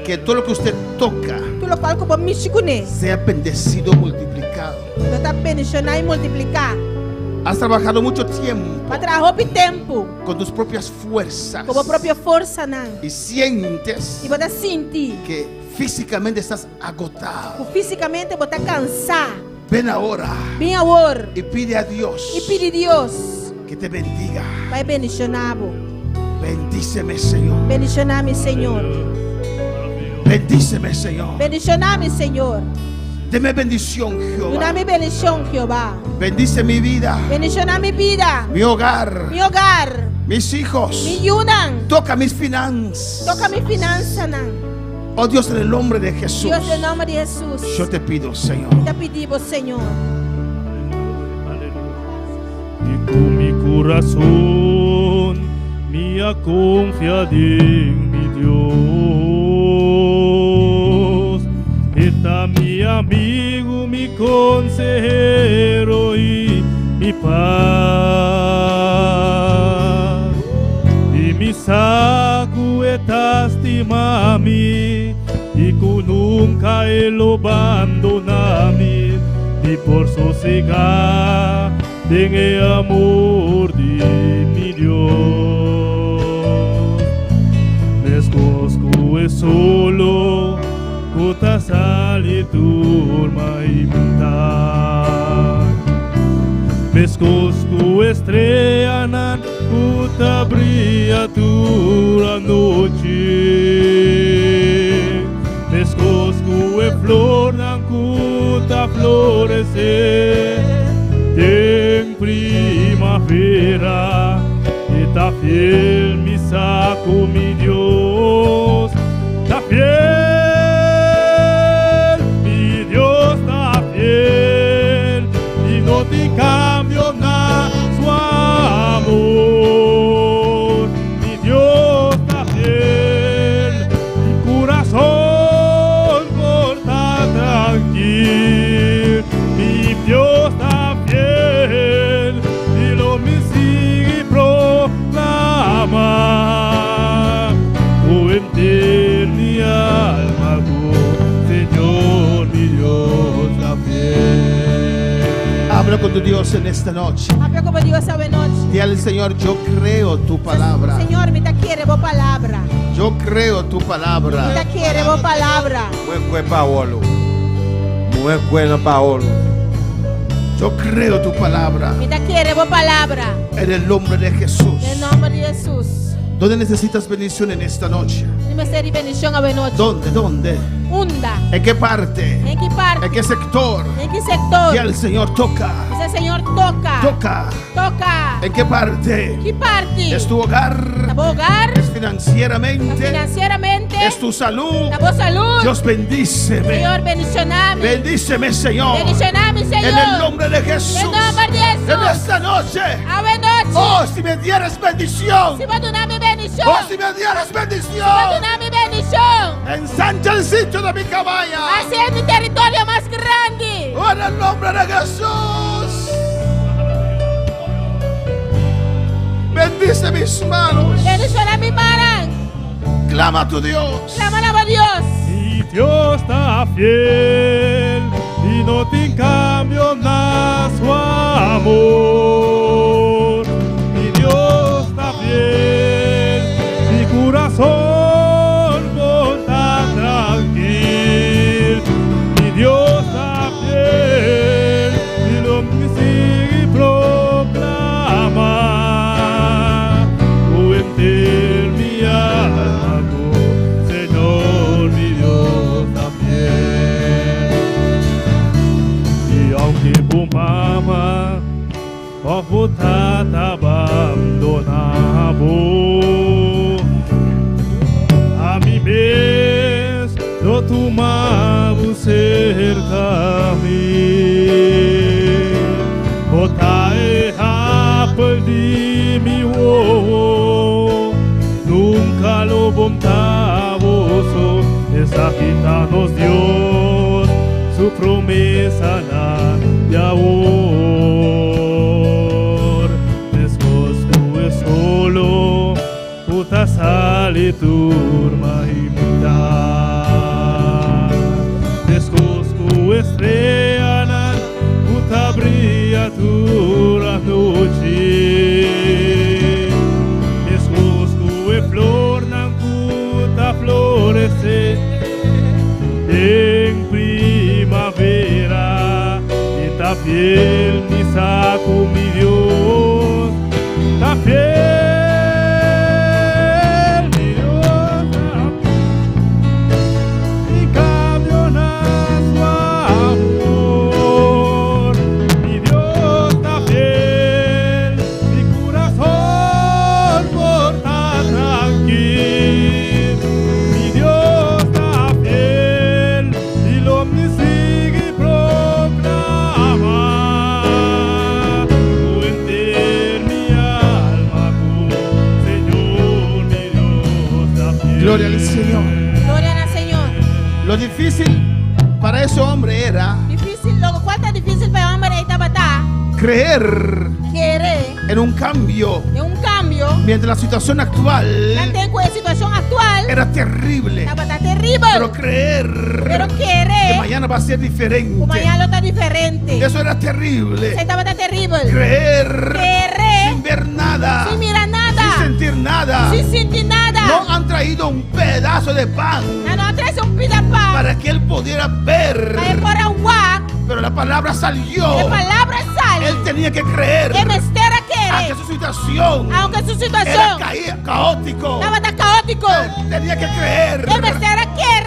Que todo lo que usted toca Tudo o qual que eu me chicune. sea bendecido, multiplicado. Eu está bendicionar e multiplicar. Has trabajado mucho tiempo Para trabalhar o tempo. con tus propias fuerzas. Com a própria força, não. Y sientes E você sentir. que físicamente estás agotado. Fisicamente você está cansado. Ven ahora Vem agora. y pide a Dios E pedir Deus. que te bendiga. Vai bendicionar-vos. Bendíceme, Señor. Bendicionar-me, Senhor. Bendíceme, Señor. Bendicionar-me, Senhor. Deme bendición, Jehová. Dá-me bendição, Jeová. Bendice mi vida, Bendicionar minha vida. mi hogar, Meu hogar. mis hijos. Me ayudan. Toca mis finanzas. Toca minha finança, não. Oh Dios, en el nombre de Jesús, Deus, em nome de Jesus. yo te pido, Señor. Te pedimos, Senhor. Y con mi corazón, mía confiada en mi Dios. Está mi amigo, mi consejero y mi paz. Y mi saco está estimami, y que nunca él abandonami, y por sosegar en el amor de mi Dios. Me escosco es solo, cota sale turma y mitad. Me escosco estrella nan, puta brilla a noite. Pescosco é flor, não cuta florescer. Tem primavera e tá fiel, me saco, mi Dios. Tá fiel, mi Dios tá fiel. E não tem cambio na sua amor. Mi Dios tá fiel, mi corazón corta tranquilo. Mi Dios tá fiel, y lo me sigue proclamar. Oh, entender mi alma, oh, Señor, mi Dios tá fiel. Habla con tu Dios en esta noche. Habla como Dios sabe noche. Dile al Señor, yo creo tu palabra. Señor, me te quiere vos palabra. Yo creo tu Me palabra. te quiere vos palabra. Muekwe Paolo. Muekwe na Paolo. Yo creo tu palabra. Me te quiere vos palabra. En el nombre de Jesús. En el nombre de Jesús. ¿Dónde necesitas bendición en esta noche? Dime ser bendición a noche. ¿Dónde? ¿Dónde? Unda. ¿En qué parte? ¿En qué parte? ¿En qué sector? ¿En qué sector? Y al Señor toca. Dice Señor, toca. Toca. Toca. ¿En qué parte? ¿Qué parte? ¿Es tu hogar? ¿Tu hogar? ¿Es financieramente? Financieramente. ¿Es tu salud? ¿La voz salud? Dios bendíceme. Señor, bendicioname. Bendíceme, Señor. Bendicioname, Señor. En el nombre de Jesús. En el nombre de Jesús. En esta noche. Ave noche. Oh, si me dieras bendición. Si vos donás mi bendición. Oh, si me dieras Si vos bendición. donás mi bendición. Ensancha el sitio de mi cabaña. Hacia mi territorio más grande. Oh, en el nombre de Jesús. Bendice mis manos. Bendicioname mi mano. Clama a tu Dios. Clámala a Dios. Mi Dios está fiel y no te cambio nada su amor. Mi Dios está fiel, mi corazón está tranquilo. Mi Dios está fiel y lo me sigue proclamar. Oh, enter mi alma, Señor, mi Dios también. Y aunque por mama, por votar abandonado, a mí mes lo tomamos cerca a mí. Botar errar, perdi mi ovo, nunca lo bontavoso, esa quitarnos Dios, su promesa la de amor. Después tú es solo, puta sale turma y mitad. Después tú estrella, puta brilla dura noche. Después tú es flor, nan puta florecer. En primavera, está fiel mi saco, mi Dios, está fiel, mi Dios, y cambio nada su amor. Mi Dios está fiel, mi corazón está tranquilo. Mi Dios está fiel y lo me sigue proclamar. Oh, enter mi alma, Señor, mi Dios está fiel. Gloria al Señor. Gloria al Señor. Lo difícil para ese hombre era Difícil, lo cual está difícil para el hombre de Tabata. creer Querer en un cambio en un cambio. mientras la situación actual Ante la situación actual. era terrible. Tabata terrible. Pero creer Pero que querer. mañana va a ser diferente. Como mañana lo está diferente. Eso era terrible. Se Tabata terrible. Creer Querer. sin ver nada, Sin mirar nada. sin sentir nada. Sin sentir nada. No han traído un pedazo de pan No traes un pidapá. para que él pudiera ver. Para ir por un walk. Pero la palabra salió. La palabra sale. Él tenía que creer. Que me espera que quiere. su situación Aunque su era situación caótico, estaba tan caótico, tenía que creer, debe ser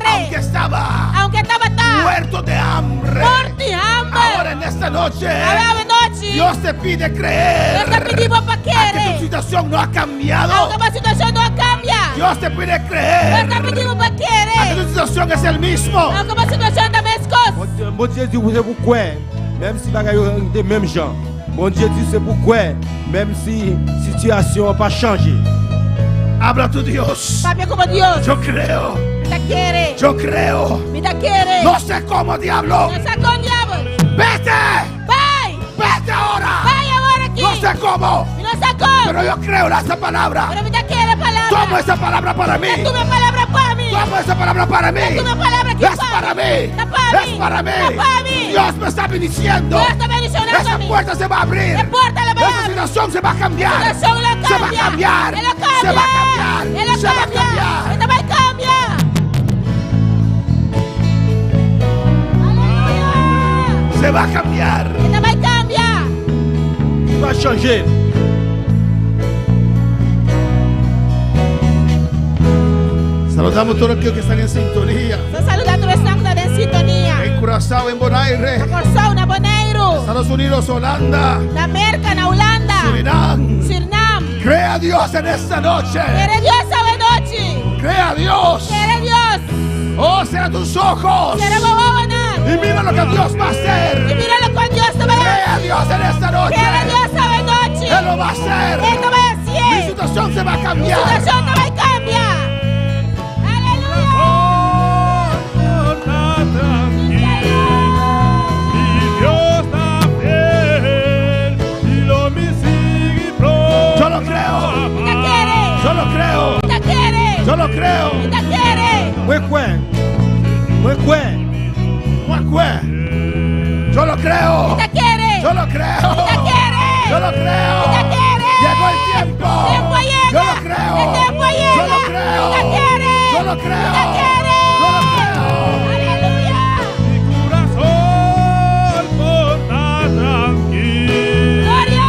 aunque estaba aunque estaba tan muerto de hambre. morti hambre. Ahora en esta noche, Ahora noche, Dios te pide creer. Dios te pedimos para Aunque quiere. tu situación no ha cambiado, Aunque la situación no cambia, Dios te pide Dios creer. te pedimos para Aunque quiere. tu situación es el mismo. Aunque la situación también es cosa. Bon Dieu dit c'est pourquoi, même si bagay yo des mêmes gens. Bon Dieu dit c'est pourquoi, même si situation n'a pas changé. Habla tu Dios. Papi como Dios, Yo creo, me te quiere. yo creo. Me te quiere. No sé cómo, diablo. No sacó el diablo. Vete, Bye. vete ahora. Vaya ahora aquí. No sé cómo, Me lo sacó. pero yo creo en esa palabra. Pero me te quiere palabra. Toma esa palabra para mí. Toma palabra para mí. Toma esa palabra para mí. Toma palabra aquí Es para mí. Está para Es mí. para mí. Está para mí. Dios me está bendiciendo. Dios está bendicionando a Esa mí. puerta se va a abrir. La puerta la va a Esa abrir. situación se va a cambiar. La situación la Se va a cambia. cambiar. Él lo cambia. Se va a cambiar. Él lo Se va a cambia. cambiar. Esta va a cambiar. Aleluya. Se va a cambiar. Esta va a cambiar. Il va changer. Saludamos a todos aquellos que están en sintonía. Estou saludando os santos en sintonia. En Curazao, en Bonaire, Na Corsão, na Bonaire. Estados Unidos, Holanda, Na América, na Holanda. Surinam. Suriname. Crea a Dios en esta noche. Quere Deus essa noite. Crea a Dios. Quere Deus. Oh, cierra tus ojos. Quere Bohona. Y mira lo que Dios va a E hacer. mira com Deus também. Crea a Dios en esta noche. Quere Deus essa noite. Él lo va a hacer. Esto vai Mi ser. situación se va a A cambiar. situação não vai cambiar. Aleluia. Yo lo creo. Te quiere. Yo lo creo. Te quiere. Yo lo creo. Te quiere. Moi quoi? Moi quoi? Yo lo creo. Te quiere. Yo lo creo. Te quiere. Yo lo creo. Te quiere. Llegó el tiempo. Tiempo llega. Yo lo creo. El tiempo llega. Yo lo creo. Te quiere. Yo lo creo. Te quiere. Yo lo creo. Aleluya. Gloria.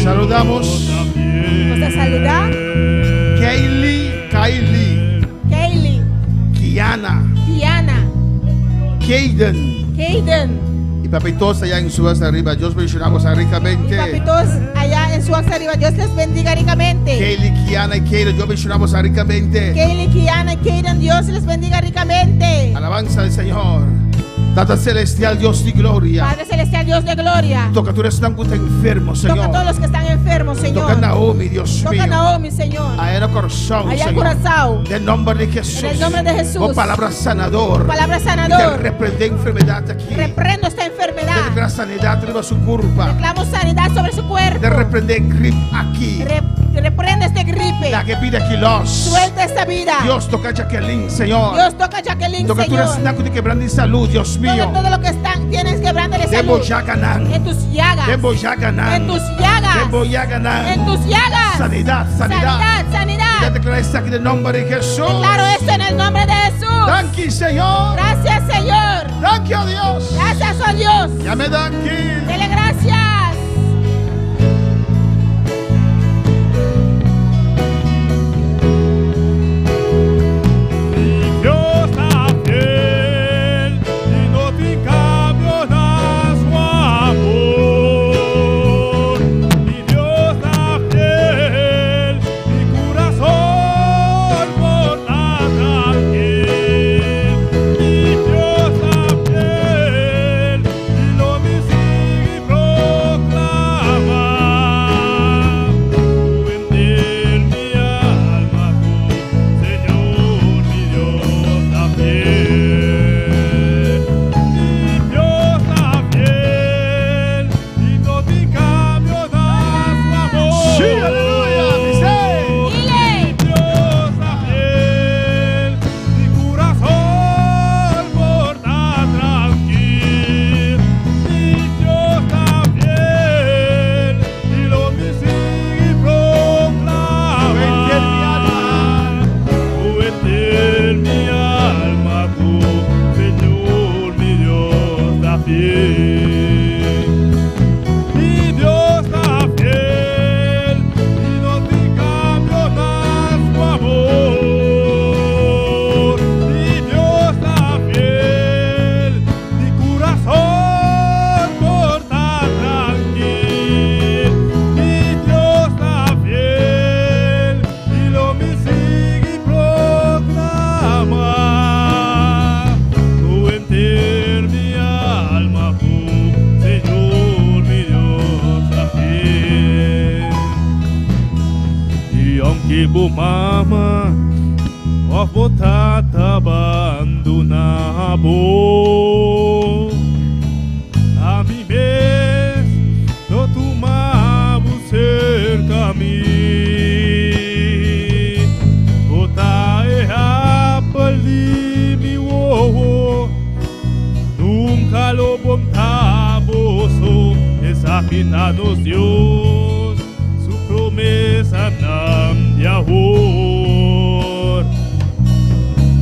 Saludamos Você saludar? Kaylee, Kaylee, Kiana, Diana, Kaden Hayden. y papitos allá en su arriba. Dios bendicionamos ricamente. Papitos allá en su arriba. Dios les bendiga ricamente. Kaylee, Kiana y Kaden, Dios bendicionamos ricamente. Kaylee, Kiana y Hayden. Dios les bendiga ricamente. Alabanza al Señor. Tata Celestial, Dios de gloria. Padre Celestial, Dios de gloria. Toca tú eres tan enfermo, Toca a Señor. todos los que están enfermos, Toca a Señor. Naomi, Dios Toca a mío. Naomi, Señor. Allá en Corazón, Allá en Señor. Curazao. En el nombre de Jesús. En el nombre de Jesús. Oh, palabra sanador. Palabra Te sanador. reprende enfermedad aquí. Reprendo esta Te enfermedad. declara sanidad arriba su curva. Reclamo sanidad sobre su cuerpo. Te reprende grip aquí. Reprende este gripe. La que pide kilos. Suelta esta vida. Dios toca a Jacqueline, Señor. Dios toca a Jacqueline, Toca tú eres Señor. naco de quebrando en salud, Dios mío. Todo lo que están, tienes quebrándole Debo salud. ya ganar. En tus llagas. Debo ya ganar. En tus llagas. Debo ya ganar. En tus llagas. Sanidad, sanidad. Sanidad, Ya sanidad. declara esto aquí en el nombre de Jesús. Declaro esto en el nombre de Jesús. Thank you, Señor. Gracias, Señor. Thank you, Dios. Gracias, oh Dios. Ya me dan aquí. Dele gracias. Dios está fiel y no te cambiará su amor. Mi Dios está fiel, mi corazón por nada tranquilo. Mi Dios está fiel y no me sigue bo mama, of botata abandonabo. A mim mesmo, não tomava cerca a mim. Botar errar ali me uou. Nunca lo bom taboso, essa pita nos Deus, su promesa nam de amor.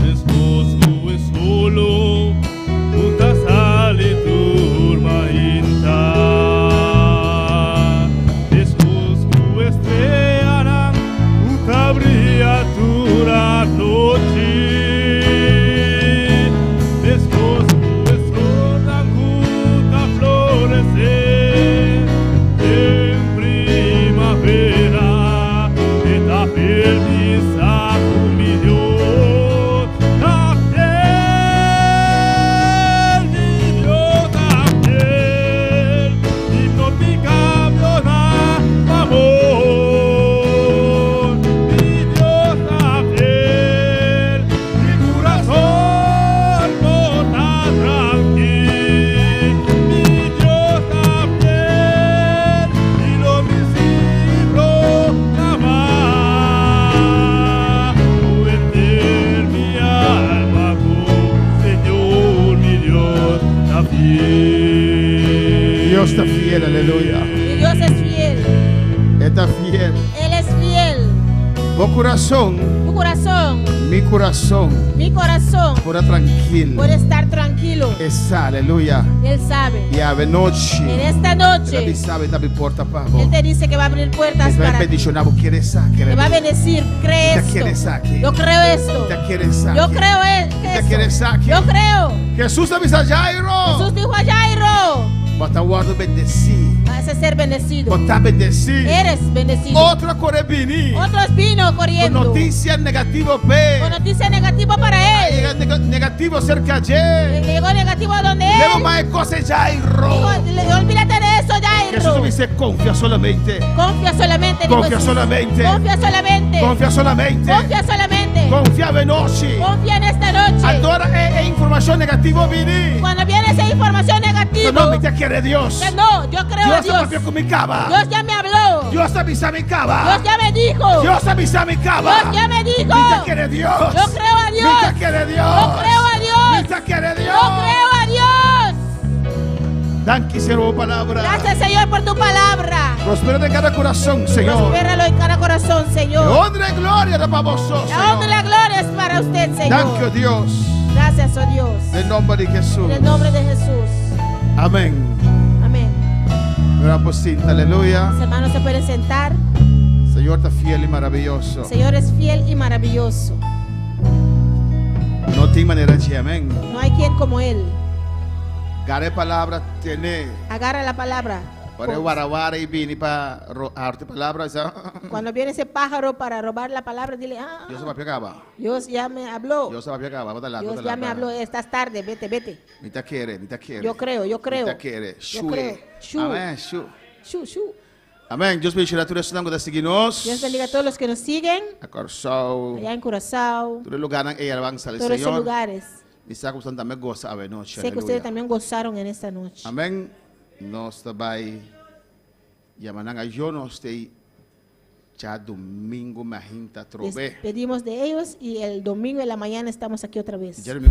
Después tu es solo, puta sale turma inta. Después tu estrella, puta brilla tura noche. Después tu es roda, puta florecer en primavera. Esta feliz comió la piel, hipnótica amor. Mi Dios la fiel, mi corazón bota tranquilo. Mi Dios la fiel, y lo visible amar. Meter mi alma con Señor, mi Dios la fiel. Dios está fiel, aleluya. Mi Dios es fiel. Está fiel. Él es fiel. Tu corazón, Tu corazón, mi corazón, mi corazón, pura tranquilo. puede estar tranquilo. Esa, aleluya. Él sabe. Y ave En noche. esta Él noche, sabe, está mi puerta para vos. Él te dice que va a abrir puertas Te va a para ti. bendicionar, vos quieres saque. Te va a bendecir. Cree Te esto. quieres saque. Yo creo esto. Te quieres saque. Yo creo Te quieres eso. saque. Yo creo. Jesús te avisa Jairo. Jesús dijo a Jairo, Vos estás guardando bendecido. vas a ser bendecido. Vos estás bendecido. Eres bendecido. Otra correbini. Otros vino Con corriendo noticias negativas, ve. con noticia negativa para él. Negativo cerca de. Llegó negativo a donde Luego él. más cosas Jairo. Dijo, olvídate de eso, Jesús te Jairo. dice confía solamente. Confía solamente. dijo Confía Jesús. solamente. Confía solamente. Confía solamente. Confía solamente. Confía veloce. Confía en esta noche. Allora è informazione negativa vini. Cuando viene esa información No negativa, mi te quiere Dios. que no, yo creo Dios en Dios. proprio come cava. Dios ya me habló. Dios avisa mi Dios cava. ya me dijo. Dios avisa mi cava. Dios ya me dijo. Mi te quiere Dios. Yo creo a Dios. Mi te quiere Dios. Yo creo a Dios. Mi te quiere Dios. Yo creo a Dios. Danke, siervo, palabra. Gracias, Señor, por tu palabra. Prospera en cada corazón, Señor. Prospéralo en cada corazón, Señor. Honra y gloria para vosotros, La honra y la Señor. gloria es para usted, Danke, Señor. Dios. Gracias, oh Dios. En nombre de Jesús. En el nombre de Jesús. Amén. Amén. Ora por cinta, aleluya. Los hermanos se pueden sentar. Señor está fiel y maravilloso. El Señor es fiel y maravilloso. No tiene manera de amén. No hay quien como Él. Gare palabra tiene. Agarra la palabra. Para guarawara y vini para arte palabra. Cuando viene ese pájaro para robar la palabra, dile, Dios se va a pegar. Dios ya me habló. Dios se va a pegar. Dios ya me habló. Estás tarde, vete, vete. Ni te quiere, ni te quiere. Yo creo, yo creo. Ni te quiere. Yo creo. Shu. Amén. Shu. Shu, shu. Amén. Dios bendiga a todos los que seguimos. Dios bendiga a todos los que nos siguen. A Corzao. Allá en Curazao. Todos los lugares y alabanza al Todos esos Señor. lugares. Y saco también goza a noche. Sé que ustedes también gozaron en esta noche. Amén. Nós também yamanang ayo nos te ya domingo mahinta Les trove. pedimos de ellos y el domingo en la mañana estamos aquí otra vez. Jeremy.